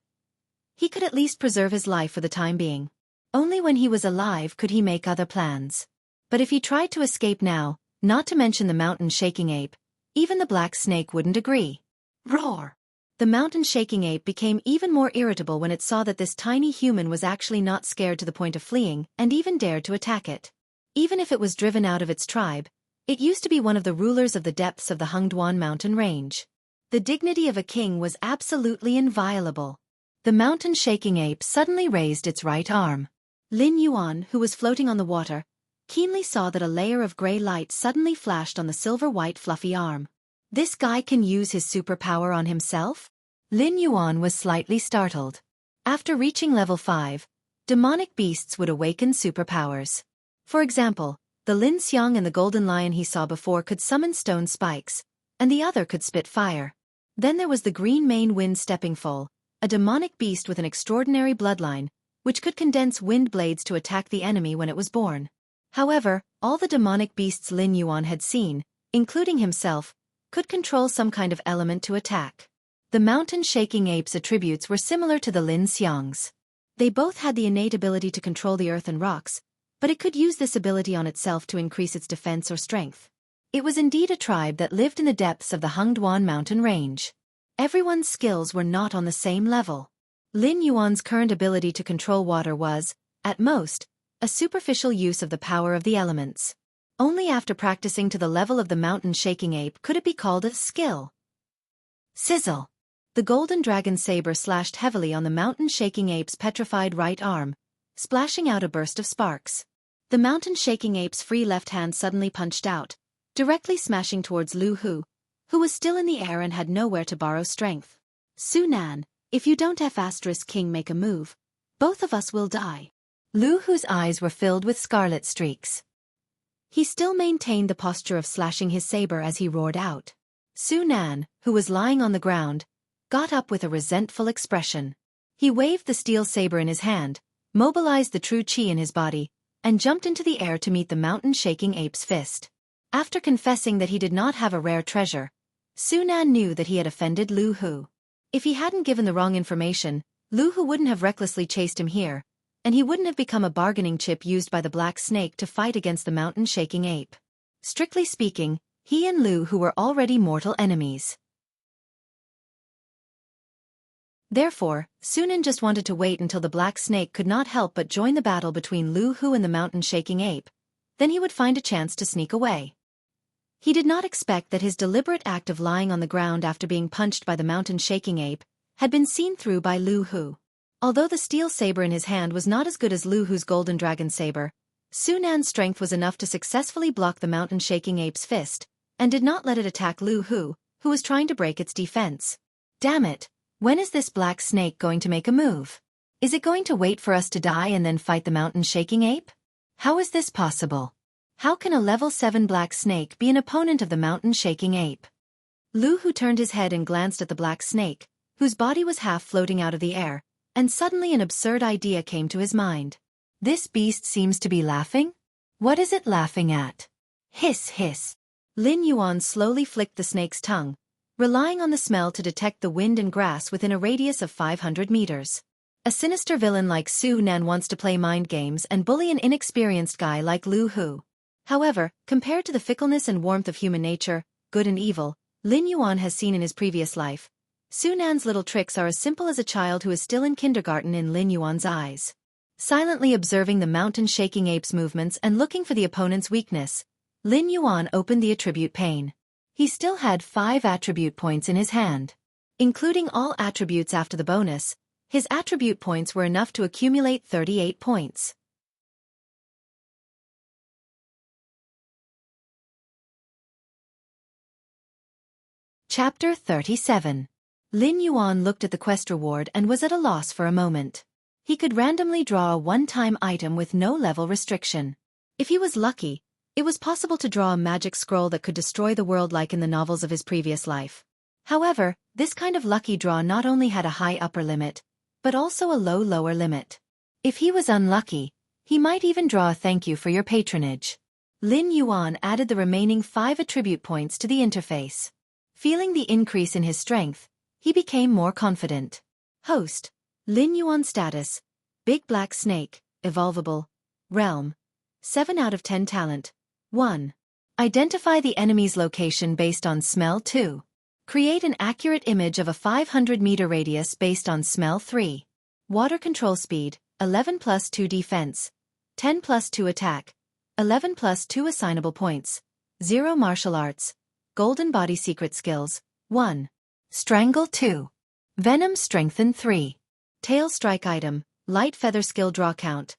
Speaker 1: he could at least preserve his life for the time being. Only when he was alive could he make other plans. But if he tried to escape now, not to mention the mountain-shaking ape, even the black snake wouldn't agree. Roar! The mountain-shaking ape became even more irritable when it saw that this tiny human was actually not scared to the point of fleeing and even dared to attack it. Even if it was driven out of its tribe, it used to be one of the rulers of the depths of the Hengduan mountain range. The dignity of a king was absolutely inviolable. The mountain-shaking ape suddenly raised its right arm. Lin Yuan, who was floating on the water, keenly saw that a layer of gray light suddenly flashed on the silver-white fluffy arm. This guy can use his superpower on himself? Lin Yuan was slightly startled. After reaching level 5, demonic beasts would awaken superpowers. For example, the Lin Xiang and the golden lion he saw before could summon stone spikes, and the other could spit fire. Then there was the green mane wind stepping foal, a demonic beast with an extraordinary bloodline, which could condense wind blades to attack the enemy when it was born. However, all the demonic beasts Lin Yuan had seen, including himself, could control some kind of element to attack. The mountain-shaking ape's attributes were similar to the Lin Xiang's. They both had the innate ability to control the earth and rocks, but it could use this ability on itself to increase its defense or strength. It was indeed a tribe that lived in the depths of the Hengduan mountain range. Everyone's skills were not on the same level. Lin Yuan's current ability to control water was, at most, a superficial use of the power of the elements. Only after practicing to the level of the mountain-shaking ape could it be called a skill. Sizzle! The golden dragon saber slashed heavily on the mountain-shaking ape's petrified right arm, splashing out a burst of sparks. The mountain-shaking ape's free left hand suddenly punched out, directly smashing towards Lu Hu, who was still in the air and had nowhere to borrow strength. Su Nan, if you don't ***king make a move, both of us will die. Lu Hu's eyes were filled with scarlet streaks. He still maintained the posture of slashing his saber as he roared out. Su Nan, who was lying on the ground, got up with a resentful expression. He waved the steel saber in his hand, mobilized the true chi in his body, and jumped into the air to meet the mountain-shaking ape's fist. After confessing that he did not have a rare treasure, Su Nan knew that he had offended Lu Hu. If he hadn't given the wrong information, Lu Hu wouldn't have recklessly chased him here, and he wouldn't have become a bargaining chip used by the black snake to fight against the mountain-shaking ape. Strictly speaking, he and Lu Hu were already mortal enemies. Therefore, Su Nan just wanted to wait until the black snake could not help but join the battle between Lu Hu and the mountain-shaking ape. Then he would find a chance to sneak away. He did not expect that his deliberate act of lying on the ground after being punched by the mountain-shaking ape had been seen through by Lu Hu. Although the steel saber in his hand was not as good as Lu Hu's golden dragon saber, Su Nan's strength was enough to successfully block the mountain-shaking ape's fist, and did not let it attack Lu Hu, who was trying to break its defense. Damn it! When is this black snake going to make a move? Is it going to wait for us to die and then fight the mountain-shaking ape? How is this possible? How can a level 7 black snake be an opponent of the mountain-shaking ape? Lu Hu turned his head and glanced at the black snake, whose body was half floating out of the air, and suddenly an absurd idea came to his mind. This beast seems to be laughing? What is it laughing at? Hiss, hiss. Lin Yuan slowly flicked the snake's tongue, relying on the smell to detect the wind and grass within a radius of 500 meters. A sinister villain like Su Nan wants to play mind games and bully an inexperienced guy like Lu Hu. However, compared to the fickleness and warmth of human nature, good and evil, Lin Yuan has seen in his previous life, Su Nan's little tricks are as simple as a child who is still in kindergarten in Lin Yuan's eyes. Silently observing the mountain-shaking ape's movements and looking for the opponent's weakness, Lin Yuan opened the attribute pane. He still had 5 attribute points in his hand. Including all attributes after the bonus, his attribute points were enough to accumulate 38 points. Chapter 37. Lin Yuan looked at the quest reward and was at a loss for a moment. He could randomly draw a one-time item with no level restriction. If he was lucky, it was possible to draw a magic scroll that could destroy the world like in the novels of his previous life. However, this kind of lucky draw not only had a high upper limit, but also a low lower limit. If he was unlucky, he might even draw a thank you for your patronage. Lin Yuan added the remaining 5 attribute points to the interface. Feeling the increase in his strength, he became more confident. Host. Lin Yuan status. Big Black Snake, Evolvable. Realm. 7 out of 10 talent. 1. Identify the enemy's location based on smell 2. Create an accurate image of a 500-meter radius based on smell 3. Water control speed, 11 plus 2 defense. 10 plus 2 attack. 11 plus 2 assignable points. 0 martial arts. Golden body secret skills. 1. Strangle 2. Venom strengthen 3. Tail strike item, light feather skill draw count.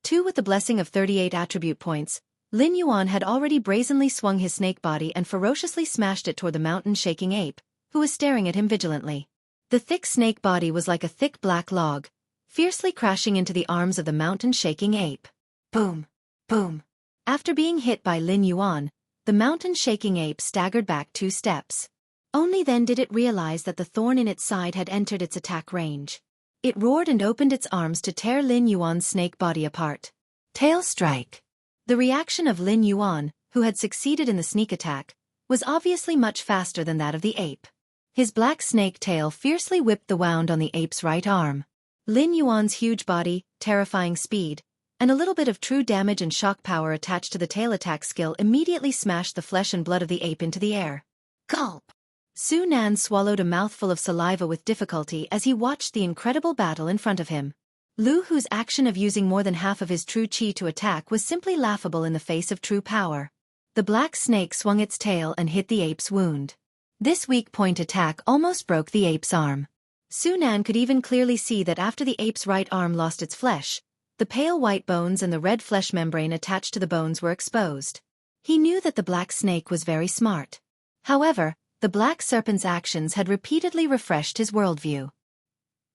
Speaker 1: 2 with the blessing of 38 attribute points, Lin Yuan had already brazenly swung his snake body and ferociously smashed it toward the mountain-shaking ape, who was staring at him vigilantly. The thick snake body was like a thick black log, fiercely crashing into the arms of the mountain-shaking ape. Boom! Boom! After being hit by Lin Yuan, the mountain-shaking ape staggered back 2 steps. Only then did it realize that the thorn in its side had entered its attack range. It roared and opened its arms to tear Lin Yuan's snake body apart. Tail strike. The reaction of Lin Yuan, who had succeeded in the sneak attack, was obviously much faster than that of the ape. His black snake tail fiercely whipped the wound on the ape's right arm. Lin Yuan's huge body, terrifying speed, and a little bit of true damage and shock power attached to the tail attack skill immediately smashed the flesh and blood of the ape into the air. Gulp! Su Nan swallowed a mouthful of saliva with difficulty as he watched the incredible battle in front of him. Lu Hu's action of using more than half of his true chi to attack was simply laughable in the face of true power. The black snake swung its tail and hit the ape's wound. This weak point attack almost broke the ape's arm. Su Nan could even clearly see that after the ape's right arm lost its flesh, the pale white bones and the red flesh membrane attached to the bones were exposed. He knew that the black snake was very smart. However, the black serpent's actions had repeatedly refreshed his worldview.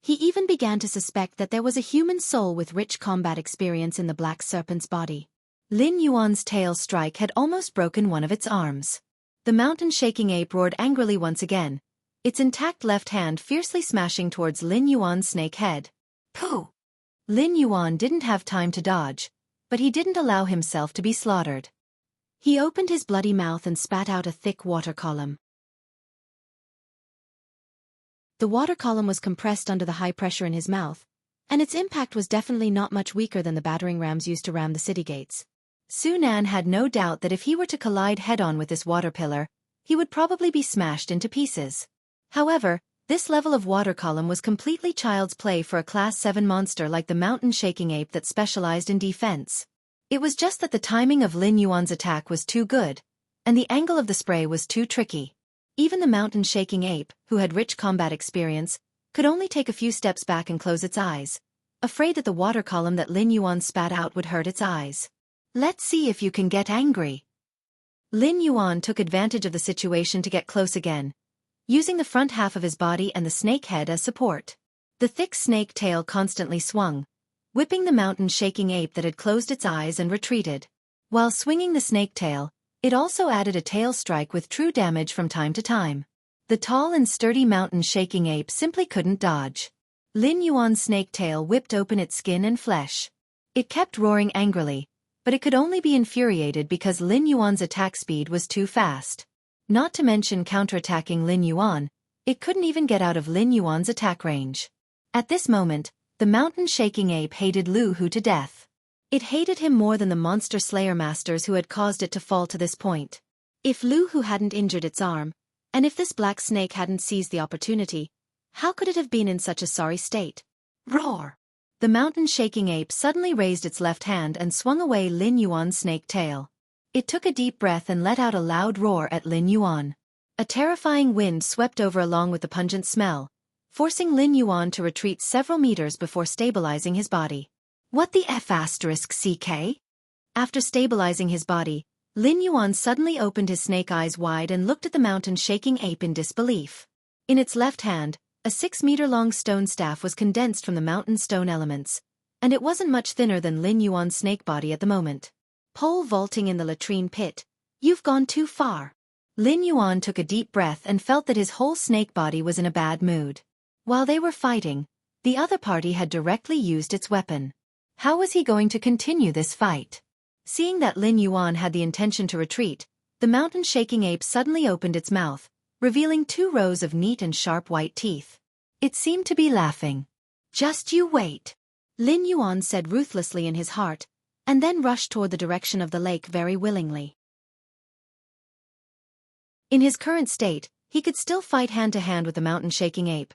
Speaker 1: He even began to suspect that there was a human soul with rich combat experience in the black serpent's body. Lin Yuan's tail strike had almost broken one of its arms. The mountain-shaking ape roared angrily once again, its intact left hand fiercely smashing towards Lin Yuan's snake head. Pooh! Lin Yuan didn't have time to dodge, but he didn't allow himself to be slaughtered. He opened his bloody mouth and spat out a thick water column. The water column was compressed under the high pressure in his mouth, and its impact was definitely not much weaker than the battering rams used to ram the city gates. Su Nan had no doubt that if he were to collide head-on with this water pillar, he would probably be smashed into pieces. However, this level of water column was completely child's play for a Class 7 monster like the mountain-shaking ape that specialized in defense. It was just that the timing of Lin Yuan's attack was too good, and the angle of the spray was too tricky. Even the mountain-shaking ape, who had rich combat experience, could only take a few steps back and close its eyes, afraid that the water column that Lin Yuan spat out would hurt its eyes. Let's see if you can get angry. Lin Yuan took advantage of the situation to get close again, using the front half of his body and the snake head as support. The thick snake tail constantly swung, whipping the mountain-shaking ape that had closed its eyes and retreated. While swinging the snake tail, it also added a tail strike with true damage from time to time. The tall and sturdy mountain-shaking ape simply couldn't dodge. Lin Yuan's snake tail whipped open its skin and flesh. It kept roaring angrily, but it could only be infuriated because Lin Yuan's attack speed was too fast. Not to mention counterattacking Lin Yuan, it couldn't even get out of Lin Yuan's attack range. At this moment, the mountain-shaking ape hated Lu Hu to death. It hated him more than the monster slayer masters who had caused it to fall to this point. If Lu Hu hadn't injured its arm, And if this black snake hadn't seized the opportunity, how could it have been in such a sorry state? Roar! The mountain-shaking ape suddenly raised its left hand and swung away Lin Yuan's snake tail. It took a deep breath and let out a loud roar at Lin Yuan. A terrifying wind swept over along with the pungent smell, forcing Lin Yuan to retreat several meters before stabilizing his body. What the F***CK? After stabilizing his body, Lin Yuan suddenly opened his snake eyes wide and looked at the mountain-shaking ape in disbelief. In its left hand, a 6-meter-long stone staff was condensed from the mountain stone elements, and it wasn't much thinner than Lin Yuan's snake body at the moment. Pole vaulting in the latrine pit. You've gone too far. Lin Yuan took a deep breath and felt that his whole snake body was in a bad mood. While they were fighting, the other party had directly used its weapon. How was he going to continue this fight? Seeing that Lin Yuan had the intention to retreat, the mountain-shaking ape suddenly opened its mouth, revealing 2 rows of neat and sharp white teeth. It seemed to be laughing. Just you wait, Lin Yuan said ruthlessly in his heart, and then rushed toward the direction of the lake very willingly. In his current state, he could still fight hand-to-hand with the mountain-shaking ape,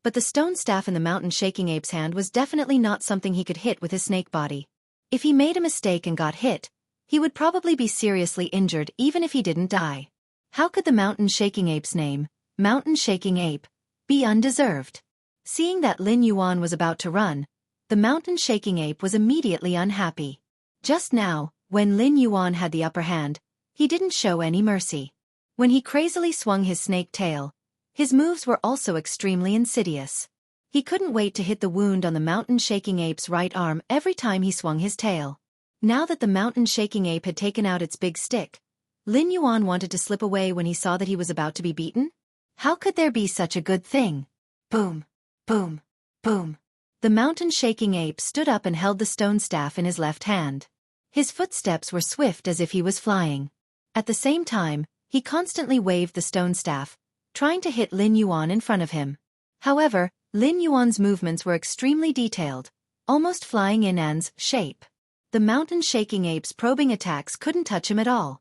Speaker 1: but the stone staff in the mountain-shaking ape's hand was definitely not something he could hit with his snake body. If he made a mistake and got hit, he would probably be seriously injured even if he didn't die. How could the mountain-shaking ape's name, mountain-shaking ape, be undeserved? Seeing that Lin Yuan was about to run, the mountain-shaking ape was immediately unhappy. Just now, when Lin Yuan had the upper hand, he didn't show any mercy. When he crazily swung his snake tail, his moves were also extremely insidious. He couldn't wait to hit the wound on the mountain-shaking ape's right arm every time he swung his tail. Now that the mountain-shaking ape had taken out its big stick, Lin Yuan wanted to slip away when he saw that he was about to be beaten. How could there be such a good thing? Boom! Boom! Boom! The mountain-shaking ape stood up and held the stone staff in his left hand. His footsteps were swift as if he was flying. At the same time, he constantly waved the stone staff, trying to hit Lin Yuan in front of him. However, Lin Yuan's movements were extremely detailed, almost flying in An's shape. The mountain-shaking ape's probing attacks couldn't touch him at all.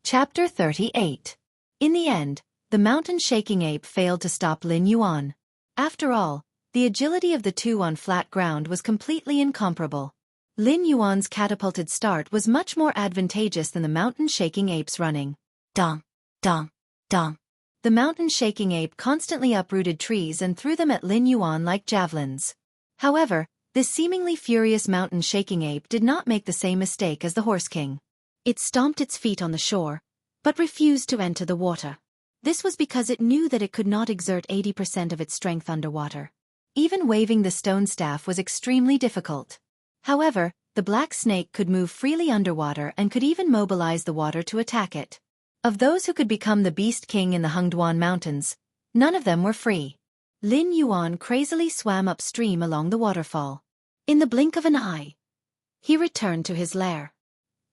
Speaker 1: Chapter 38. In the end, the mountain-shaking ape failed to stop Lin Yuan. After all, the agility of the two on flat ground was completely incomparable. Lin Yuan's catapulted start was much more advantageous than the mountain-shaking ape's running. Dong, dong, dong. The mountain-shaking ape constantly uprooted trees and threw them at Lin Yuan like javelins. However, this seemingly furious mountain-shaking ape did not make the same mistake as the Horse King. It stomped its feet on the shore, but refused to enter the water. This was because it knew that it could not exert 80% of its strength underwater. Even waving the stone staff was extremely difficult. However, the black snake could move freely underwater and could even mobilize the water to attack it. Of those who could become the Beast King in the Hengduan Mountains, none of them were free. Lin Yuan crazily swam upstream along the waterfall. In the blink of an eye, he returned to his lair.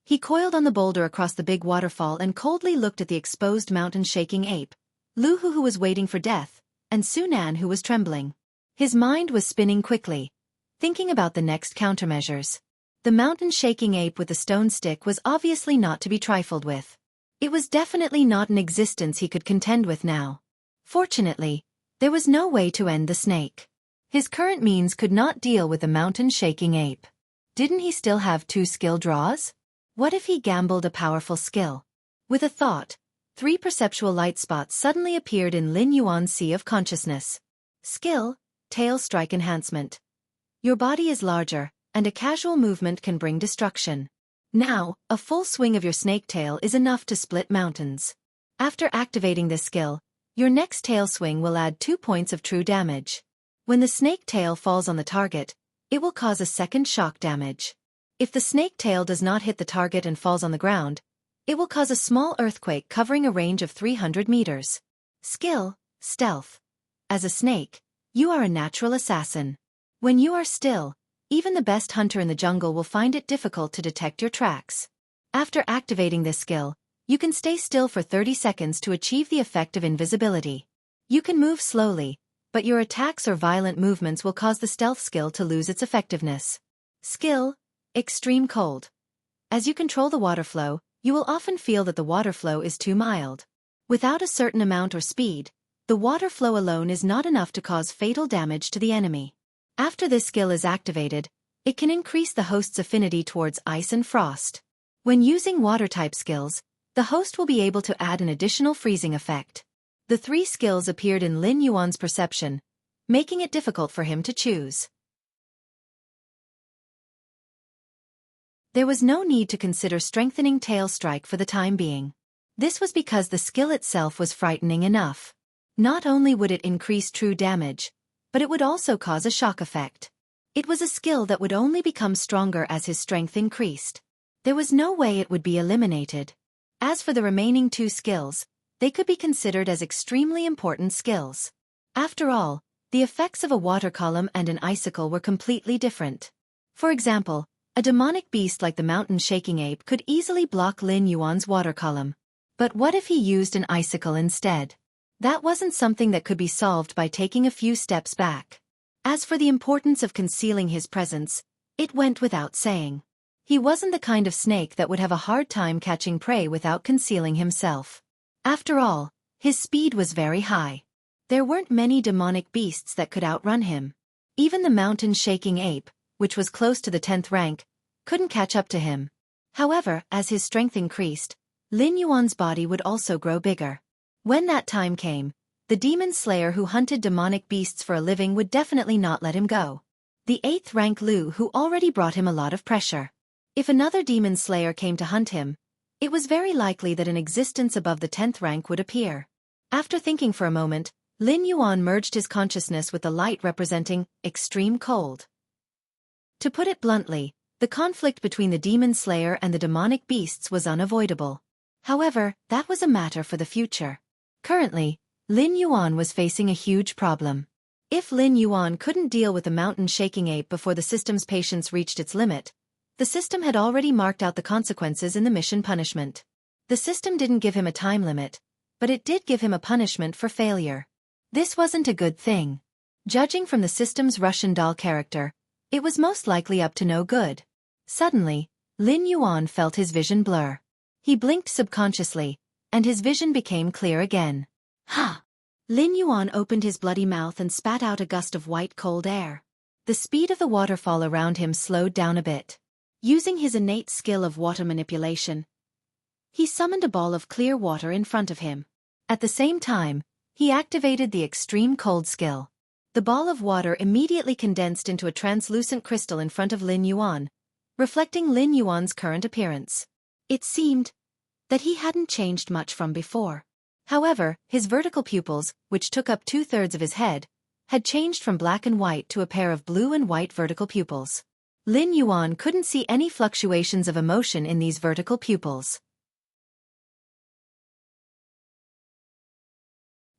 Speaker 1: He coiled on the boulder across the big waterfall and coldly looked at the exposed mountain-shaking ape, Lu Hu who was waiting for death, and Sunan who was trembling. His mind was spinning quickly, thinking about the next countermeasures. The mountain-shaking ape with the stone stick was obviously not to be trifled with. It was definitely not an existence he could contend with now. Fortunately, there was no way to end the snake. His current means could not deal with the mountain-shaking ape. Didn't he still have 2 skill draws? What if he gambled a powerful skill? With a thought, 3 perceptual light spots suddenly appeared in Lin Yuan's sea of consciousness. Skill, tail strike enhancement. Your body is larger, and a casual movement can bring destruction. Now, a full swing of your snake tail is enough to split mountains. After activating this skill, your next tail swing will add 2 points of true damage. When the snake tail falls on the target, it will cause a second shock damage. If the snake tail does not hit the target and falls on the ground, it will cause a small earthquake covering a range of 300 meters. Skill, stealth. As a snake, you are a natural assassin. When you are still, even the best hunter in the jungle will find it difficult to detect your tracks. After activating this skill, you can stay still for 30 seconds to achieve the effect of invisibility. You can move slowly, but your attacks or violent movements will cause the stealth skill to lose its effectiveness. Skill, Extreme cold. As you control the water flow, you will often feel that the water flow is too mild. Without a certain amount or speed, the water flow alone is not enough to cause fatal damage to the enemy. After this skill is activated, it can increase the host's affinity towards ice and frost. When using water-type skills, the host will be able to add an additional freezing effect. The three skills appeared in Lin Yuan's perception, making it difficult for him to choose. There was no need to consider strengthening Tail Strike for the time being. This was because the skill itself was frightening enough. Not only would it increase true damage, but it would also cause a shock effect. It was a skill that would only become stronger as his strength increased. There was no way it would be eliminated. As for the remaining two skills, they could be considered as extremely important skills. After all, the effects of a water column and an icicle were completely different. For example, a demonic beast like the mountain-shaking ape could easily block Lin Yuan's water column. But what if he used an icicle instead? That wasn't something that could be solved by taking a few steps back. As for the importance of concealing his presence, it went without saying. He wasn't the kind of snake that would have a hard time catching prey without concealing himself. After all, his speed was very high. There weren't many demonic beasts that could outrun him. Even the mountain-shaking ape, which was close to the 10th rank, couldn't catch up to him. However, as his strength increased, Lin Yuan's body would also grow bigger. When that time came, the demon slayer who hunted demonic beasts for a living would definitely not let him go. The 8th rank Lu who already brought him a lot of pressure. If another demon slayer came to hunt him, it was very likely that an existence above the 10th rank would appear. After thinking for a moment, Lin Yuan merged his consciousness with the light representing extreme cold. To put it bluntly, the conflict between the demon slayer and the demonic beasts was unavoidable. However, that was a matter for the future. Currently, Lin Yuan was facing a huge problem. If Lin Yuan couldn't deal with the mountain-shaking ape before the system's patience reached its limit, the system had already marked out the consequences in the mission punishment. The system didn't give him a time limit, but it did give him a punishment for failure. This wasn't a good thing. Judging from the system's Russian doll character, it was most likely up to no good. Suddenly, Lin Yuan felt his vision blur. He blinked subconsciously, and his vision became clear again. Ha! Lin Yuan opened his bloody mouth and spat out a gust of white cold air. The speed of the waterfall around him slowed down a bit. Using his innate skill of water manipulation, he summoned a ball of clear water in front of him. At the same time, he activated the extreme cold skill. The ball of water immediately condensed into a translucent crystal in front of Lin Yuan, reflecting Lin Yuan's current appearance. It seemed that he hadn't changed much from before. However, his vertical pupils, which took up 2/3 of his head, had changed from black and white to a pair of blue and white vertical pupils. Lin Yuan couldn't see any fluctuations of emotion in these vertical pupils.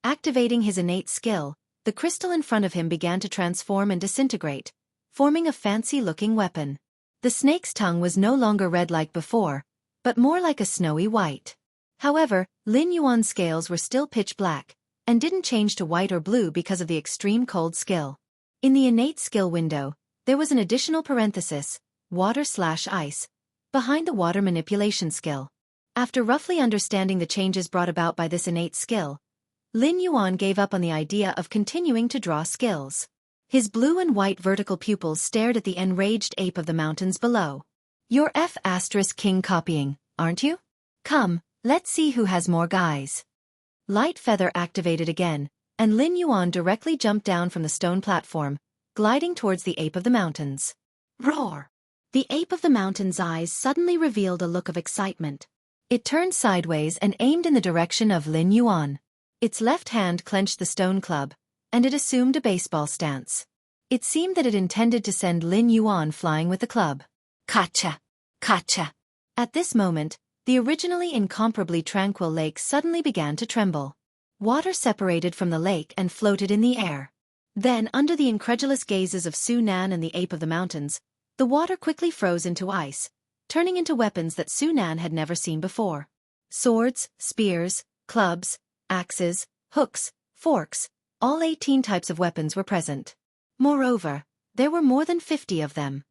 Speaker 1: Activating his innate skill, the crystal in front of him began to transform and disintegrate, forming a fancy-looking weapon. The snake's tongue was no longer red like before, but more like a snowy white. However, Lin Yuan's scales were still pitch black, and didn't change to white or blue because of the extreme cold skill. In the innate skill window, there was an additional parenthesis, water/ice, behind the water manipulation skill. After roughly understanding the changes brought about by this innate skill, Lin Yuan gave up on the idea of continuing to draw skills. His blue and white vertical pupils stared at the enraged ape of the mountains below. You're F***king copying, aren't you? Come, let's see who has more guys. Light feather activated again, and Lin Yuan directly jumped down from the stone platform, gliding towards the ape of the mountains. Roar! The ape of the mountain's eyes suddenly revealed a look of excitement. It turned sideways and aimed in the direction of Lin Yuan. Its left hand clenched the stone club, and it assumed a baseball stance. It seemed that it intended to send Lin Yuan flying with the club. Kacha! Kacha! At this moment, the originally incomparably tranquil lake suddenly began to tremble. Water separated from the lake and floated in the air. Then, under the incredulous gazes of Su Nan and the ape of the mountains, the water quickly froze into ice, turning into weapons that Su Nan had never seen before. Swords, spears, clubs, axes, hooks, forks, all 18 types of weapons were present. Moreover, there were more than 50 of them.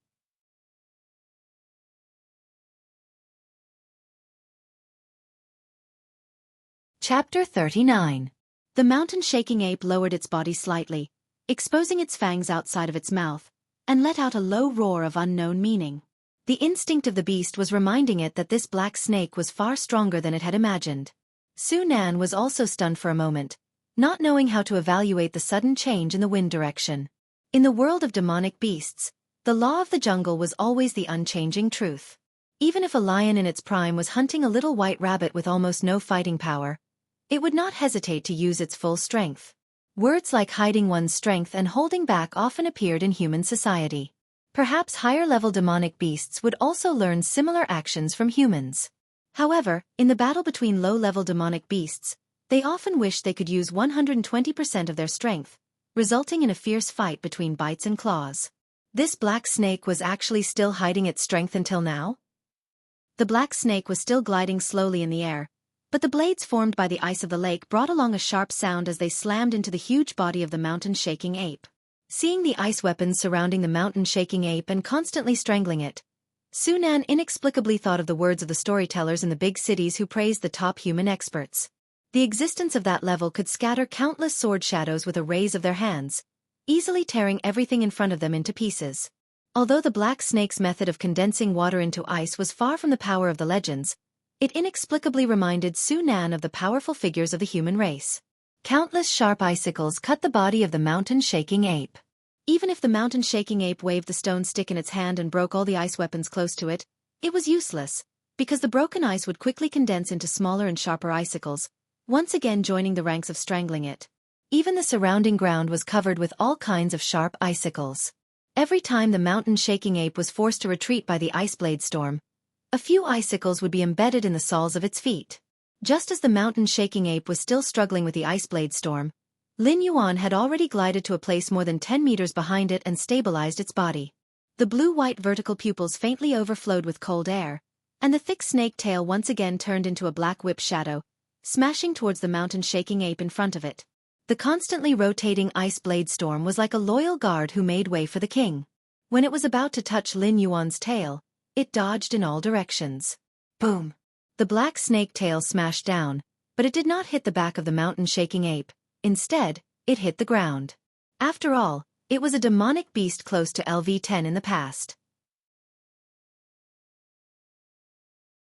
Speaker 1: Chapter 39. The mountain-shaking ape lowered its body slightly, exposing its fangs outside of its mouth, and let out a low roar of unknown meaning. The instinct of the beast was reminding it that this black snake was far stronger than it had imagined. Su Nan was also stunned for a moment, not knowing how to evaluate the sudden change in the wind direction. In the world of demonic beasts, the law of the jungle was always the unchanging truth. Even if a lion in its prime was hunting a little white rabbit with almost no fighting power, it would not hesitate to use its full strength. Words like hiding one's strength and holding back often appeared in human society. Perhaps higher-level demonic beasts would also learn similar actions from humans. However, in the battle between low-level demonic beasts, they often wish they could use 120% of their strength, resulting in a fierce fight between bites and claws. This black snake was actually still hiding its strength until now? The black snake was still gliding slowly in the air, but the blades formed by the ice of the lake brought along a sharp sound as they slammed into the huge body of the mountain-shaking ape. Seeing the ice weapons surrounding the mountain-shaking ape and constantly strangling it, Su Nan inexplicably thought of the words of the storytellers in the big cities who praised the top human experts. The existence of that level could scatter countless sword shadows with a raise of their hands, easily tearing everything in front of them into pieces. Although the black snake's method of condensing water into ice was far from the power of the legends, it inexplicably reminded Su Nan of the powerful figures of the human race. Countless sharp icicles cut the body of the mountain-shaking ape. Even if the mountain-shaking ape waved the stone stick in its hand and broke all the ice weapons close to it, it was useless, because the broken ice would quickly condense into smaller and sharper icicles, once again joining the ranks of strangling it. Even the surrounding ground was covered with all kinds of sharp icicles. Every time the mountain-shaking ape was forced to retreat by the ice blade storm, a few icicles would be embedded in the soles of its feet. Just as the mountain-shaking ape was still struggling with the ice blade storm, Lin Yuan had already glided to a place more than 10 meters behind it and stabilized its body. The blue-white vertical pupils faintly overflowed with cold air, and the thick snake tail once again turned into a black whip shadow, smashing towards the mountain-shaking ape in front of it. The constantly rotating ice blade storm was like a loyal guard who made way for the king. When it was about to touch Lin Yuan's tail, it dodged in all directions. Boom! The black snake tail smashed down, but it did not hit the back of the mountain-shaking ape. Instead, it hit the ground. After all, it was a demonic beast close to LV-10 in the past.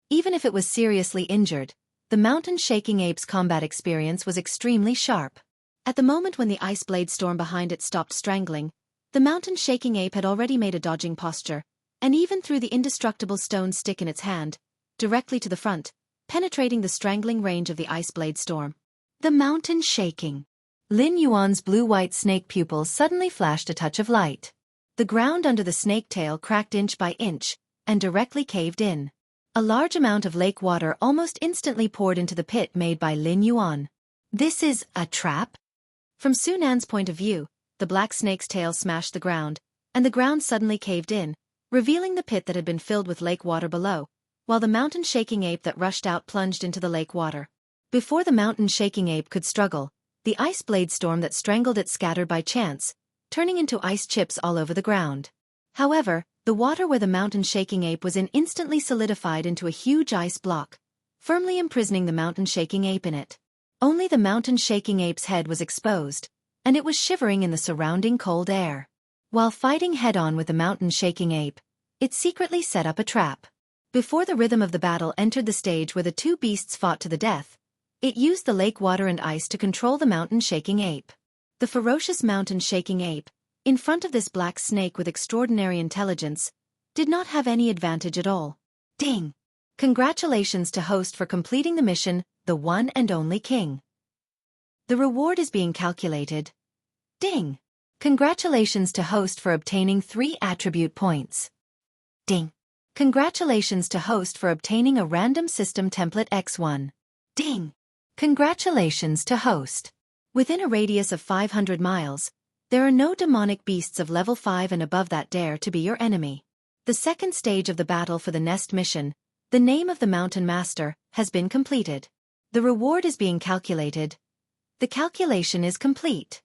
Speaker 1: Even if it was seriously injured, the mountain-shaking ape's combat experience was extremely sharp. At the moment when the ice blade storm behind it stopped strangling, the mountain-shaking ape had already made a dodging posture, and even threw the indestructible stone stick in its hand, directly to the front, penetrating the strangling range of the ice blade storm. The mountain shaking. Lin Yuan's blue-white snake pupils suddenly flashed a touch of light. The ground under the snake tail cracked inch by inch, and directly caved in. A large amount of lake water almost instantly poured into the pit made by Lin Yuan. This is a trap? From Su Nan's point of view, the black snake's tail smashed the ground, and the ground suddenly caved in, revealing the pit that had been filled with lake water below, while the mountain-shaking ape that rushed out plunged into the lake water. Before the mountain-shaking ape could struggle, the ice blade storm that strangled it scattered by chance, turning into ice chips all over the ground. However, the water where the mountain-shaking ape was in instantly solidified into a huge ice block, firmly imprisoning the mountain-shaking ape in it. Only the mountain-shaking ape's head was exposed, and it was shivering in the surrounding cold air. While fighting head-on with the mountain-shaking ape, it secretly set up a trap. Before the rhythm of the battle entered the stage where the two beasts fought to the death, it used the lake water and ice to control the mountain-shaking ape. The ferocious mountain-shaking ape, in front of this black snake with extraordinary intelligence, did not have any advantage at all. Ding! Congratulations to host for completing the mission, the one and only king. The reward is being calculated. Ding! Congratulations to host for obtaining 3 attribute points. Ding! Congratulations to host for obtaining a random system template X1. Ding! Congratulations to host. Within a radius of 500 miles, there are no demonic beasts of level 5 and above that dare to be your enemy. The second stage of the battle for the Nest mission, the name of the Mountain Master, has been completed. The reward is being calculated. The calculation is complete.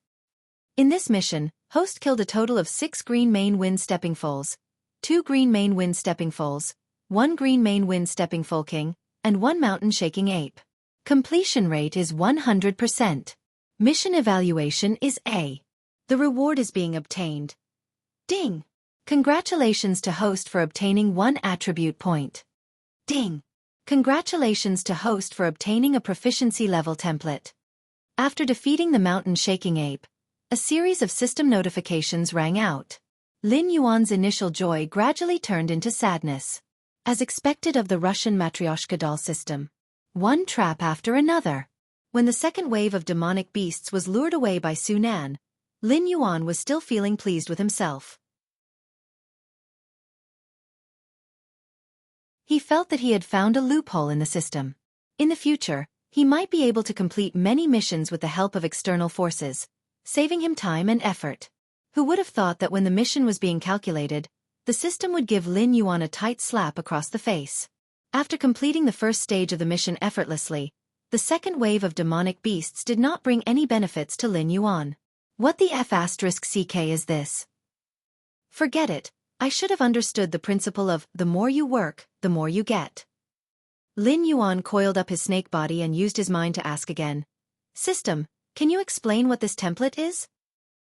Speaker 1: In this mission, host killed a total of 6 green main wind stepping foals, 2 green main wind stepping foals, 1 green main wind stepping foal king, and 1 mountain shaking ape. Completion rate is 100%. Mission evaluation is A. The reward is being obtained. Ding! Congratulations to host for obtaining 1 attribute point. Ding! Congratulations to host for obtaining a proficiency level template. After defeating the mountain-shaking ape, a series of system notifications rang out. Lin Yuan's initial joy gradually turned into sadness. As expected of the Russian Matryoshka doll system. One trap after another. When the second wave of demonic beasts was lured away by Sunan, Lin Yuan was still feeling pleased with himself. He felt that he had found a loophole in the system. In the future, he might be able to complete many missions with the help of external forces, saving him time and effort. Who would have thought that when the mission was being calculated, the system would give Lin Yuan a tight slap across the face. After completing the first stage of the mission effortlessly, the second wave of demonic beasts did not bring any benefits to Lin Yuan. What the F***ck is this? Forget it. I should have understood the principle of the more you work, the more you get. Lin Yuan coiled up his snake body and used his mind to ask again. System, can you explain what this template is?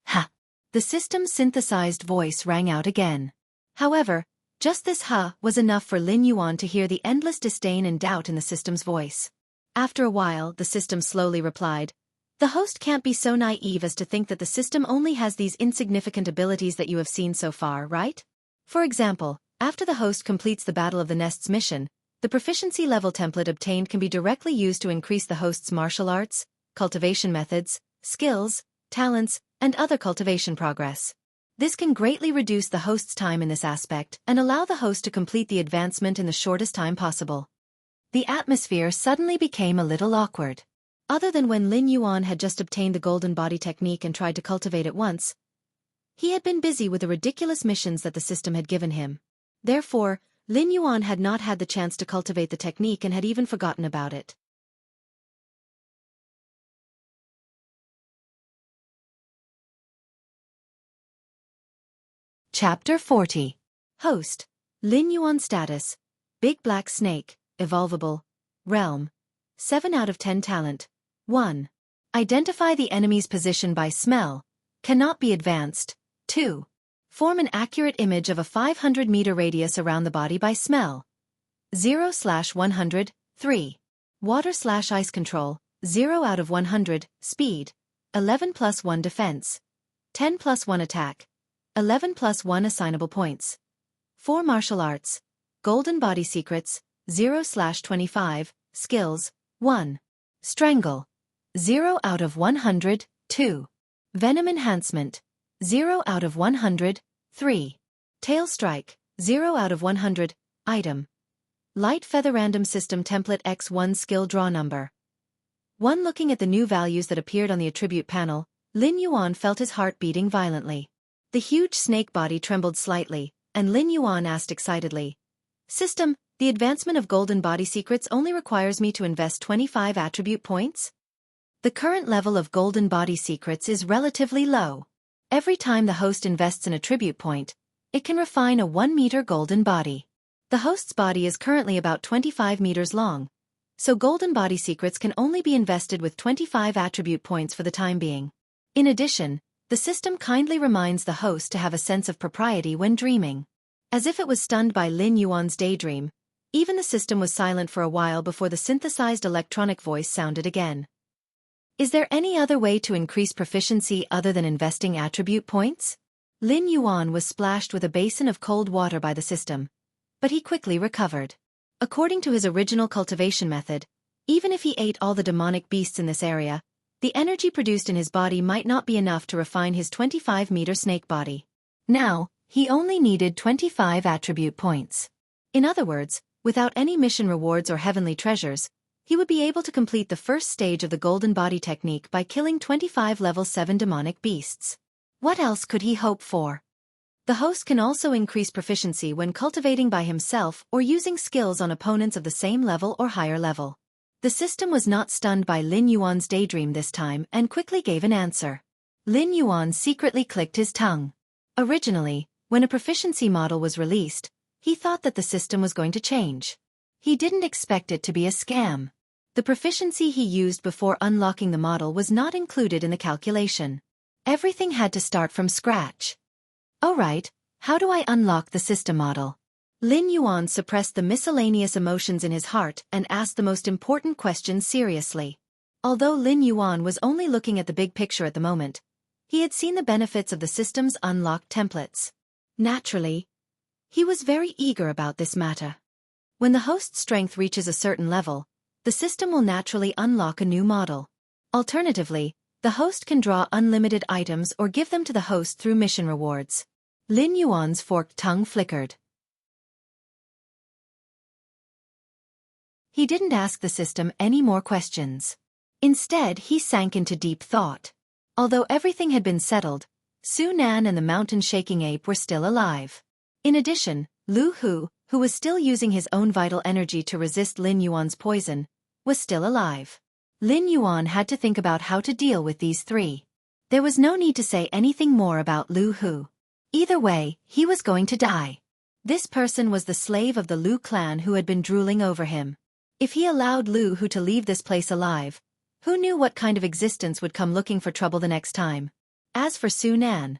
Speaker 1: Ha! The system's synthesized voice rang out again. However, just this ha was enough for Lin Yuan to hear the endless disdain and doubt in the system's voice. After a while, the system slowly replied, "The host can't be so naive as to think that the system only has these insignificant abilities that you have seen so far, right? For example, after the host completes the Battle of the Nests mission, the proficiency level template obtained can be directly used to increase the host's martial arts, cultivation methods, skills, talents, and other cultivation progress. This can greatly reduce the host's time in this aspect and allow the host to complete the advancement in the shortest time possible." The atmosphere suddenly became a little awkward. Other than when Lin Yuan had just obtained the golden body technique and tried to cultivate it once, he had been busy with the ridiculous missions that the system had given him. Therefore, Lin Yuan had not had the chance to cultivate the technique and had even forgotten about it. Chapter 40. Host. Lin Yuan status. Big Black Snake, Evolvable. Realm. 7 out of 10 talent. 1. Identify the enemy's position by smell. Cannot be advanced. 2. Form an accurate image of a 500-meter radius around the body by smell. 0/100. 3. Water/ice control. 0 out of 100. Speed. 11+1 defense. 10+1 attack. 11+1 assignable points. 4 martial arts. Golden body secrets. 0/25. Skills. 1. Strangle. 0 out of 100. 2. Venom enhancement. 0 out of 100. 3. Tail strike. 0 out of 100. Item. Light feather random system template X1 skill draw number. 1. Looking at the new values that appeared on the attribute panel, Lin Yuan felt his heart beating violently. The huge snake body trembled slightly, and Lin Yuan asked excitedly, "System, the advancement of golden body secrets only requires me to invest 25 attribute points?" The current level of golden body secrets is relatively low. Every time the host invests an attribute point, it can refine a 1-meter golden body. The host's body is currently about 25 meters long, so golden body secrets can only be invested with 25 attribute points for the time being. In addition, the system kindly reminds the host to have a sense of propriety when dreaming. As if it was stunned by Lin Yuan's daydream, even the system was silent for a while before the synthesized electronic voice sounded again. "Is there any other way to increase proficiency other than investing attribute points?" Lin Yuan was splashed with a basin of cold water by the system, but he quickly recovered. According to his original cultivation method, even if he ate all the demonic beasts in this area, the energy produced in his body might not be enough to refine his 25-meter snake body. Now, he only needed 25 attribute points. In other words, without any mission rewards or heavenly treasures, he would be able to complete the first stage of the golden body technique by killing 25 level 7 demonic beasts. What else could he hope for? The host can also increase proficiency when cultivating by himself or using skills on opponents of the same level or higher level. The system was not stunned by Lin Yuan's daydream this time and quickly gave an answer. Lin Yuan secretly clicked his tongue. Originally, when a proficiency model was released, he thought that the system was going to change. He didn't expect it to be a scam. The proficiency he used before unlocking the model was not included in the calculation. Everything had to start from scratch. Alright, how do I unlock the system model? Lin Yuan suppressed the miscellaneous emotions in his heart and asked the most important questions seriously. Although Lin Yuan was only looking at the big picture at the moment, he had seen the benefits of the system's unlocked templates. Naturally, he was very eager about this matter. When the host's strength reaches a certain level, the system will naturally unlock a new model. Alternatively, the host can draw unlimited items or give them to the host through mission rewards. Lin Yuan's forked tongue flickered. He didn't ask the system any more questions. Instead, he sank into deep thought. Although everything had been settled, Su Nan and the mountain-shaking ape were still alive. In addition, Lu Hu, who was still using his own vital energy to resist Lin Yuan's poison, was still alive. Lin Yuan had to think about how to deal with these three. There was no need to say anything more about Lu Hu. Either way, he was going to die. This person was the slave of the Lu clan who had been drooling over him. If he allowed Lu Hu to leave this place alive, who knew what kind of existence would come looking for trouble the next time? As for Su Nan,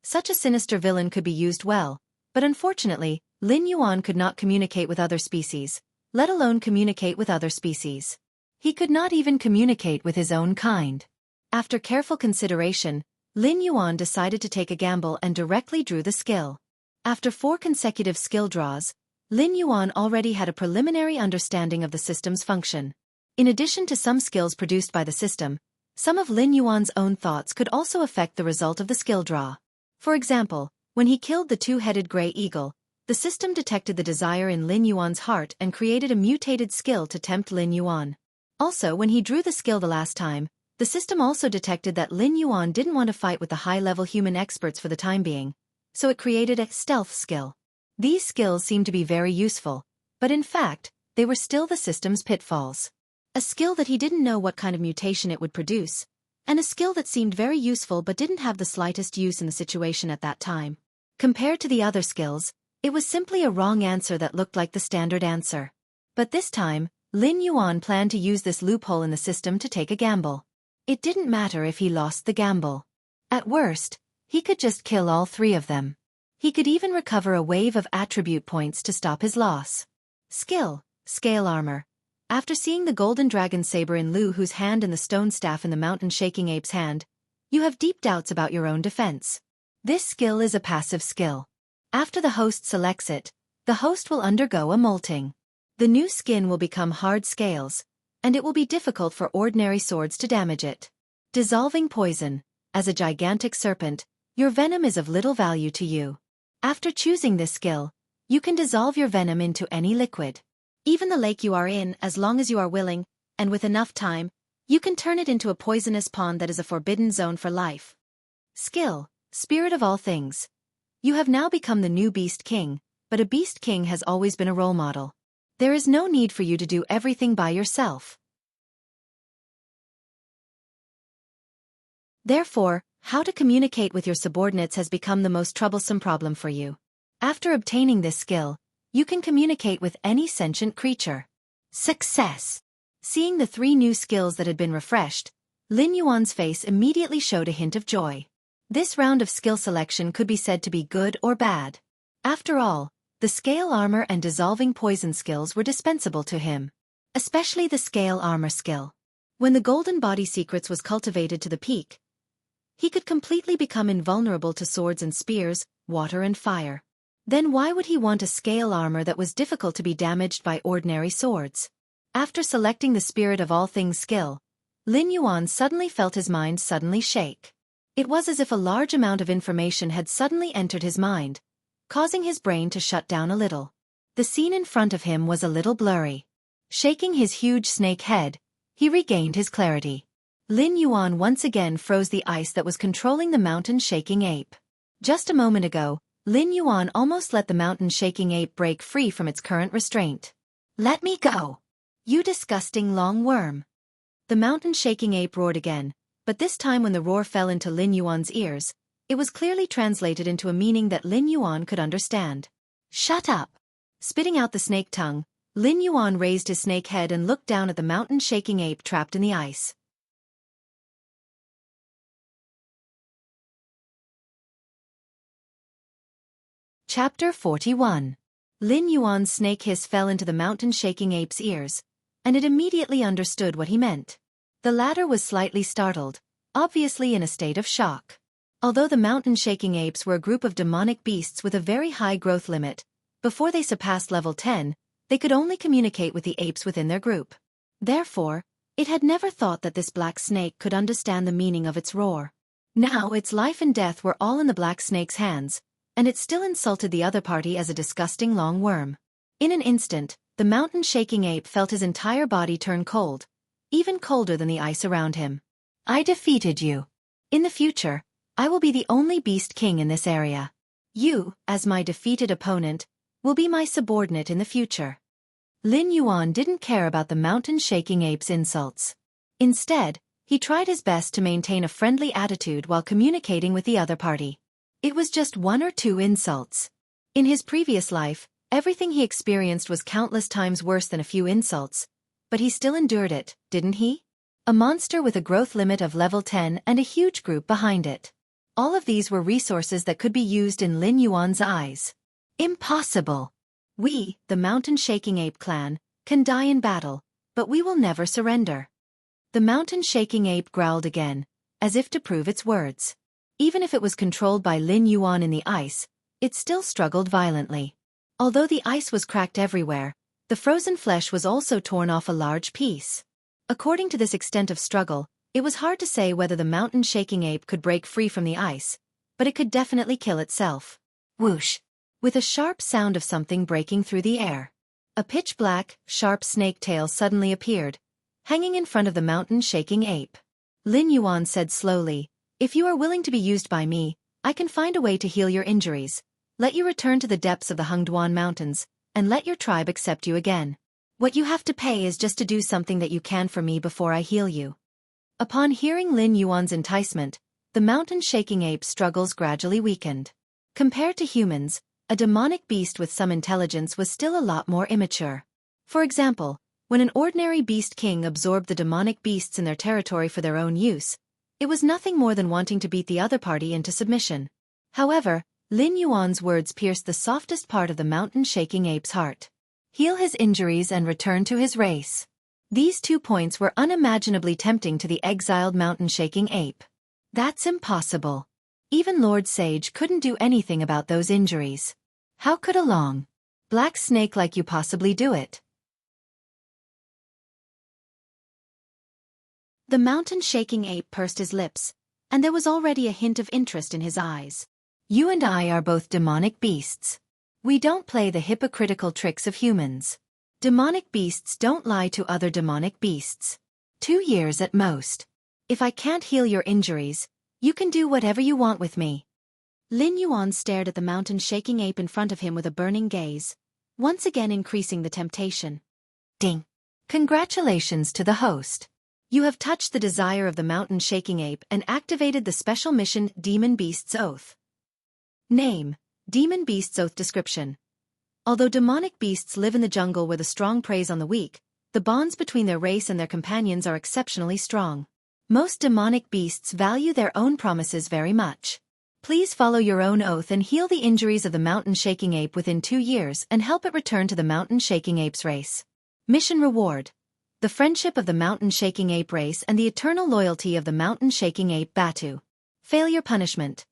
Speaker 1: such a sinister villain could be used well, but unfortunately, Lin Yuan could not communicate with other species, let alone communicate with other species. He could not even communicate with his own kind. After careful consideration, Lin Yuan decided to take a gamble and directly drew the skill. After 4 consecutive skill draws, Lin Yuan already had a preliminary understanding of the system's function. In addition to some skills produced by the system, some of Lin Yuan's own thoughts could also affect the result of the skill draw. For example, when he killed the 2-headed gray eagle, the system detected the desire in Lin Yuan's heart and created a mutated skill to tempt Lin Yuan. Also, when he drew the skill the last time, the system also detected that Lin Yuan didn't want to fight with the high-level human experts for the time being, so it created a stealth skill. These skills seemed to be very useful, but in fact, they were still the system's pitfalls. A skill that he didn't know what kind of mutation it would produce, and a skill that seemed very useful but didn't have the slightest use in the situation at that time. Compared to the other skills, it was simply a wrong answer that looked like the standard answer. But this time, Lin Yuan planned to use this loophole in the system to take a gamble. It didn't matter if he lost the gamble. At worst, he could just kill all 3 of them. He could even recover a wave of attribute points to stop his loss. Skill, Scale Armor. After seeing the golden dragon saber in Lu Hu's hand and the stone staff in the mountain-shaking ape's hand, you have deep doubts about your own defense. This skill is a passive skill. After the host selects it, the host will undergo a molting. The new skin will become hard scales, and it will be difficult for ordinary swords to damage it. Dissolving Poison. As a gigantic serpent, your venom is of little value to you. After choosing this skill, you can dissolve your venom into any liquid. Even the lake you are in, as long as you are willing, and with enough time, you can turn it into a poisonous pond that is a forbidden zone for life. Skill, Spirit of All Things. You have now become the new Beast King, but a Beast King has always been a role model. There is no need for you to do everything by yourself. Therefore, how to communicate with your subordinates has become the most troublesome problem for you. After obtaining this skill, you can communicate with any sentient creature. Success! Seeing the 3 new skills that had been refreshed, Lin Yuan's face immediately showed a hint of joy. This round of skill selection could be said to be good or bad. After all, the Scale Armor and Dissolving Poison skills were dispensable to him. Especially the Scale Armor skill. When the Golden Body Secrets was cultivated to the peak, he could completely become invulnerable to swords and spears, water and fire. Then why would he want a scale armor that was difficult to be damaged by ordinary swords? After selecting the Spirit of All Things skill, Lin Yuan suddenly felt his mind suddenly shake. It was as if a large amount of information had suddenly entered his mind, causing his brain to shut down a little. The scene in front of him was a little blurry. Shaking his huge snake head, he regained his clarity. Lin Yuan once again froze the ice that was controlling the mountain-shaking ape. Just a moment ago, Lin Yuan almost let the mountain-shaking ape break free from its current restraint. Let me go! You disgusting long worm! The mountain-shaking ape roared again, but this time when the roar fell into Lin Yuan's ears, it was clearly translated into a meaning that Lin Yuan could understand. Shut up! Spitting out the snake tongue, Lin Yuan raised his snake head and looked down at the mountain-shaking ape trapped in the ice. Chapter 41. Lin Yuan's snake hiss fell into the mountain-shaking ape's ears, and it immediately understood what he meant. The latter was slightly startled, obviously in a state of shock. Although the mountain-shaking apes were a group of demonic beasts with a very high growth limit, before they surpassed level 10, they could only communicate with the apes within their group. Therefore, it had never thought that this black snake could understand the meaning of its roar. Now its life and death were all in the black snake's hands, and it still insulted the other party as a disgusting long worm. In an instant, the mountain-shaking ape felt his entire body turn cold, even colder than the ice around him. I defeated you. In the future, I will be the only beast king in this area. You, as my defeated opponent, will be my subordinate in the future. Lin Yuan didn't care about the mountain-shaking ape's insults. Instead, he tried his best to maintain a friendly attitude while communicating with the other party. It was just one or two insults. In his previous life, everything he experienced was countless times worse than a few insults, but he still endured it, didn't he? A monster with a growth limit of level 10 and a huge group behind it. All of these were resources that could be used in Lin Yuan's eyes. Impossible! We, the mountain-shaking ape clan, can die in battle, but we will never surrender. The mountain-shaking ape growled again, as if to prove its words. Even if it was controlled by Lin Yuan in the ice, it still struggled violently. Although the ice was cracked everywhere, the frozen flesh was also torn off a large piece. According to this extent of struggle, it was hard to say whether the mountain-shaking ape could break free from the ice, but it could definitely kill itself. Whoosh! With a sharp sound of something breaking through the air. A pitch-black, sharp snake tail suddenly appeared, hanging in front of the mountain-shaking ape. Lin Yuan said slowly, "If you are willing to be used by me, I can find a way to heal your injuries, let you return to the depths of the Hengduan Mountains, and let your tribe accept you again. What you have to pay is just to do something that you can for me before I heal you." Upon hearing Lin Yuan's enticement, the mountain-shaking ape's struggles gradually weakened. Compared to humans, a demonic beast with some intelligence was still a lot more immature. For example, when an ordinary beast king absorbed the demonic beasts in their territory for their own use, it was nothing more than wanting to beat the other party into submission. However, Lin Yuan's words pierced the softest part of the mountain-shaking ape's heart. Heal his injuries and return to his race. These 2 points were unimaginably tempting to the exiled mountain-shaking ape. That's impossible. Even Lord Sage couldn't do anything about those injuries. How could a long, black snake like you possibly do it? The mountain-shaking ape pursed his lips, and there was already a hint of interest in his eyes. You and I are both demonic beasts. We don't play the hypocritical tricks of humans. Demonic beasts don't lie to other demonic beasts. 2 years at most. If I can't heal your injuries, you can do whatever you want with me. Lin Yuan stared at the mountain-shaking ape in front of him with a burning gaze, once again increasing the temptation. Ding! Congratulations to the host. You have touched the desire of the mountain-shaking ape and activated the special mission Demon Beast's Oath. Name: Demon Beast's Oath. Description: although demonic beasts live in the jungle where the strong preys on the weak, the bonds between their race and their companions are exceptionally strong. Most demonic beasts value their own promises very much. Please follow your own oath and heal the injuries of the mountain-shaking ape within 2 years and help it return to the mountain-shaking ape's race. Mission reward: the friendship of the mountain-shaking ape race and the eternal loyalty of the mountain-shaking ape Batu. Failure punishment: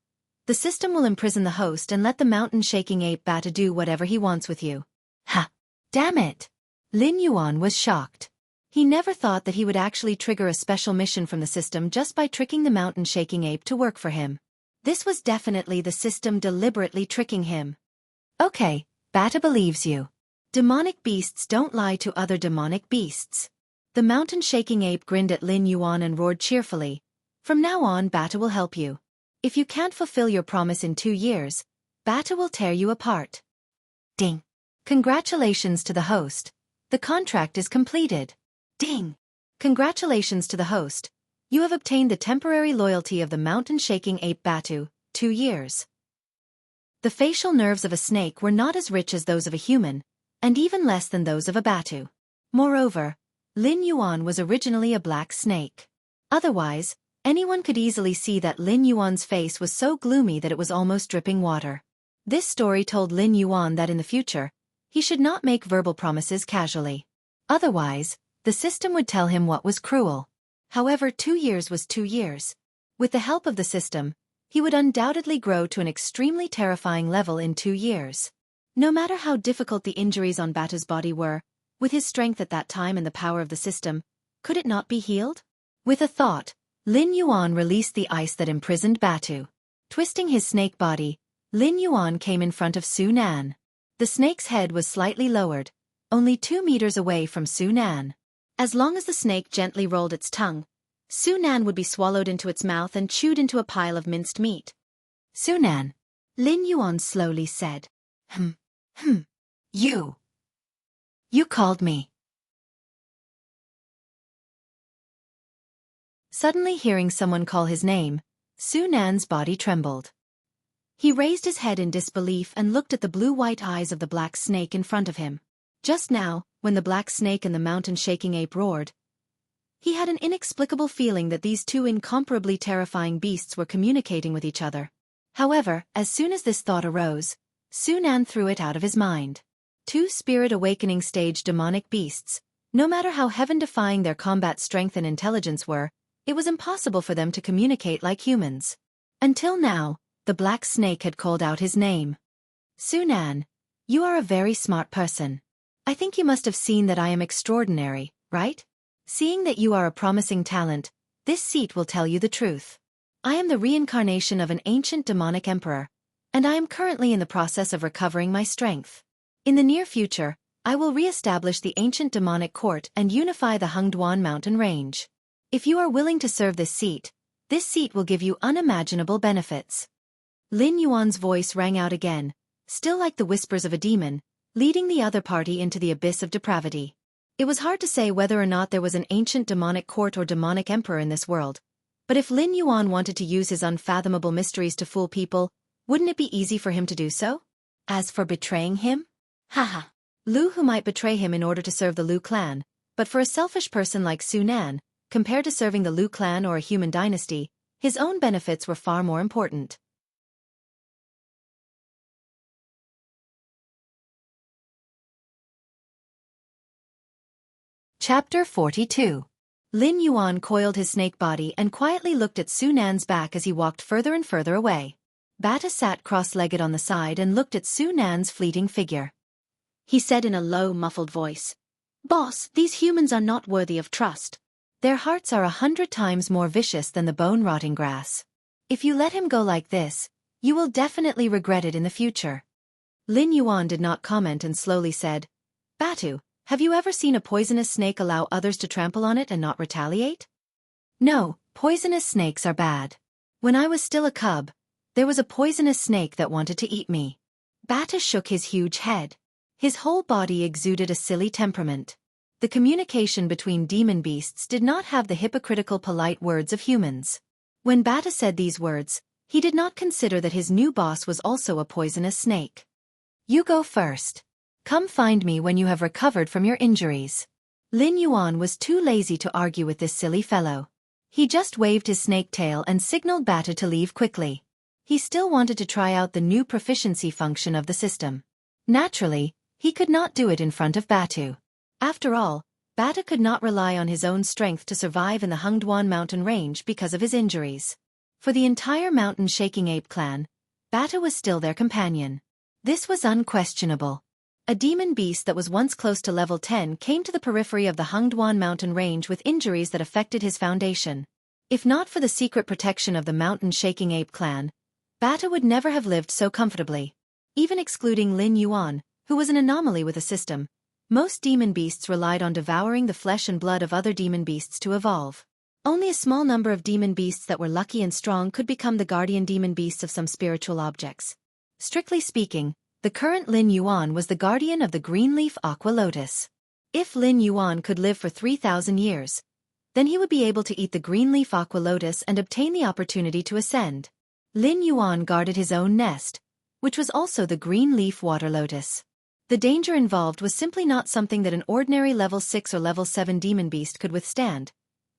Speaker 1: the system will imprison the host and let the mountain-shaking ape Batu do whatever he wants with you. Ha! Damn it! Lin Yuan was shocked. He never thought that he would actually trigger a special mission from the system just by tricking the mountain-shaking ape to work for him. This was definitely the system deliberately tricking him. Okay, Batu believes you. Demonic beasts don't lie to other demonic beasts. The mountain-shaking ape grinned at Lin Yuan and roared cheerfully. From now on, Batu will help you. If you can't fulfill your promise in 2 years, Batu will tear you apart. Ding! Congratulations to the host. The contract is completed. Ding! Congratulations to the host. You have obtained the temporary loyalty of the mountain-shaking ape Batu, 2 years. The facial nerves of a snake were not as rich as those of a human, and even less than those of a batu. Moreover, Lin Yuan was originally a black snake. Otherwise, anyone could easily see that Lin Yuan's face was so gloomy that it was almost dripping water. This story told Lin Yuan that in the future, he should not make verbal promises casually. Otherwise, the system would tell him what was cruel. However, 2 years was 2 years. With the help of the system, he would undoubtedly grow to an extremely terrifying level in 2 years. No matter how difficult the injuries on Batu's body were, with his strength at that time and the power of the system, could it not be healed? With a thought, Lin Yuan released the ice that imprisoned Batu. Twisting his snake body, Lin Yuan came in front of Su Nan. The snake's head was slightly lowered, only 2 meters away from Su Nan. As long as the snake gently rolled its tongue, Su Nan would be swallowed into its mouth and chewed into a pile of minced meat. Su Nan, Lin Yuan slowly said. You called me. Suddenly hearing someone call his name, Su Nan's body trembled. He raised his head in disbelief and looked at the blue-white eyes of the black snake in front of him. Just now, when the black snake and the mountain-shaking ape roared, he had an inexplicable feeling that these two incomparably terrifying beasts were communicating with each other. However, as soon as this thought arose, Su Nan threw it out of his mind. 2 spirit awakening stage demonic beasts, no matter how heaven-defying their combat strength and intelligence were, it was impossible for them to communicate like humans. Until now, the black snake had called out his name. Su Nan, you are a very smart person. I think you must have seen that I am extraordinary, right? Seeing that you are a promising talent, this seat will tell you the truth. I am the reincarnation of an ancient demonic emperor, and I am currently in the process of recovering my strength. In the near future, I will re-establish the ancient demonic court and unify the Hengduan mountain range. If you are willing to serve this seat will give you unimaginable benefits. Lin Yuan's voice rang out again, still like the whispers of a demon, leading the other party into the abyss of depravity. It was hard to say whether or not there was an ancient demonic court or demonic emperor in this world, but if Lin Yuan wanted to use his unfathomable mysteries to fool people, wouldn't it be easy for him to do so? As for betraying him? Haha. Lu Hu might betray him in order to serve the Lu clan, but for a selfish person like Su Nan, compared to serving the Lu clan or a human dynasty, his own benefits were far more important. Chapter 42. Lin Yuan coiled his snake body and quietly looked at Su Nan's back as he walked further and further away. Bata sat cross-legged on the side and looked at Su Nan's fleeting figure. He said in a low, muffled voice, "Boss, these humans are not worthy of trust. Their hearts are 100 times more vicious than the bone-rotting grass. If you let him go like this, you will definitely regret it in the future." Lin Yuan did not comment and slowly said, "Batu, have you ever seen a poisonous snake allow others to trample on it and not retaliate?" "No, poisonous snakes are bad. When I was still a cub, there was a poisonous snake that wanted to eat me." Bata shook his huge head. His whole body exuded a silly temperament. The communication between demon beasts did not have the hypocritical polite words of humans. When Bata said these words, he did not consider that his new boss was also a poisonous snake. "You go first. Come find me when you have recovered from your injuries." Lin Yuan was too lazy to argue with this silly fellow. He just waved his snake tail and signaled Bata to leave quickly. He still wanted to try out the new proficiency function of the system. Naturally, he could not do it in front of Batu. After all, Bata could not rely on his own strength to survive in the Hengduan mountain range because of his injuries. For the entire mountain-shaking ape clan, Bata was still their companion. This was unquestionable. A demon beast that was once close to level 10 came to the periphery of the Hengduan mountain range with injuries that affected his foundation. If not for the secret protection of the mountain-shaking ape clan, Bata would never have lived so comfortably. Even excluding Lin Yuan, who was an anomaly with a system, most demon beasts relied on devouring the flesh and blood of other demon beasts to evolve. Only a small number of demon beasts that were lucky and strong could become the guardian demon beasts of some spiritual objects. Strictly speaking, the current Lin Yuan was the guardian of the green-leaf aqua lotus. If Lin Yuan could live for 3,000 years, then he would be able to eat the green-leaf aqua lotus and obtain the opportunity to ascend. Lin Yuan guarded his own nest, which was also the green-leaf water lotus. The danger involved was simply not something that an ordinary level 6 or level 7 demon beast could withstand,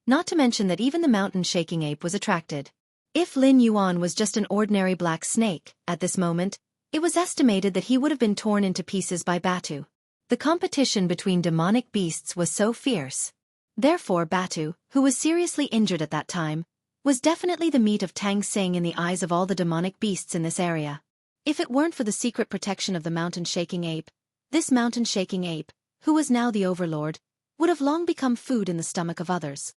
Speaker 1: not to mention that even the mountain-shaking ape was attracted. If Lin Yuan was just an ordinary black snake, at this moment, it was estimated that he would have been torn into pieces by Batu. The competition between demonic beasts was so fierce. Therefore Batu, who was seriously injured at that time, was definitely the meat of Tang Xing in the eyes of all the demonic beasts in this area. If it weren't for the secret protection of the mountain-shaking ape, this mountain-shaking ape, who was now the overlord, would have long become food in the stomach of others.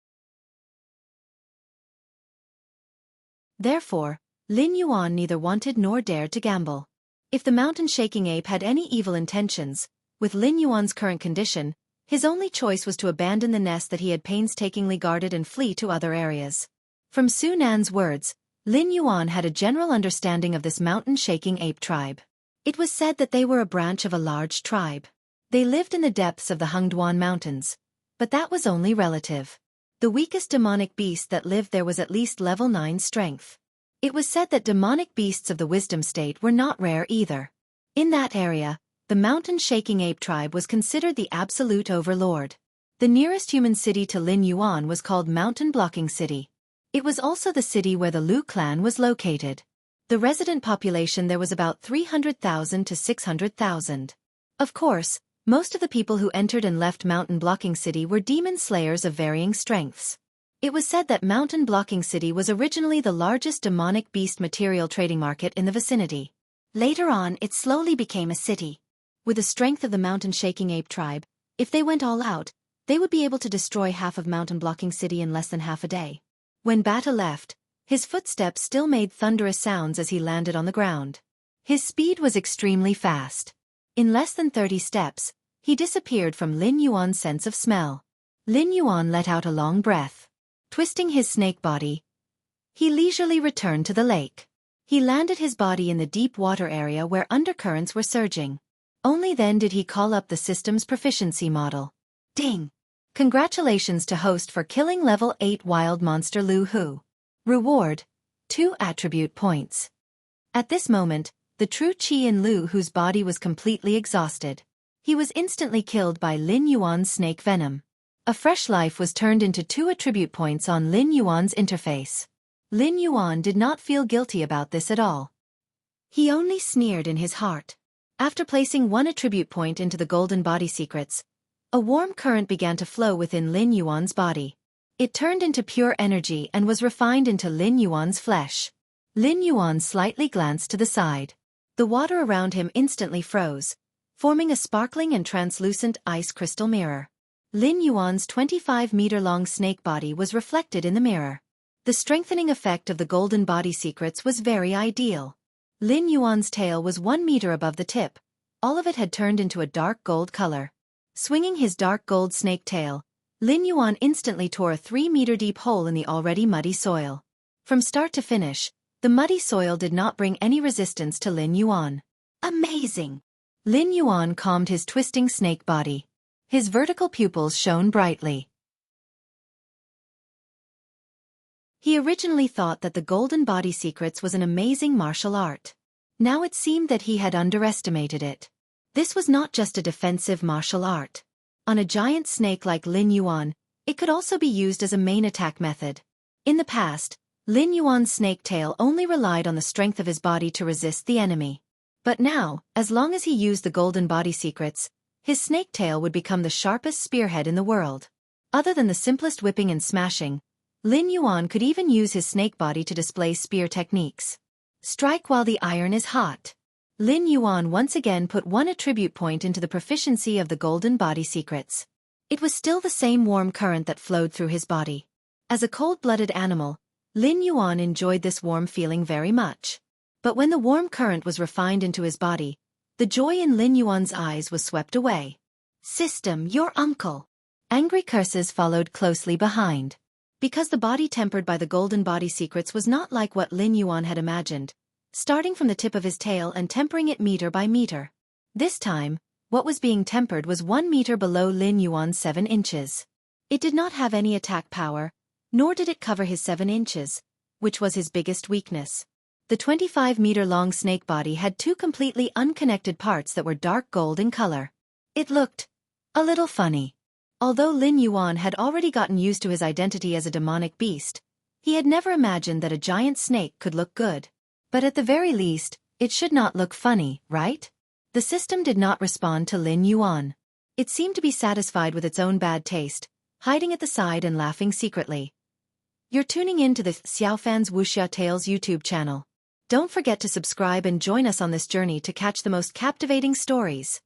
Speaker 1: Therefore, Lin Yuan neither wanted nor dared to gamble. If the mountain-shaking ape had any evil intentions, with Lin Yuan's current condition, his only choice was to abandon the nest that he had painstakingly guarded and flee to other areas. From Su Nan's words, Lin Yuan had a general understanding of this mountain-shaking ape tribe. It was said that they were a branch of a large tribe. They lived in the depths of the Hengduan Mountains, but that was only relative. The weakest demonic beast that lived there was at least level 9 strength. It was said that demonic beasts of the wisdom state were not rare either. In that area, the mountain-shaking ape tribe was considered the absolute overlord. The nearest human city to Lin Yuan was called Mountain Blocking City. It was also the city where the Lu clan was located. The resident population there was about 300,000 to 600,000. Of course, most of the people who entered and left Mountain Blocking City were demon slayers of varying strengths. It was said that Mountain Blocking City was originally the largest demonic beast material trading market in the vicinity. Later on, it slowly became a city. With the strength of the mountain-shaking ape tribe, if they went all out, they would be able to destroy half of Mountain Blocking City in less than half a day. When Bata left, his footsteps still made thunderous sounds as he landed on the ground. His speed was extremely fast. In less than 30 steps, he disappeared from Lin Yuan's sense of smell. Lin Yuan let out a long breath. Twisting his snake body, he leisurely returned to the lake. He landed his body in the deep water area where undercurrents were surging. Only then did he call up the system's proficiency model. Ding! Congratulations to host for killing level 8 wild monster Lu Hu. Reward: 2 attribute points. At this moment, the true Qi in Lu Hu's body was completely exhausted. He was instantly killed by Lin Yuan's snake venom. A fresh life was turned into 2 attribute points on Lin Yuan's interface. Lin Yuan did not feel guilty about this at all. He only sneered in his heart. After placing 1 attribute point into the golden body secrets, a warm current began to flow within Lin Yuan's body. It turned into pure energy and was refined into Lin Yuan's flesh. Lin Yuan slightly glanced to the side. The water around him instantly froze, forming a sparkling and translucent ice crystal mirror. Lin Yuan's 25-meter-long snake body was reflected in the mirror. The strengthening effect of the golden body secrets was very ideal. Lin Yuan's tail was 1 meter above the tip. All of it had turned into a dark gold color. Swinging his dark gold snake tail, Lin Yuan instantly tore a 3-meter-deep hole in the already muddy soil. From start to finish, the muddy soil did not bring any resistance to Lin Yuan. Amazing! Lin Yuan calmed his twisting snake body. His vertical pupils shone brightly. He originally thought that the golden body secrets was an amazing martial art. Now it seemed that he had underestimated it. This was not just a defensive martial art. On a giant snake like Lin Yuan, it could also be used as a main attack method. In the past, Lin Yuan's snake tail only relied on the strength of his body to resist the enemy. But now, as long as he used the golden body secrets, his snake tail would become the sharpest spearhead in the world. Other than the simplest whipping and smashing, Lin Yuan could even use his snake body to display spear techniques. Strike while the iron is hot. Lin Yuan once again put 1 attribute point into the proficiency of the golden body secrets. It was still the same warm current that flowed through his body. As a cold-blooded animal, Lin Yuan enjoyed this warm feeling very much. But when the warm current was refined into his body, the joy in Lin Yuan's eyes was swept away. System, your uncle! Angry curses followed closely behind. Because the body tempered by the golden body secrets was not like what Lin Yuan had imagined, starting from the tip of his tail and tempering it meter by meter. This time, what was being tempered was 1 meter below Lin Yuan's 7 inches. It did not have any attack power, nor did it cover his 7 inches, which was his biggest weakness. The 25-meter-long snake body had two completely unconnected parts that were dark gold in color. It looked a little funny. Although Lin Yuan had already gotten used to his identity as a demonic beast, he had never imagined that a giant snake could look good. But at the very least, it should not look funny, right? The system did not respond to Lin Yuan. It seemed to be satisfied with its own bad taste, hiding at the side and laughing secretly. You're tuning in to the Xiaofan's Wuxia Tales YouTube channel. Don't forget to subscribe and join us on this journey to catch the most captivating stories.